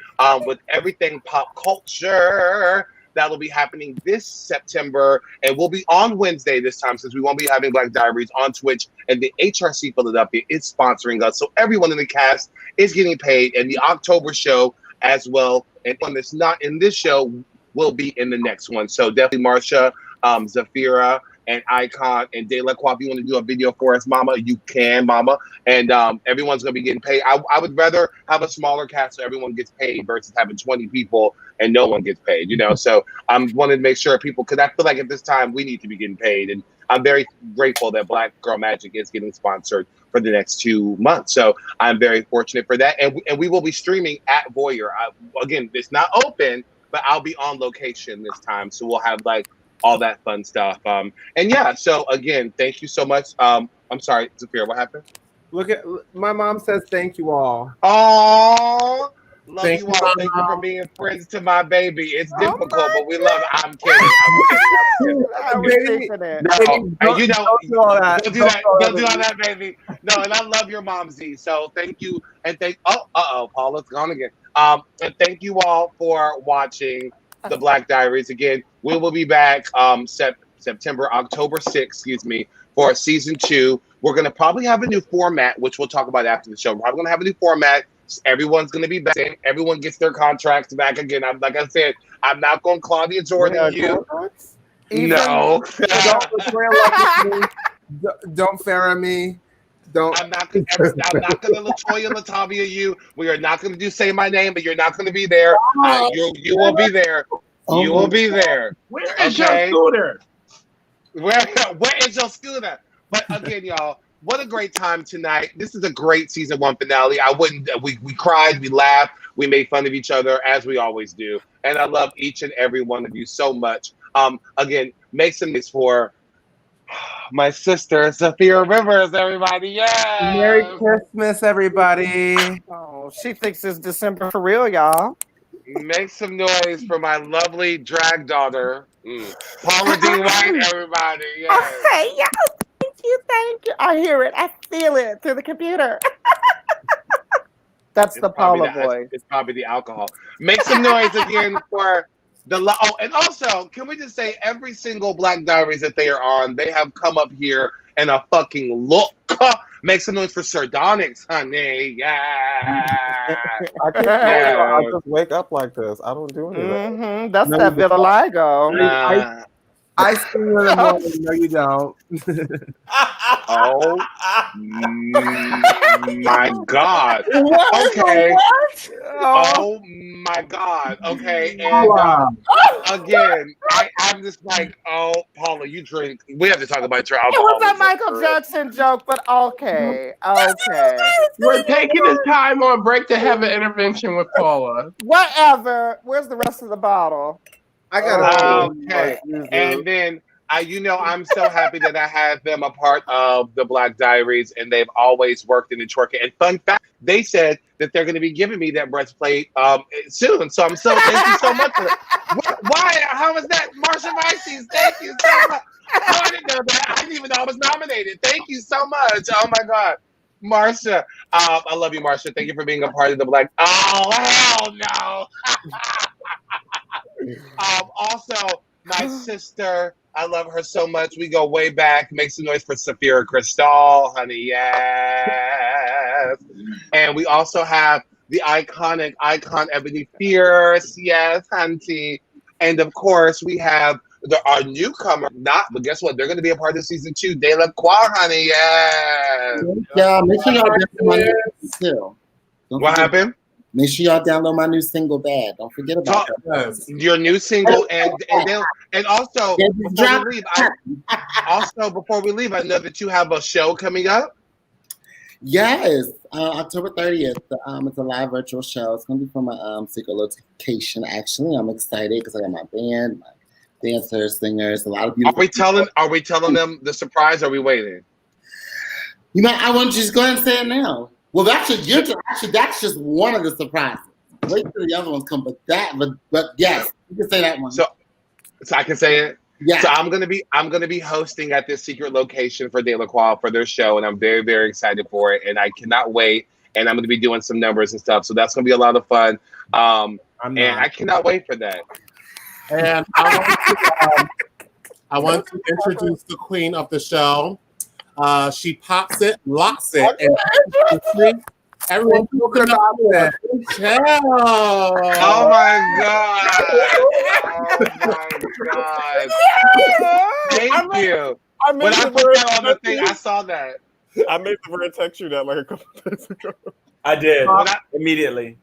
A: with everything pop culture. That'll be happening this September, and we'll be on Wednesday this time, since we won't be having Black Diaries on Twitch, and the HRC Philadelphia is sponsoring us. So everyone in the cast is getting paid, and the October show as well. And one that's not in this show will be in the next one. So definitely Marcha, Zephyra, and Icon and Deleqúa. If you want to do a video for us, Mama, you can, Mama. And everyone's going to be getting paid. I would rather have a smaller cast so everyone gets paid versus having 20 people and no one gets paid, you know? So I wanted to make sure people, because I feel like at this time we need to be getting paid. And I'm very grateful that Black Girl Magic is getting sponsored for the next 2 months. So I'm very fortunate for that. And we will be streaming at Voyeur. Again, it's not open, but I'll be on location this time. So we'll have like all that fun stuff. And yeah, so again, thank you so much. I'm sorry, Sapphira, what happened?
B: Look at my mom says thank you all.
A: Oh, love
B: Thank
A: you
B: you,
A: all. Thank you for being friends to my baby. It's difficult, but we love it. I'm kidding. I'm kidding. No, you know,
B: don't do all that.
A: Don't do that. Don't do all that, baby. No, and I love your mom, Z. So thank you, and Paula's gone again. And thank you all for watching the Black Diaries. Again, we will be back October 6th, for season 2. We're going to probably have a new format, which we'll talk about after the show. We're probably going to have a new format. Everyone's going to be back. Everyone gets their contracts back again. Like I said, I'm not going Claudia Jordan you. No.
B: Don't Farrah me.
A: I'm not going to Latoya Latavia you. We are not going to do Say My Name, but you're not going to be there. You will be there. You will be there.
G: Where is your scooter?
A: Where is your scooter? But again, y'all, what a great time tonight. This is a great season 1 finale. We cried, we laughed, we made fun of each other as we always do. And I love each and every one of you so much. Again, make some noise for my sister, Zephyra Rivers, everybody. Yeah.
B: Merry Christmas, everybody.
F: Oh, she thinks it's December for real, y'all.
A: Make some noise for my lovely drag daughter, Paula Deen-White, everybody. Yeah.
F: Hey, yeah. Thank you. I hear it. I feel it through the computer. That's the Paula voice.
A: It's probably the alcohol. Make some noise again for and also, can we just say every single Black Diaries that they are on, they have come up here in a fucking look. Make some noise for Sir Donyx, honey. Yeah.
E: I just wake up like this. I don't do anything.
F: That's that vitiligo.
B: I see you in the morning. No, you don't.
A: Oh my God. Okay.
F: What?
A: Oh my God. Okay. And again, I'm just like, oh, Paula, you drink. We have to talk about your alcohol.
F: It was a Michael Jackson joke, but okay. Okay.
G: We're taking this time on break to have an intervention with Paula.
F: Whatever. Where's the rest of the bottle?
B: I got
A: okay. And then I'm so happy that I have them a part of the Black Diaries, and they've always worked in the twerking. And fun fact, they said that they're going to be giving me that breastplate soon. So thank you so much for that. Why? How was that? Marcia Pisces, thank you so much. Oh, I didn't know that. I didn't even know I was nominated. Thank you so much. Oh my God. Marcia, I love you, Marcia. Thank you for being a part of the Black. Oh, hell no. Also, my sister, I love her so much. We go way back. Make some noise for Sapphira Cristal, honey. Yes. And we also have the iconic icon Ebony-Fierce. Yes, hunty. And of course, we have our newcomer, but guess what? They're going to be a part of season 2. Deleqúa, honey. Yes.
H: Yeah, make sure y'all download my new single.
A: What happened?
H: Make sure y'all download my new single, Bad. Don't forget about that.
A: Your new single, and also before we leave, I know that you have a show coming up.
H: Yes, October 30th. It's a live virtual show. It's going to be from my secret location. Actually, I'm excited because I got my band, my dancers, singers, a lot of beautiful.
A: Are we telling them the surprise? Or are we waiting?
H: You know, I want you to just go ahead and say it now. Well, that's just one of the surprises. Wait till the other ones come, but yes, you can say that one.
A: So I can say it.
H: Yeah.
A: So I'm gonna be hosting at this secret location for Deleqúa for their show, and I'm very, very excited for it, and I cannot wait. And I'm gonna be doing some numbers and stuff, so that's gonna be a lot of fun. And I cannot wait for that.
C: And I want to introduce the queen of the show. She pops it, locks it, and everyone talking about it.
A: Oh my god! Oh my god! Thank you. When I put that on the thing, I saw that.
E: I made the bird text you that like a couple days ago.
D: I did immediately.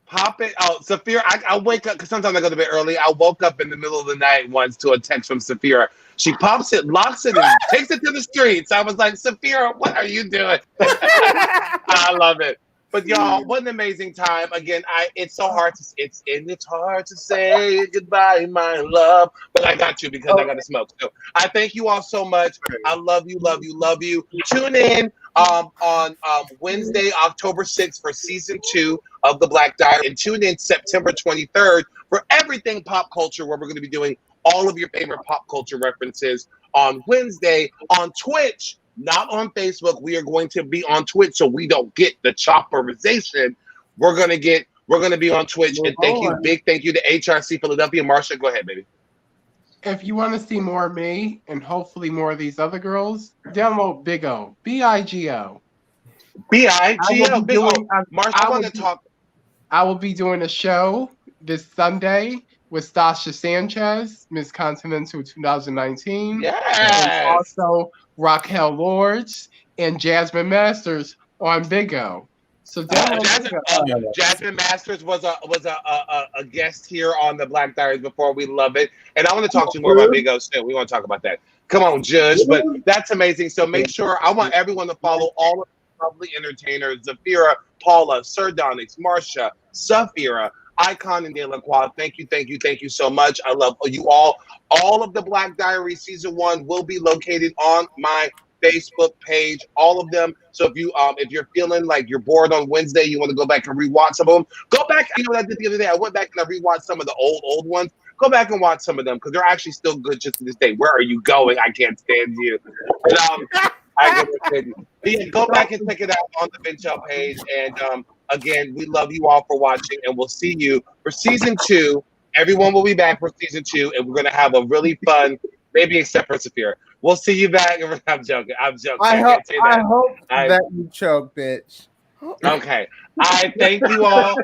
A: Pop it. Oh, Sapphira, I wake up because sometimes I go to bed early. I woke up in the middle of the night once to a text from Sapphira. She pops it, locks it, and takes it to the streets. I was like, Sapphira, what are you doing? I love it. But y'all, what an amazing time. Again, it's hard to say goodbye, my love. But I got you because I got to smoke. So I thank you all so much. I love you, love you, love you. Tune in on Wednesday, October 6th for season 2 of The Black Diary, and tune in September 23rd for everything pop culture, where we're going to be doing all of your favorite pop culture references on Wednesday on Twitch. Not on Facebook. We are going to be on Twitch, so we don't get the chopperization. We're gonna be on Twitch. And big thank you to HRC Philadelphia. Marcha, go ahead, baby.
G: If you want to see more of me and hopefully more of these other girls, download Big O. BIGO.
A: BIGO. Big O. Marcha, I want to talk.
G: I will be doing a show this Sunday with Stasha Sanchez, Miss Continental 2019.
A: Yes.
G: And also Raquel Lords and Jasmine Masters on Big O. So
A: Jasmine Masters was a guest here on the Black Diaries before. We love it. And I want to talk to you more about Big O soon. We want to talk about that. Come on, Judge. But that's amazing. So make sure, I want everyone to follow all of the lovely entertainers, Zephyra, Paula, Sir Donyx, Marcha, Sapphira, Icon, and Deleqúa. Thank you so much. I love you all. All of the Black Diaries season 1 will be located on my Facebook page, all of them. So if you're feeling like you're bored on Wednesday, you want to go back and rewatch some of them, go back. You know what I did the other day? I went back and I rewatched some of the old ones. Go back and watch some of them because they're actually still good just to this day. Where are you going? I can't stand you. But, go back and check it out on the Bench Up page. And again, we love you all for watching, and we'll see you for season 2. Everyone will be back for season 2, and we're gonna have a really fun, maybe except for Sapphira. We'll see you back. I'm joking.
F: I hope that you choke, bitch.
A: Okay. I thank you all,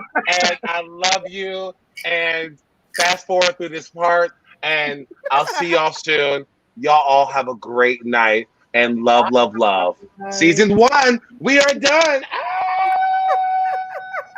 A: and I love you. And fast forward through this part, and I'll see y'all soon. Y'all all have a great night, and love. Season 1, we are done. Ah!